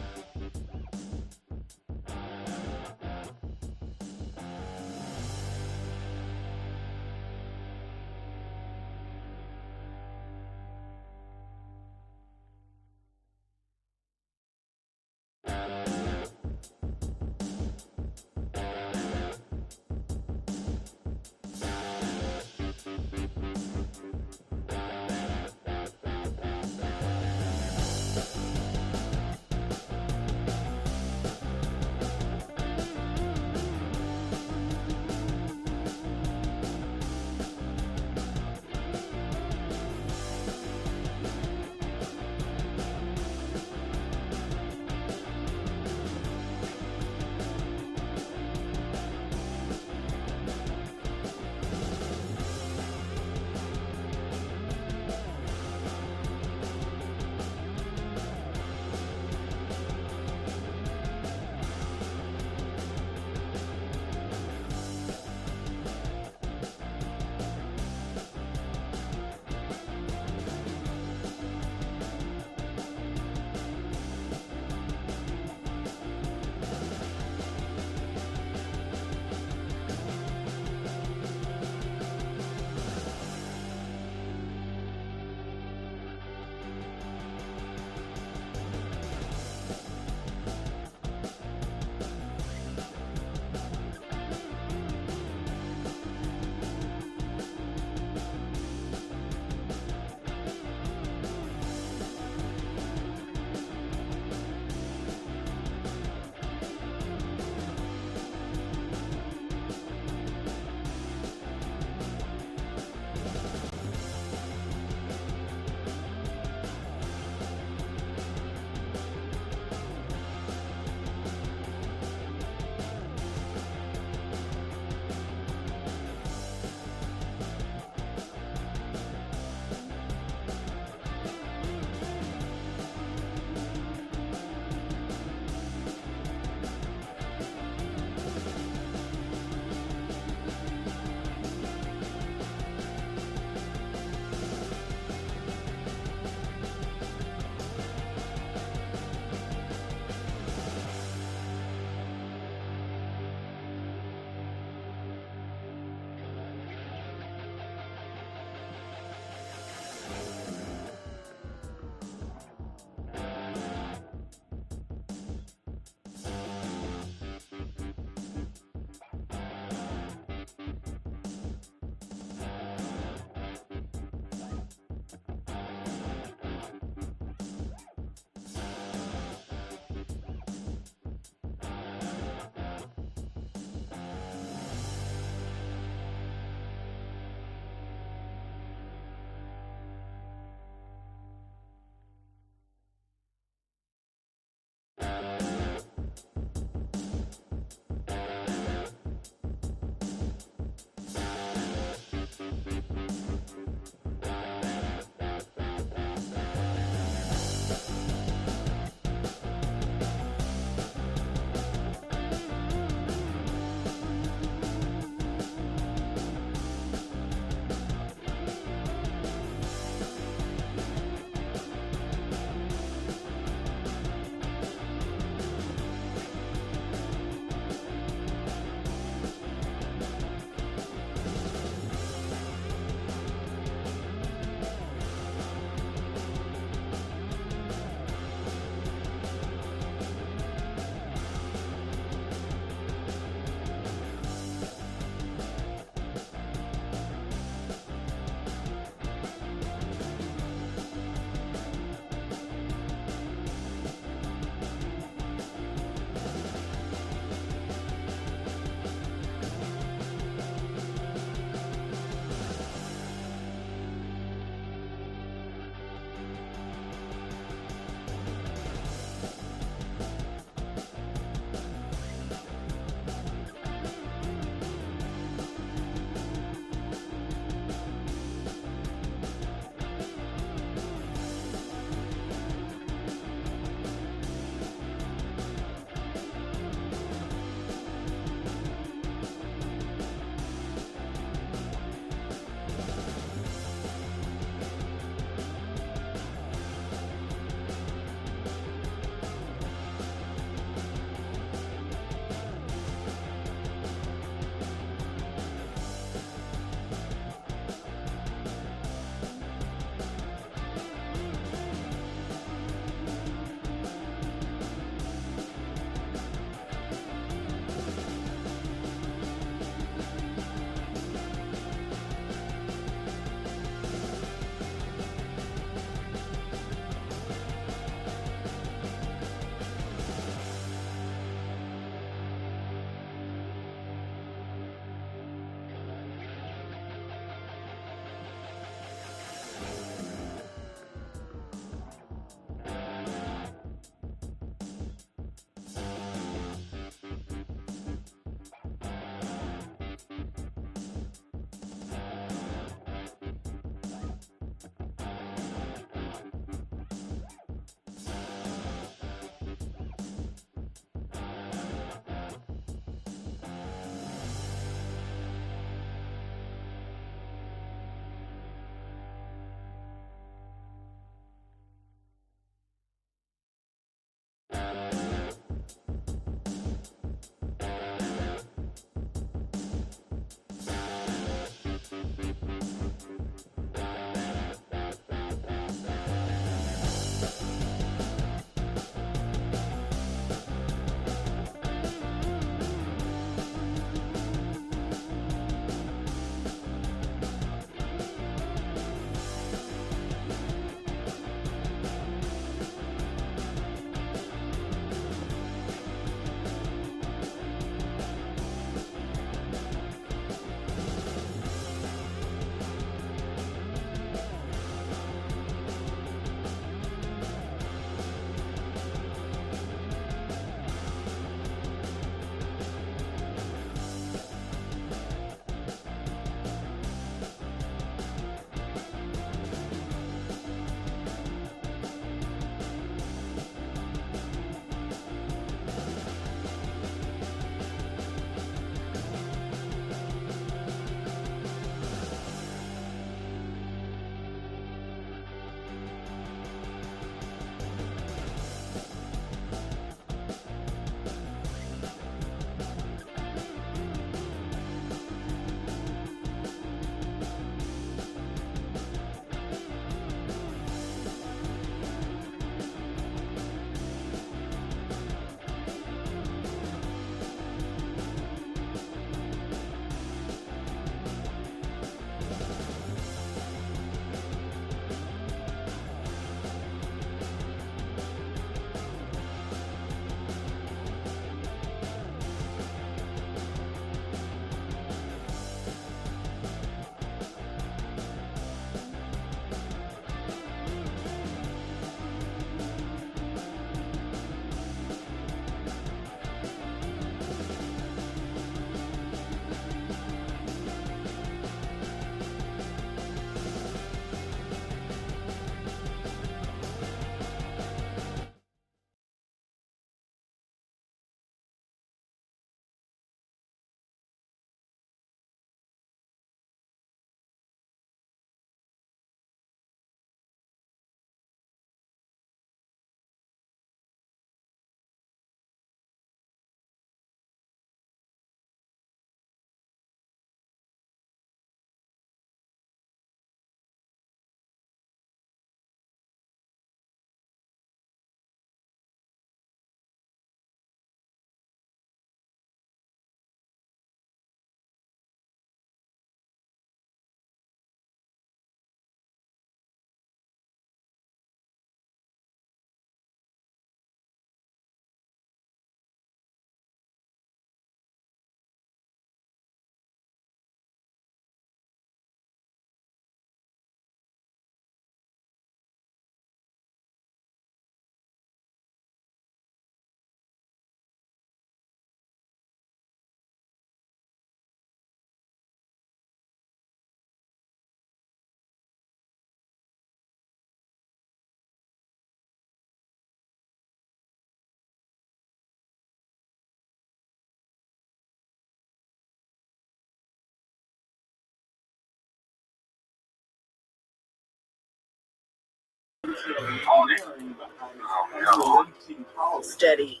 Steady.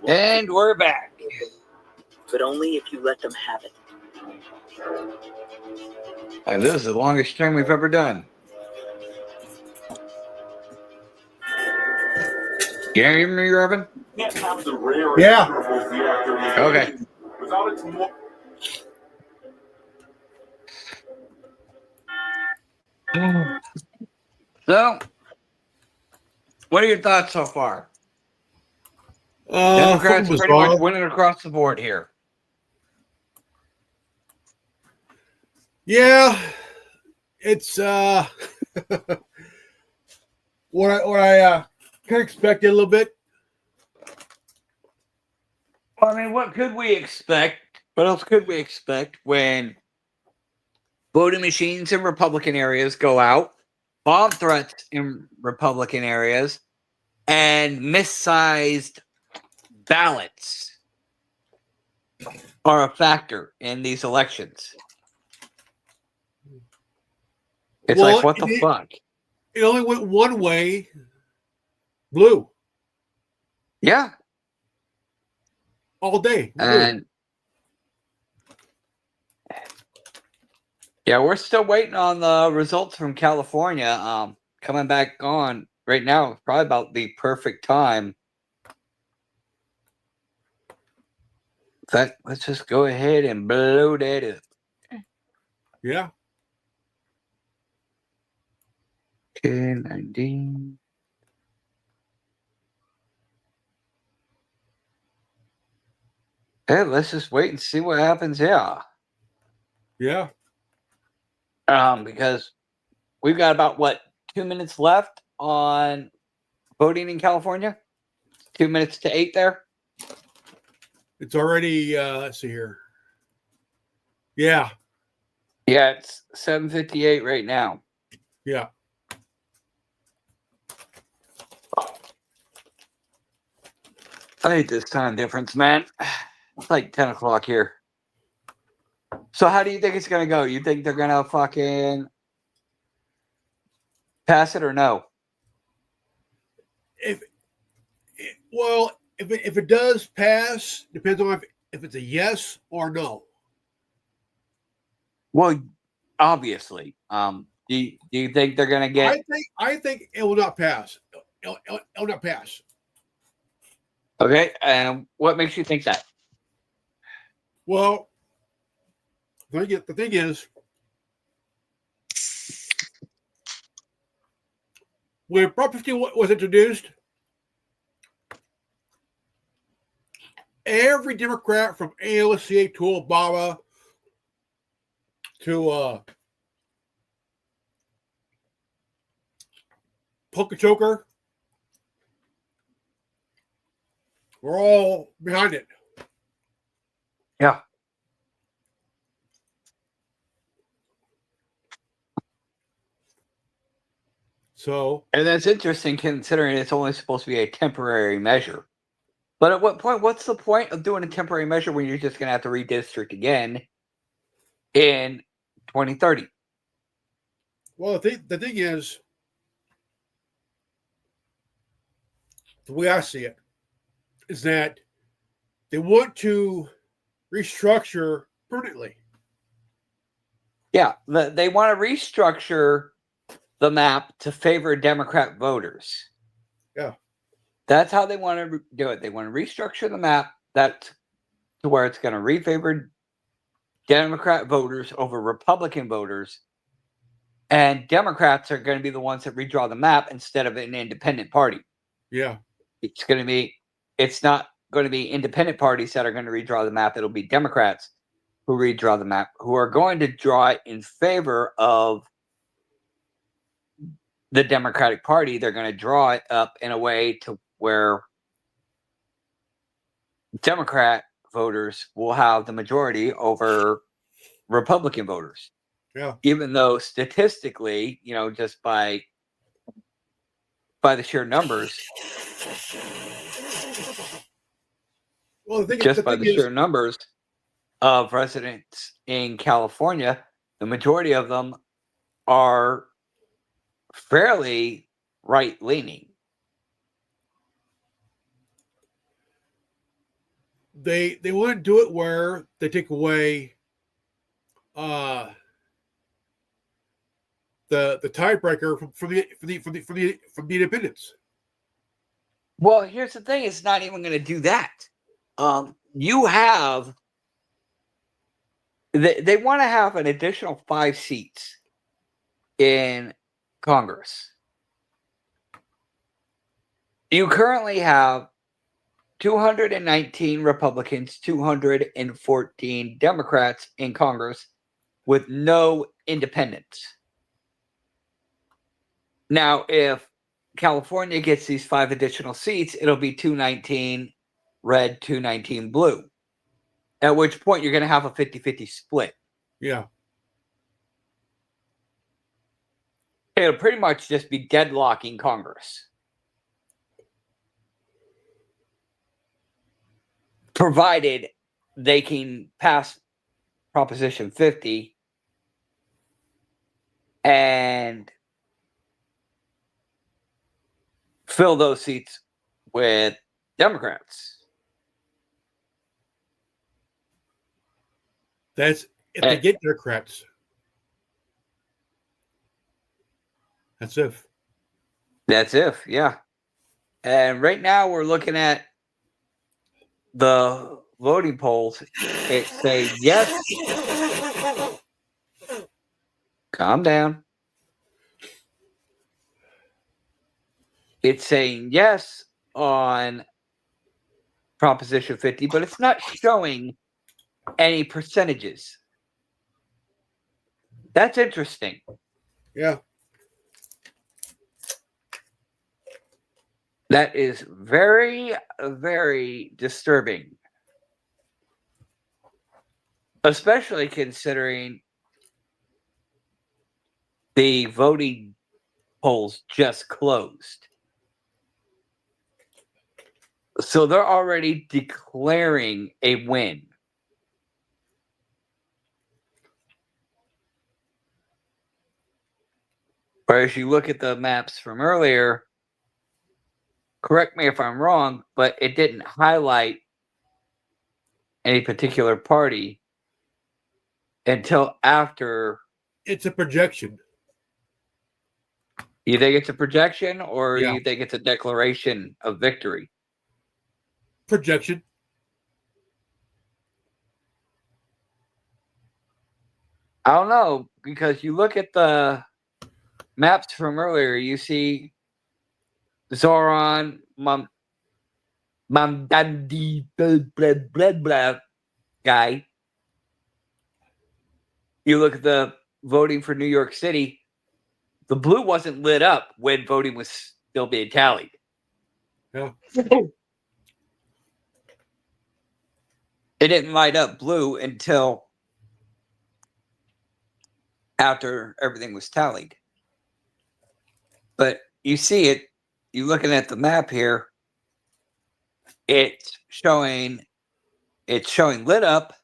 And we're back. But only if you let them have it. And this is the longest stream we've ever done. Can you hear me, Reverend? Yeah. Okay. So, what are your thoughts so far? Democrats Fucking pretty much bizarre. winning across the board here. Yeah, it's what I kind of expected a little bit. Well, I mean, what could we expect? What else could we expect when voting machines in Republican areas go out, bomb threats in Republican areas, and missized ballots are a factor in these elections? It's Well, like, what the fuck? It only went one way, blue. Yeah. All day. Blue. And yeah, we're still waiting on the results from California. Coming back on right now, probably about the perfect time. In fact, let's just go ahead and blow that up. Yeah. 1019. Hey, let's just wait and see what happens here. Yeah. Because we've got about 2 minutes left on voting in California. 2 minutes to 8 there. It's already let's see here. Yeah. Yeah, it's 7:58 right now. Yeah. I hate this time difference, man. It's like 10 o'clock here. So how do you think it's going to go? You think they're going to fucking pass it or no? If it does pass, depends on if it's a yes or no. Well, obviously. Do you think they're going to get... I think it will not pass. It will not pass. Okay, and what makes you think that? Well, the thing is, when Prop 15 was introduced, every Democrat from AOCA to Obama to Poker Choker, we're all behind it. Yeah. So, and that's interesting considering it's only supposed to be a temporary measure. But at what point, what's the point of doing a temporary measure when you're just going to have to redistrict again in 2030? Well, the thing is, the way I see it, is that they want to restructure permanently. Yeah, they want to restructure the map to favor Democrat voters. Yeah. That's how they want to do it. They want to restructure the map to where it's going to refavor Democrat voters over Republican voters. And Democrats are going to be the ones that redraw the map instead of an independent party. Yeah. It's not going to be independent parties that are going to redraw the map. It'll be Democrats who redraw the map, who are going to draw it in favor of the Democratic Party. They're going to draw it up in a way to where Democrat voters will have the majority over Republican voters. Yeah. Even though statistically, just by the sheer numbers, sheer numbers of residents in California, the majority of them are fairly right-leaning. They want to do it where they take away the tiebreaker from the independents. Well, here's the thing: it's not even going to do that. You have they want to have an additional 5 seats in Congress. You currently have 219 Republicans, 214 Democrats in Congress with no independents. Now, if California gets these 5 additional seats, it'll be 219 red, 219 blue. At which point you're going to have a 50-50 split. Yeah. It'll pretty much just be deadlocking Congress. Provided they can pass Proposition 50 and fill those seats with Democrats. That's if they get Democrats. That's if. That's if, yeah. And right now we're looking at the voting polls. It say yes. Calm down. It's saying yes on Proposition 50, but it's not showing any percentages. That's interesting. Yeah. That is very, very disturbing. Especially considering the voting polls just closed. So they're already declaring a win. Whereas you look at the maps from earlier, correct me if I'm wrong, but it didn't highlight any particular party until after. It's a projection. You think it's a projection, or Yeah. you think it's a declaration of victory? Projection. I don't know, because you look at the maps from earlier, you see Zoran Mamdani blah, blah guy. You look at the voting for New York City, the blue wasn't lit up when voting was still being tallied. Yeah. It didn't light up blue until after everything was tallied. But you see it, you're looking at the map here, it's showing lit up,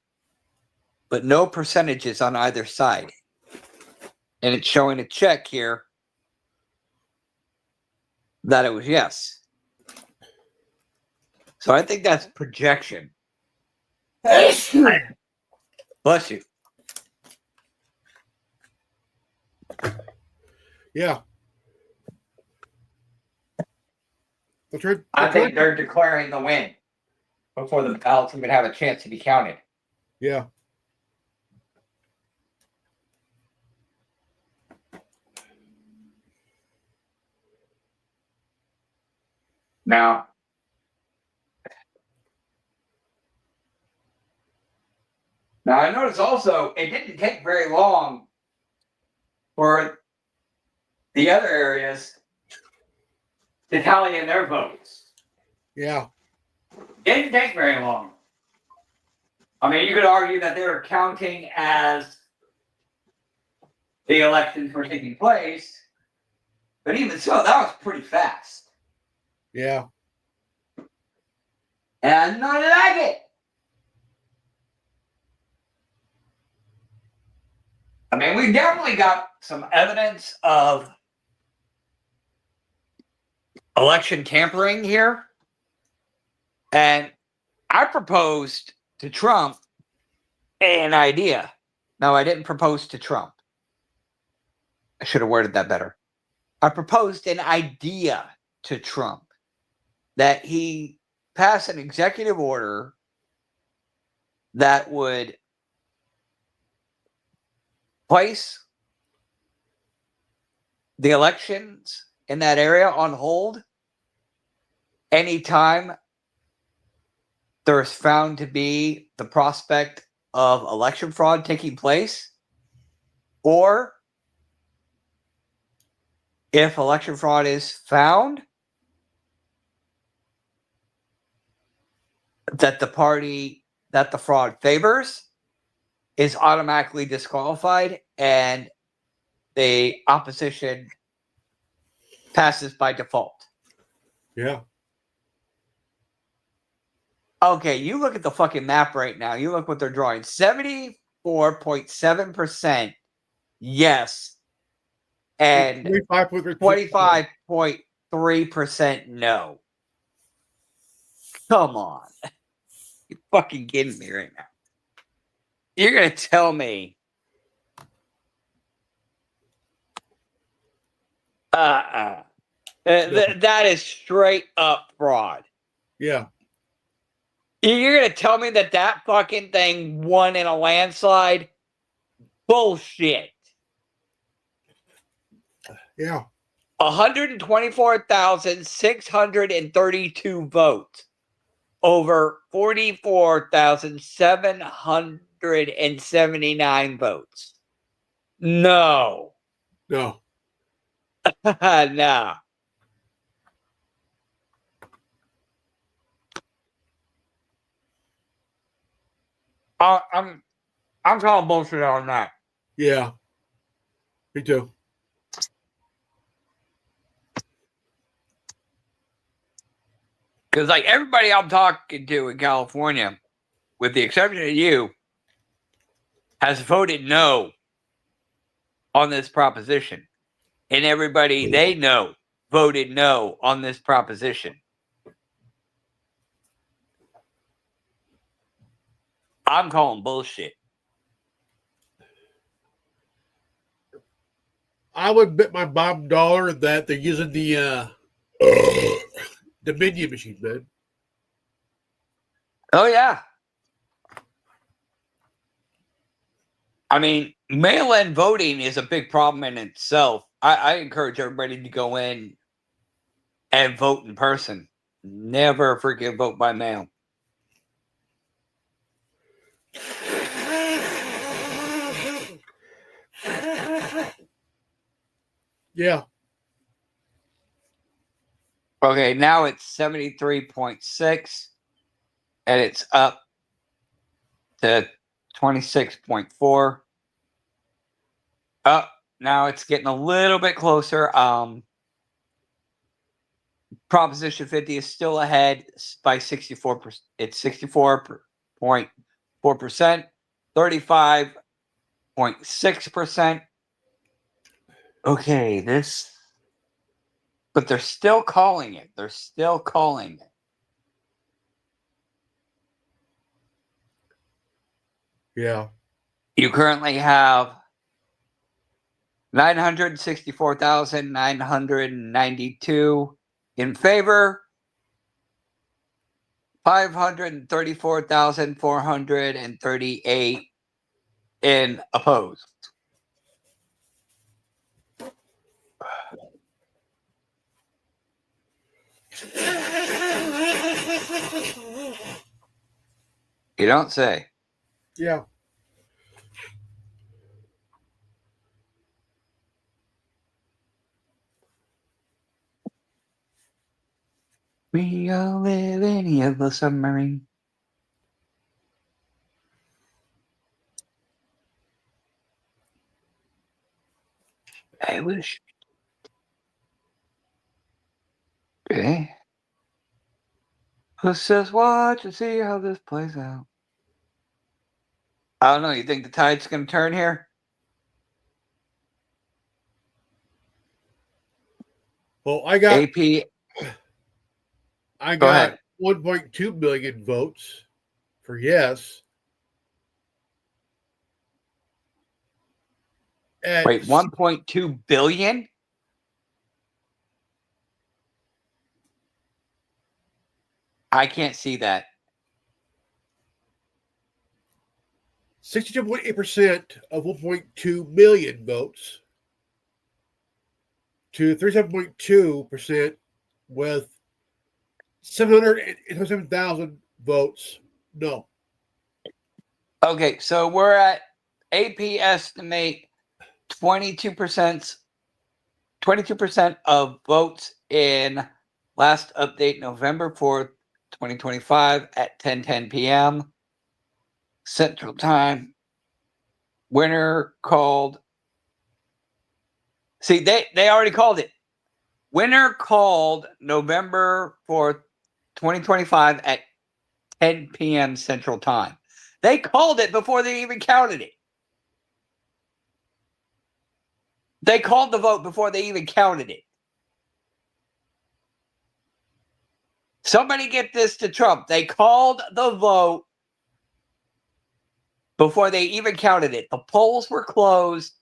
but no percentages on either side. And it's showing a check here that it was yes. So I think that's projection. Bless you. Yeah. I think they're declaring the win before the ballots even have a chance to be counted. Yeah. Now, I notice also it didn't take very long for the other areas to tally in their votes. Yeah. It didn't take very long. I mean, you could argue that they were counting as the elections were taking place, but even so, that was pretty fast. Yeah. And I like it. I mean, we definitely got some evidence of election tampering here. And I proposed to Trump an idea. No, I didn't propose to Trump. I should have worded that better. I proposed an idea to Trump that he pass an executive order that would place the elections in that area on hold anytime there's found to be the prospect of election fraud taking place, or if election fraud is found, that the party that the fraud favors is automatically disqualified and the opposition passes by default. Yeah. Okay, you look at the fucking map right now. You look what they're drawing. 74.7% yes. And 25.3% no. Come on. You're fucking kidding me right now. You're going to tell me that is straight up fraud. Yeah. You're going to tell me that that fucking thing won in a landslide? Bullshit. Yeah. 124,632 votes over 44,779 votes. No. No. No. I'm calling bullshit on that. Yeah. Me too. Because like everybody I'm talking to in California, with the exception of you, has voted no on this proposition. And everybody they know voted no on this proposition. I'm calling bullshit. I would bet my bottom dollar that they're using the Dominion machine, man. Oh, yeah. I mean, mail-in voting is a big problem in itself. I encourage everybody to go in and vote in person. Never freaking vote by mail. Yeah. Okay, now it's 73.6, and it's up to 26.4. Now it's getting a little bit closer. Proposition 50 is still ahead by 64%. It's 64.4%, 35.6%. Okay, but they're still calling it. They're still calling it. Yeah. You currently have 964,992 in favor, 534,438 in opposed. You don't say. Yeah. We all live in a yellow submarine. I wish. Okay. Let's just watch and see how this plays out. I don't know. You think the tide's going to turn here? Well, I got AP I Go got ahead. 1.2 million votes for yes. Wait, 1.2 billion? I can't see that. 62.8% of 1.2 million votes to 37.2% with 727,000 votes. No. Okay, so we're at AP estimate 22% of votes in last update November 4th, 2025 at 10:10 p.m. Central Time. Winner called. See, they already called it. Winner called November 4th, 2025 at 10 p.m. Central Time. They called it before they even counted it. They called the vote before they even counted it. Somebody get this to Trump. They called the vote before they even counted it. The polls were closed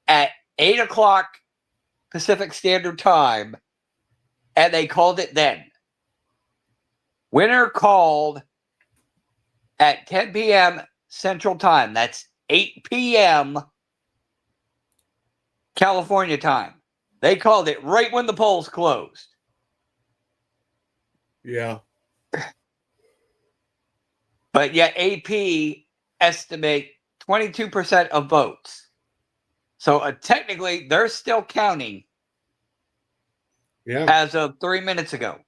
at 8 o'clock Pacific Standard Time, and they called it then. Winner called at 10 p.m. Central Time. That's 8 p.m. California time. They called it right when the polls closed. Yeah. But yet AP estimate 22% of votes. So technically, they're still counting as of 3 minutes ago.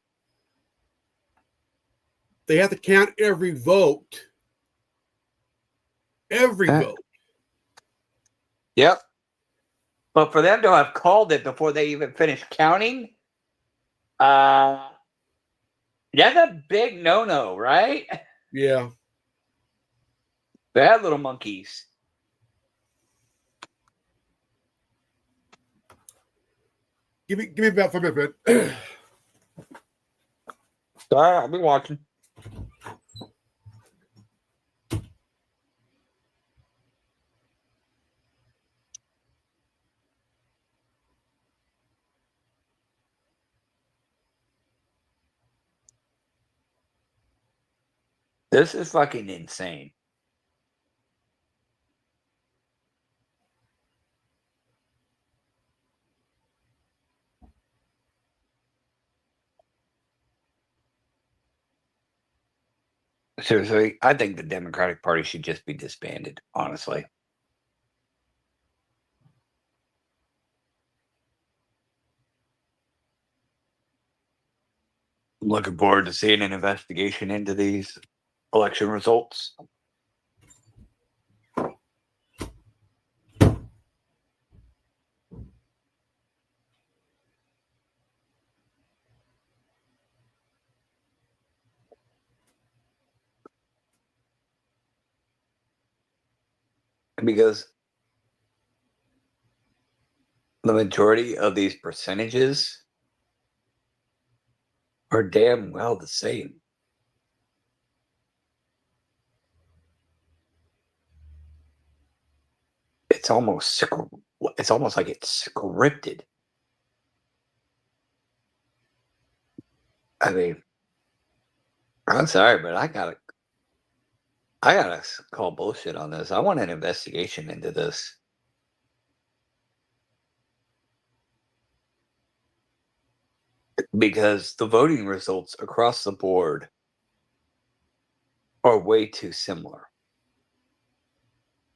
They have to count every vote. Every vote. Yep. But for them to have called it before they even finished counting, that's a big no-no, right? Yeah. Bad little monkeys. Give me about 5 minutes. Sorry, I'll be watching. This is fucking insane. Seriously, I think the Democratic Party should just be disbanded, honestly. I'm looking forward to seeing an investigation into these election results. Because the majority of these percentages are damn well the same. It's almost like it's scripted. I mean, I'm sorry, but I gotta call bullshit on this. I want an investigation into this. Because the voting results across the board are way too similar.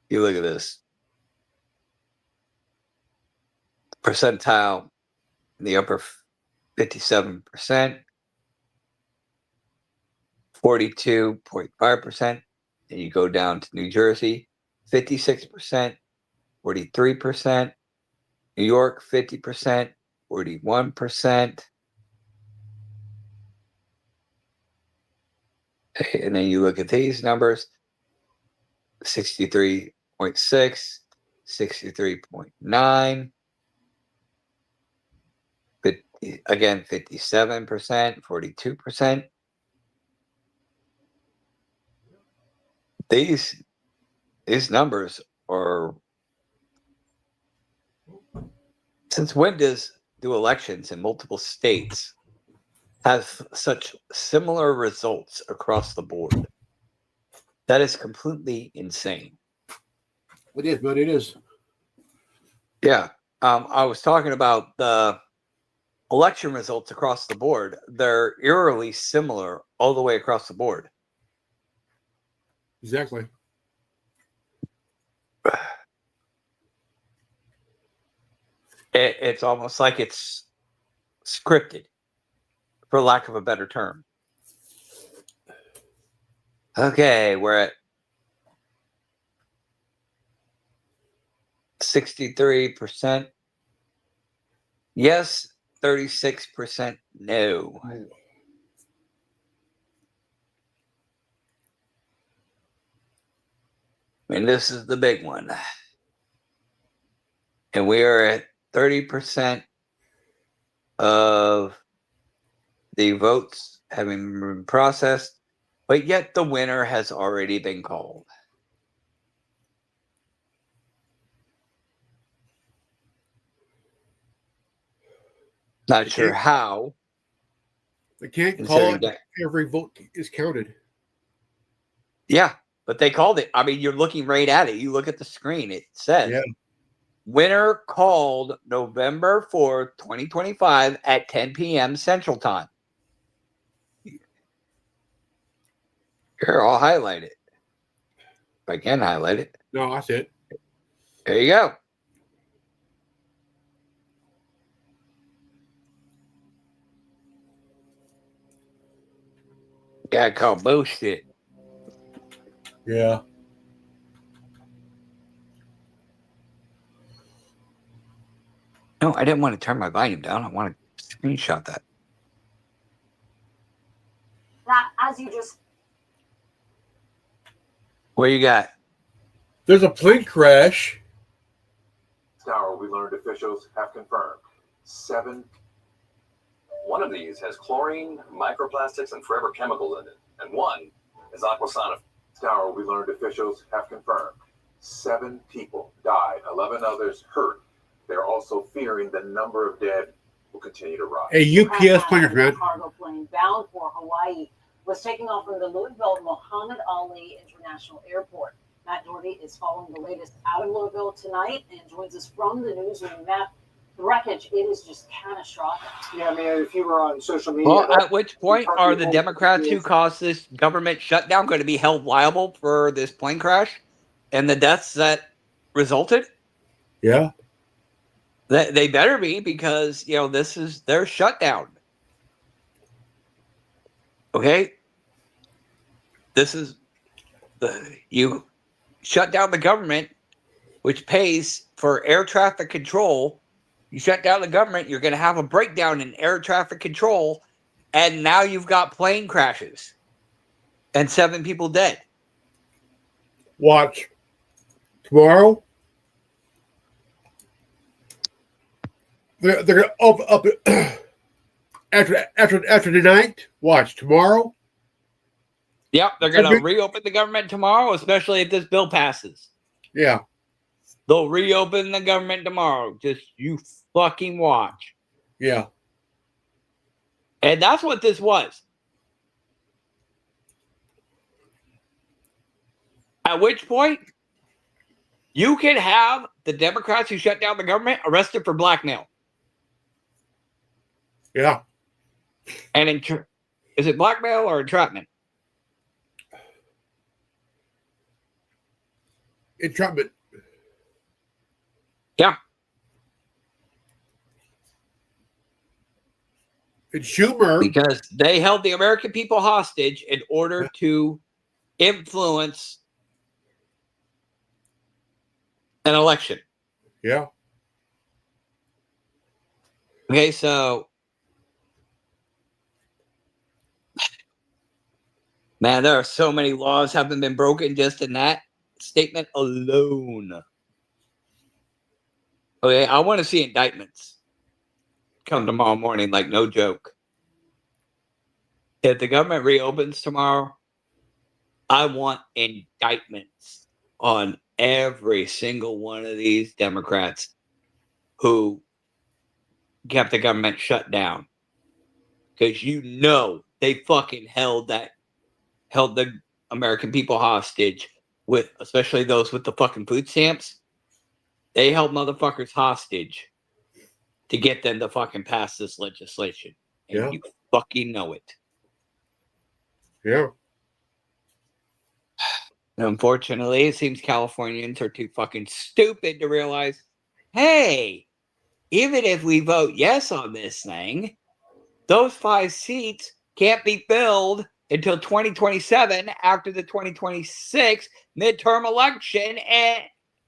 You look at this. Percentile in the upper 57%, 42.5%. And you go down to New Jersey, 56%, 43%. New York, 50%, 41%. And then you look at these numbers, 63.6, 63.9, Again, 57%, 42%. These numbers are. Since when do elections in multiple states have such similar results across the board? That is completely insane. It is, but it is. Yeah. I was talking about the election results across the board. They're eerily similar all the way across the board. Exactly. It's almost like it's scripted, for lack of a better term. Okay, we're at 63%. Yes, 36% no. And this is the big one. And we are at 30% of the votes having been processed, but yet the winner has already been called. Not sure how. They can't call it. Every vote is counted. Yeah, but they called it. I mean, you're looking right at it. You look at the screen. It says winner called November 4th, 2025 at 10 p.m. Central Time. Here, I'll highlight it. If I can highlight it. No, that's it. There you go. Yeah, call bullshit. Yeah. No, I didn't want to turn my volume down. I want to screenshot that. That, as you just... What you got? There's a plane crash. Tower, we learned officials have confirmed 7. One of these has chlorine, microplastics, and forever chemicals in it, and one is aquasonic. Tower, we learned officials have confirmed 7 people died, 11 others hurt. They're also fearing the number of dead will continue to rise. A UPS plane crash, man. Cargo plane bound for Hawaii was taking off from the Louisville Muhammad Ali International Airport. Matt Doherty is following the latest out of Louisville tonight and joins us from the newsroom. Matt, the wreckage, it is just catastrophic. Yeah, I mean, if you were on social media... Well, at which point are the Democrats who caused this government shutdown going to be held liable for this plane crash and the deaths that resulted? Yeah. They better be, because, you know, this is their shutdown. Okay? This is you shut down the government, which pays for air traffic control. You shut down the government, you're going to have a breakdown in air traffic control, and now you've got plane crashes and 7 people dead. Watch. Tomorrow, they're going to up after tonight. Watch. Tomorrow. Yep, they're going to reopen the government tomorrow, especially if this bill passes. Yeah. They'll reopen the government tomorrow. Just you fucking watch. Yeah. And that's what this was. At which point, you can have the Democrats who shut down the government arrested for blackmail. Yeah. And is it blackmail or entrapment? Entrapment. Yeah. And Schumer. Because they held the American people hostage in order to influence an election. Yeah. Okay, so man, there are so many laws haven't been broken just in that statement alone. Okay, I want to see indictments. come tomorrow morning, like no joke. If the government reopens tomorrow, I want indictments on every single one of these Democrats who kept the government shut down. Because they fucking held the American people hostage, with especially those with the fucking food stamps. They held motherfuckers hostage to get them to fucking pass this legislation. And you fucking know it. Yeah. Unfortunately, it seems Californians are too fucking stupid to realize, hey, even if we vote yes on this thing, those 5 seats can't be filled until 2027 after the 2026 midterm election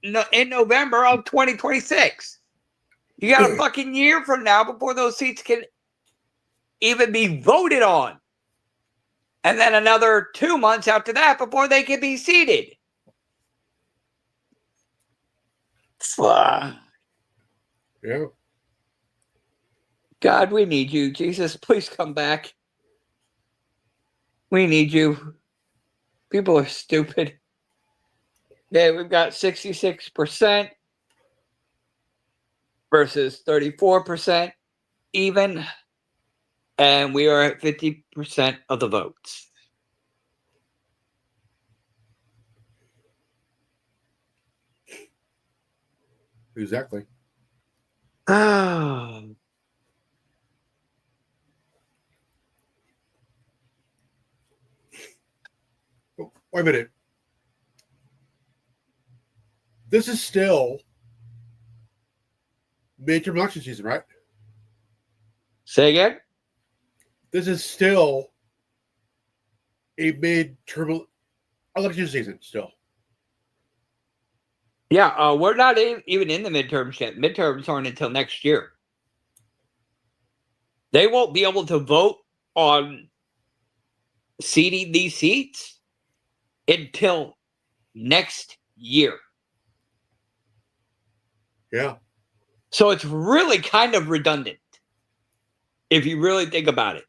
in November of 2026. You got a fucking year from now before those seats can even be voted on. And then another 2 months after that before they can be seated. Fuck. Yeah. God, we need you. Jesus, please come back. We need you. People are stupid. Yeah, we've got 66% versus 34% even. And we are at 50% of the votes. Exactly. Oh. Wait a minute. This is still midterm election season, right? Say again? This is still a midterm election season still. Yeah, we're not even in the midterms yet. Midterms aren't until next year. They won't be able to vote on seating these seats until next year. Yeah. So it's really kind of redundant if you really think about it.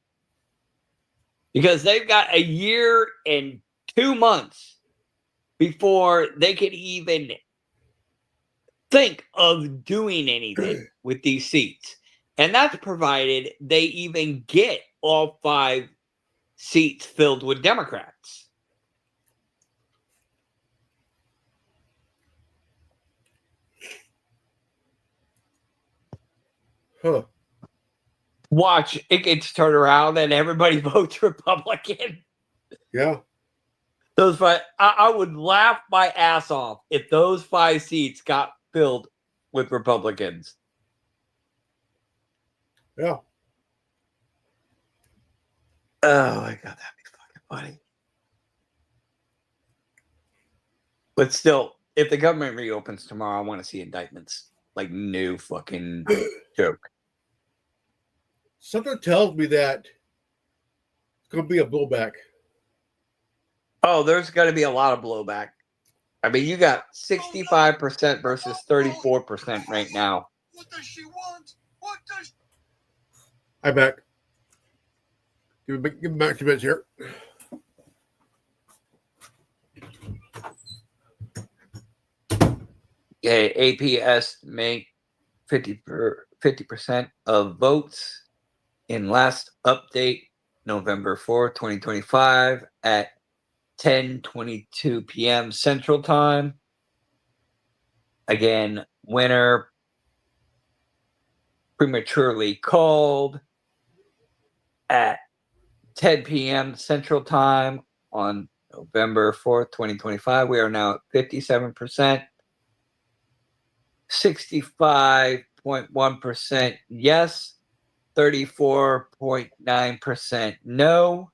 Because they've got a year and 2 months before they can even think of doing anything with these seats. And that's provided they even get all 5 seats filled with Democrats. Huh. Watch, it gets turned around and everybody votes Republican. Yeah. Those 5, I would laugh my ass off if those 5 seats got filled with Republicans. Yeah. Oh my God, that'd be fucking funny. But still, if the government reopens tomorrow, I want to see indictments. Like, no fucking joke. Something tells me that it's going to be a blowback. Oh, there's going to be a lot of blowback. I mean, you got 65% versus 34% right now. What does she want? What does I'm back. Give me back 2 minutes here. Okay, AP estimate 50% of votes in last update, November 4th, 2025 at 10:22 p.m. Central Time. Again, winner prematurely called at 10 p.m. Central Time on November 4th, 2025. We are now at 57%. 65.1% yes, 34.9% no.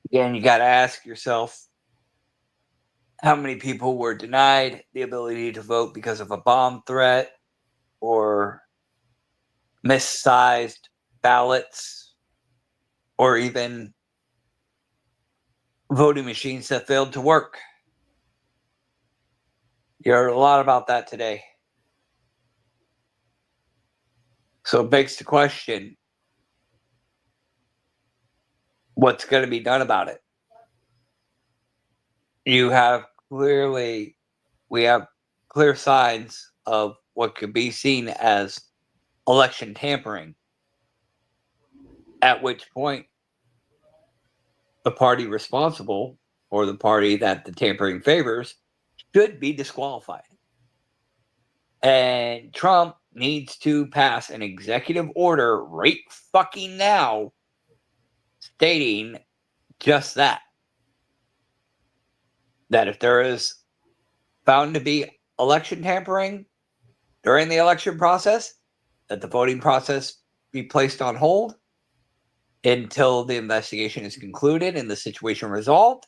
Again, you got to ask yourself how many people were denied the ability to vote because of a bomb threat or missized ballots. or even voting machines that failed to work. You heard a lot about that today. So it begs the question, what's going to be done about it? We have clear signs of what could be seen as election tampering, at which point the party responsible, or the party that the tampering favors, should be disqualified. And Trump needs to pass an executive order right fucking now stating just that. That if there is found to be election tampering during the election process, that the voting process be placed on hold until the investigation is concluded and the situation resolved,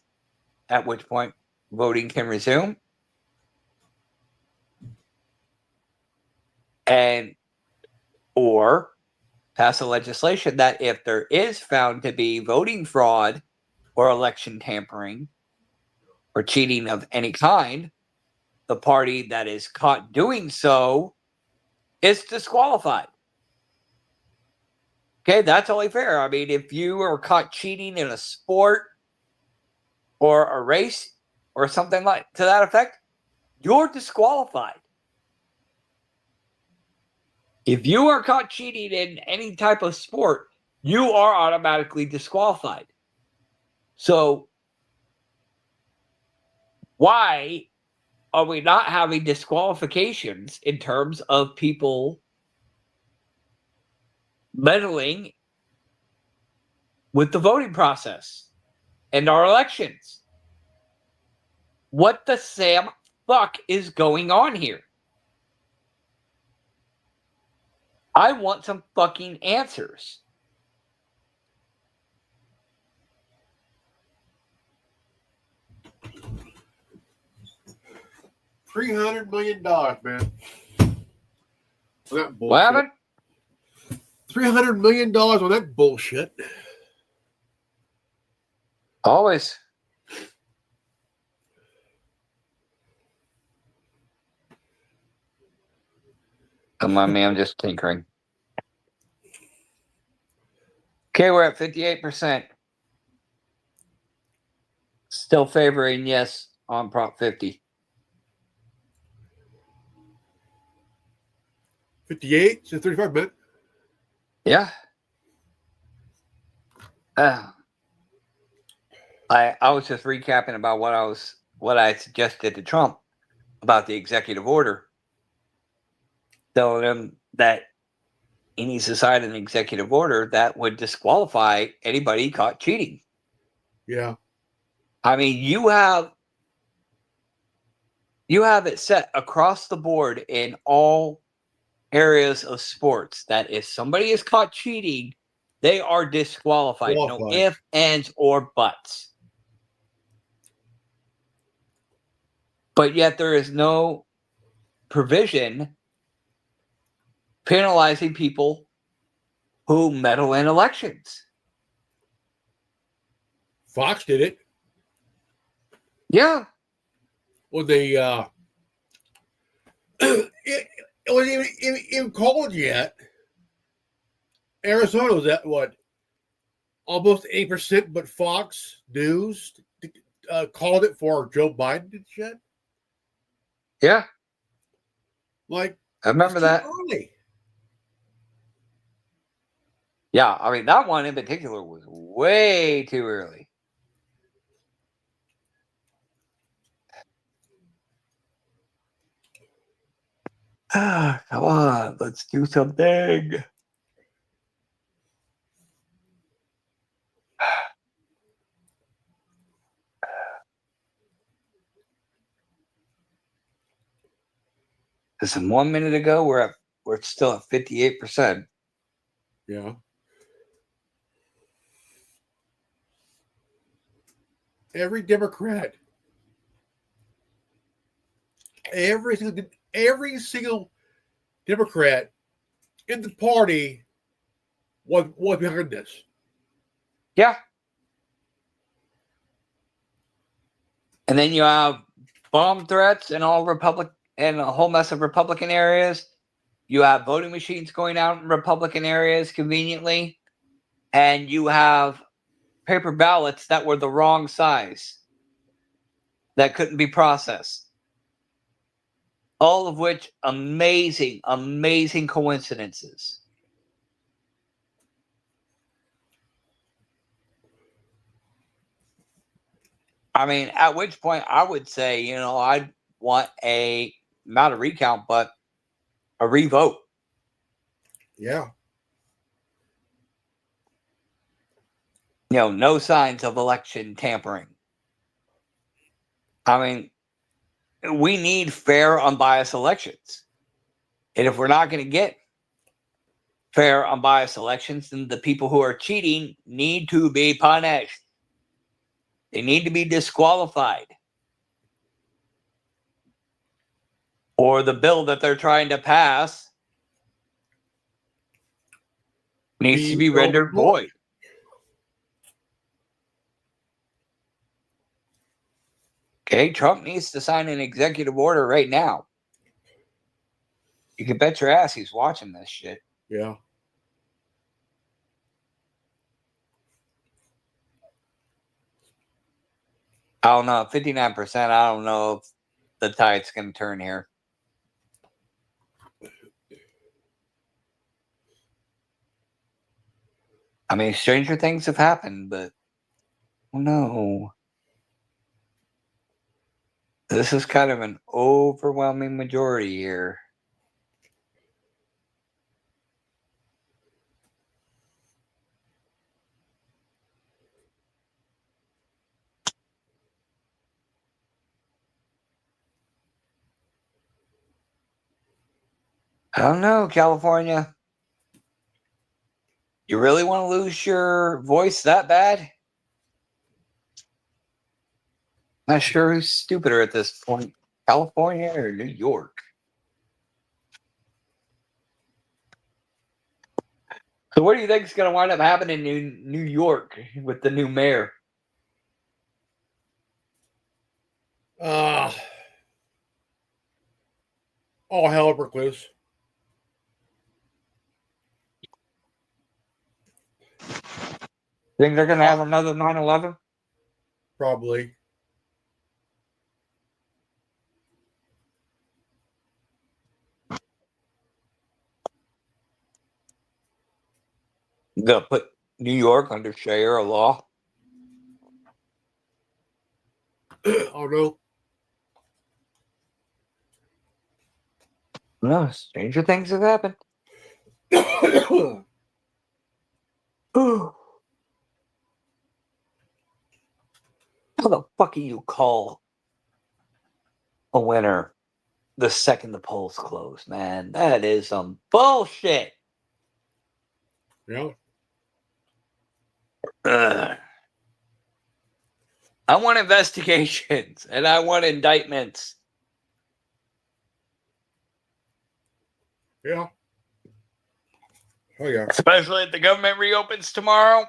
at which point voting can resume. And or pass a legislation that if there is found to be voting fraud or election tampering or cheating of any kind, the party that is caught doing so is disqualified. Okay, that's only fair. I mean, if you are caught cheating in a sport or a race or something like to that effect, you're disqualified. If you are caught cheating in any type of sport, you are automatically disqualified. So why are we not having disqualifications in terms of people meddling with the voting process and our elections? What the Sam fuck is going on here? I want some fucking answers. $300 million, man. On that bullshit. What happened? $300 million on that bullshit. Always. Come on, man. I'm just tinkering. Okay, we're at 58%. Still favoring yes on Prop 50. 58 to 35 minutes. Yeah. I was just recapping about what I suggested to Trump about the executive order, telling him that he needs to sign an executive order that would disqualify anybody caught cheating. Yeah. I mean, you have it set across the board in all areas of sports that if somebody is caught cheating, they are disqualified. No ifs, ands, or buts. But yet there is no provision penalizing people who meddle in elections. Fox did it. Yeah. Well, they it wasn't even called yet. Arizona was at what? Almost 8%, but Fox News called it for Joe Biden did shit. Yeah. Like, I remember that. Early. Yeah, I mean, that one in particular was way too early. Come on, let's do something. Listen, 1 minute ago, we're still at 58%. Yeah. Every Democrat, every single Democrat in the party was behind this. Yeah. And then you have bomb threats in all and a whole mess of Republican areas. You have voting machines going out in Republican areas conveniently. And you have paper ballots that were the wrong size that couldn't be processed. All of which amazing, amazing coincidences. I mean, at which point I would say, I'd want not a recount, but a revote. Yeah. No signs of election tampering. I mean, we need fair, unbiased elections. And if we're not going to get fair, unbiased elections, then the people who are cheating need to be punished. They need to be disqualified. Or the bill that they're trying to pass needs to be rendered void. Okay, Trump needs to sign an executive order right now. You can bet your ass he's watching this shit. Yeah. I don't know. 59%. I don't know if the tide's going to turn here. I mean, stranger things have happened, but oh no. This is kind of an overwhelming majority here. I don't know, California. You really want to lose your voice that bad? Not sure who's stupider at this point, California or New York. So what do you think is going to wind up happening in New York with the new mayor? All hell broke loose. Think they're going to have another 9/11? Probably. They'll put New York under Sharia law. Oh no. No, stranger things have happened. How the fuck do you call a winner the second the polls close, man? That is some bullshit. Yeah. Ugh. I want investigations and I want indictments. Yeah. Oh yeah. Especially if the government reopens tomorrow.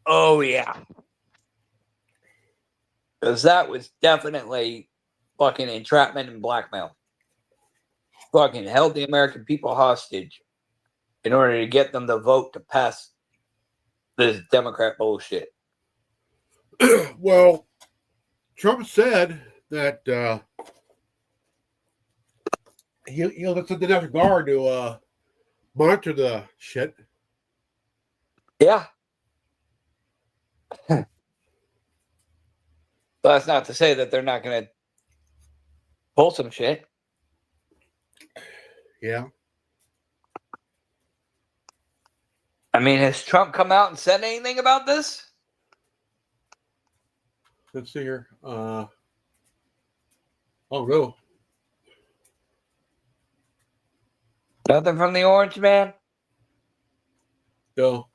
Oh yeah. Because that was definitely fucking entrapment and blackmail. Fucking held the American people hostage in order to get them to vote to pass this Democrat bullshit. Well, Trump said that he'll let the National Guard to monitor the shit. Yeah. But that's not to say that they're not going to pull some shit. Yeah. I mean, has Trump come out and said anything about this? Let's see here. Oh no. Nothing from the Orange Man? No.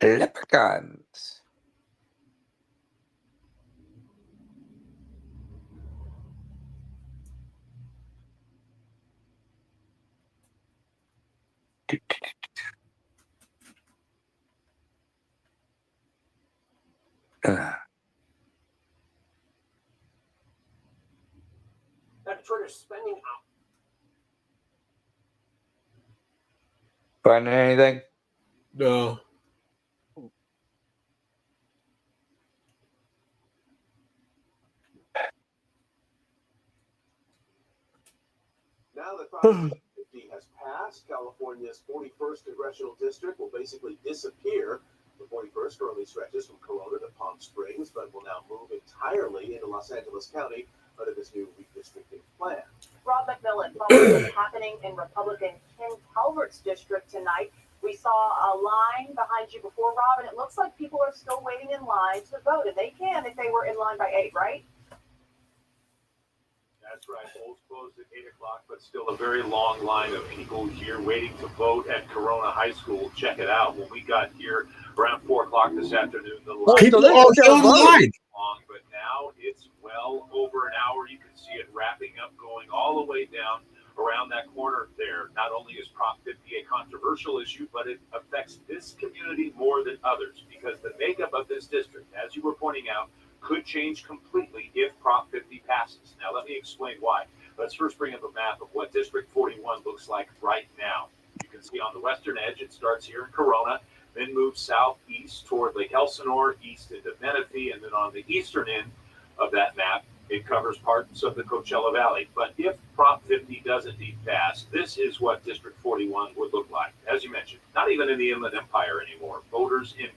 Leprechauns. Detroiters spending out. Finding anything? No. Now that Proposition 50 has passed, California's 41st congressional district will basically disappear. The 41st currently stretches from Corona to Palm Springs, but will now move entirely into Los Angeles County under this new redistricting plan. Rob McMillan, following what's happening in Republican Kim Calvert's district tonight. We saw a line behind you before, Rob, and it looks like people are still waiting in line to vote, and they can if they were in line by 8, right? That's right. Polls closed at 8 o'clock, but still a very long line of people here waiting to vote at Corona High School. Check it out. When we got here around 4 o'clock this afternoon, the line People are still in line. long, but now it's well over an hour. You can see it wrapping up, going all the way down around that corner there. Not only is Prop 50 a controversial issue, but it affects this community more than others because the makeup of this district, as you were pointing out, could change completely if Prop 50 passes. Now, let me explain why. Let's first bring up a map of what District 41 looks like right now. You can see on the western edge, it starts here in Corona, then moves southeast toward Lake Elsinore, east into Menifee, and then on the eastern end of that map, it covers parts of the Coachella Valley. But if Prop 50 does indeed pass, this is what District 41 would look like. As you mentioned, not even in the Inland Empire anymore. Voters in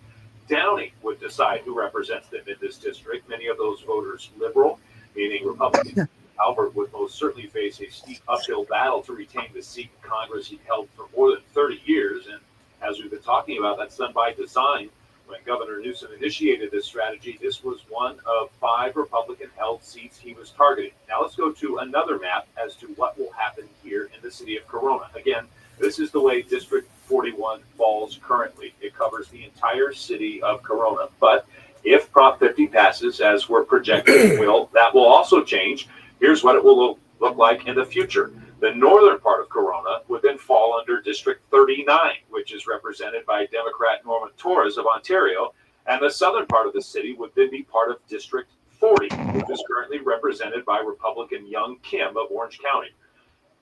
Downey would decide who represents them in this district. Many of those voters liberal, meaning Republicans. Albert would most certainly face a steep uphill battle to retain the seat in Congress he held for more than 30 years. And as we've been talking about, that's done by design. When Governor Newsom initiated this strategy, this was one of 5 Republican-held seats he was targeting. Now let's go to another map as to what will happen here in the city of Corona. Again, this is the way District 41 falls currently. It covers the entire city of Corona. But if Prop 50 passes, as we're projecting it will, that will also change. Here's what it will look like in the future. The northern part of Corona would then fall under District 39, which is represented by Democrat Norman Torres of Ontario, and the southern part of the city would then be part of District 40, which is currently represented by Republican Young Kim of Orange County.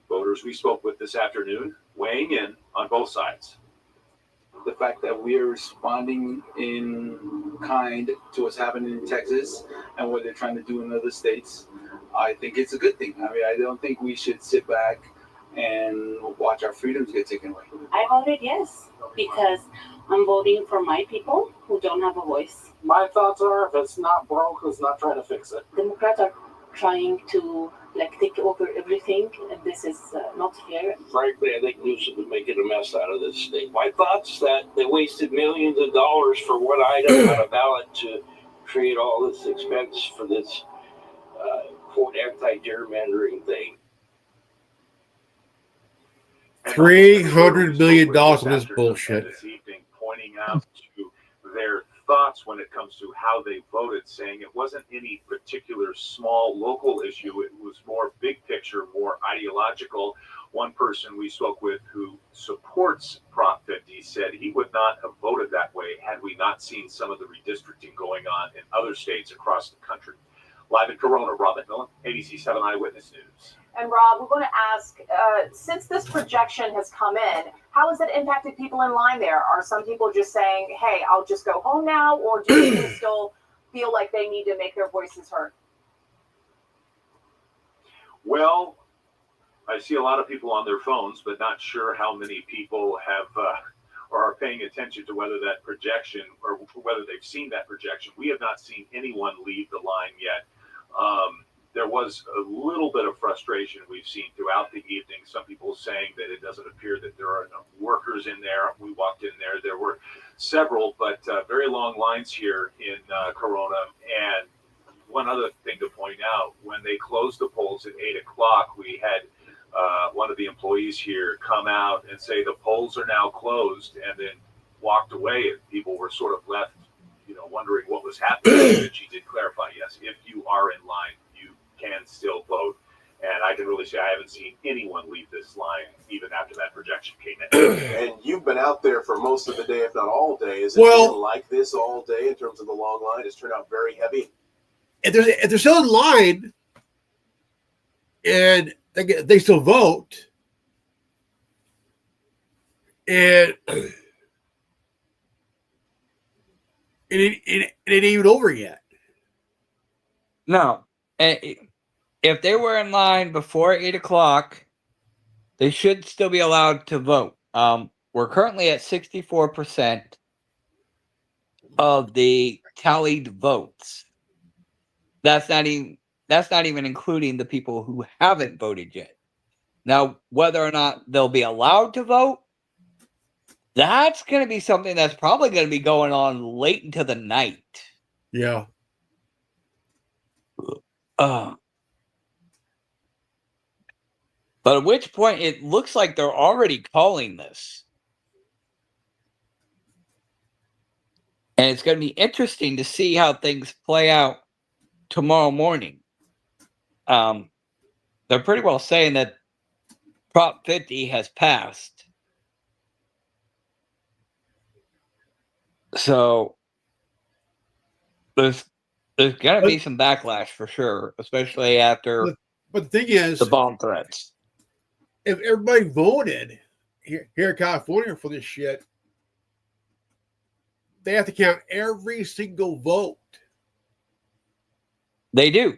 Voters we spoke with this afternoon weighing in on both sides. The fact that we're responding in kind to what's happening in Texas and what they're trying to do in other states, I think it's a good thing. I mean, I don't think we should sit back and watch our freedoms get taken away. I voted yes because I'm voting for my people who don't have a voice. My thoughts are, if it's not broke, let's not try to fix it. Democrats are trying to take over everything, and this is not fair. Frankly, I think Newsom is making a mess out of this state. My thoughts that they wasted millions of dollars for one item on a ballot to create all this expense for this quote anti-gerrymandering thing. $300 million on this bullshit. This evening, pointing out to their thoughts when it comes to how they voted, saying it wasn't any particular small local issue. It was more big picture, more ideological. One person we spoke with who supports Prop 50 said he would not have voted that way had we not seen some of the redistricting going on in other states across the country. Live in Corona, Rob McMillan, ABC 7 Eyewitness News. And Rob, we're going to ask, since this projection has come in, how has it impacted people in line there? Are some people just saying, hey, I'll just go home now, or do people still feel like they need to make their voices heard? Well, I see a lot of people on their phones, but not sure how many people have or are paying attention to whether that projection or whether they've seen that projection. We have not seen anyone leave the line yet. There was a little bit of frustration we've seen throughout the evening. Some people saying that it doesn't appear that there are enough workers in there. We walked in there. There were several, but very long lines here in Corona. And one other thing to point out, when they closed the polls at 8 o'clock, we had one of the employees here come out and say the polls are now closed, and then walked away. And people were sort of left, wondering what was happening. And she did clarify, yes, if you are in line, you can still vote. And I can really say I haven't seen anyone leave this line even after that projection came in. And you've been out there for most of the day, if not all day. Is it Well- been like this all day in terms of the long line? It's turned out very heavy. If they're still in line and they still vote, and it ain't even over yet. No. If they were in line before 8 o'clock, they should still be allowed to vote. We're currently at 64% of the tallied votes. That's not even including the people who haven't voted yet. Now, whether or not they'll be allowed to vote, that's going to be something that's probably going to be going on late into the night. Yeah. But at which point it looks like they're already calling this. And it's going to be interesting to see how things play out tomorrow morning. They're pretty well saying that Prop 50 has passed. So there's going to be some backlash for sure, especially after But the thing is, the bomb threats. If everybody voted here in California for this shit, they have to count every single vote. They do.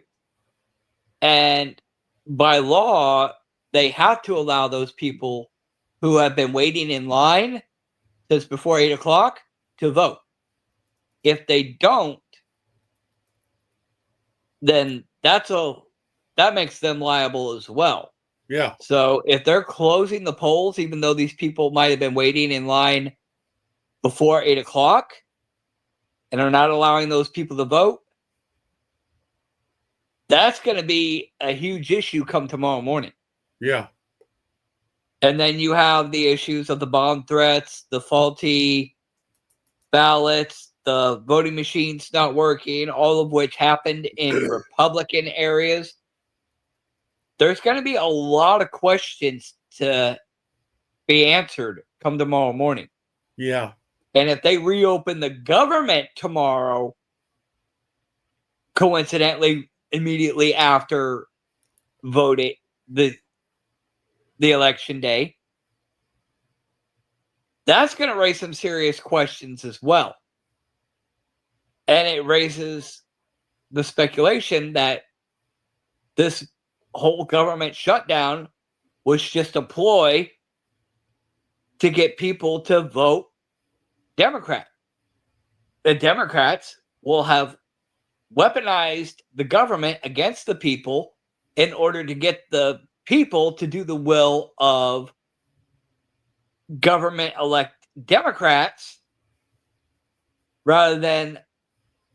And by law, they have to allow those people who have been waiting in line since before 8 o'clock to vote. If they don't, then that makes them liable as well. Yeah. So if they're closing the polls, even though these people might have been waiting in line before 8 o'clock and are not allowing those people to vote, that's going to be a huge issue come tomorrow morning. Yeah. And then you have the issues of the bomb threats, the faulty ballots, the voting machines not working, all of which happened in Republican areas. There's going to be a lot of questions to be answered come tomorrow morning. Yeah. And if they reopen the government tomorrow, coincidentally, immediately after voting the election day, that's going to raise some serious questions as well. And it raises the speculation that this whole government shutdown was just a ploy to get people to vote Democrat. The Democrats will have weaponized the government against the people in order to get the people to do the will of government-elect Democrats rather than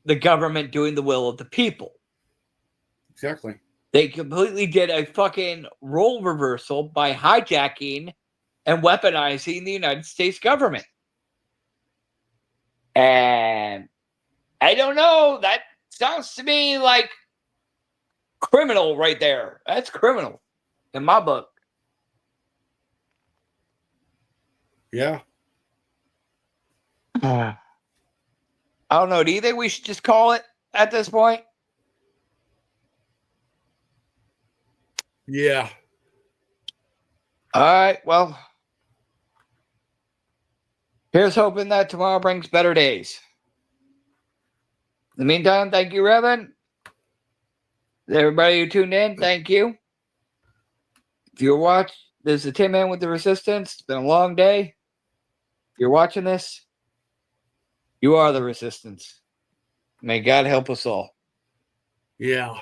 the government doing the will of the people. Exactly. They completely did a fucking role reversal by hijacking and weaponizing the United States government. And I don't know, that sounds to me like criminal right there. That's criminal in my book. Yeah. I don't know. Do you think we should just call it at this point? Yeah. All right. Well, here's hoping that tomorrow brings better days. In the meantime, thank you, Reverend. Everybody who tuned in, thank you. If you're watching, this is the Tin Man with the Resistance. It's been a long day. If you're watching this, you are the Resistance. May God help us all. Yeah.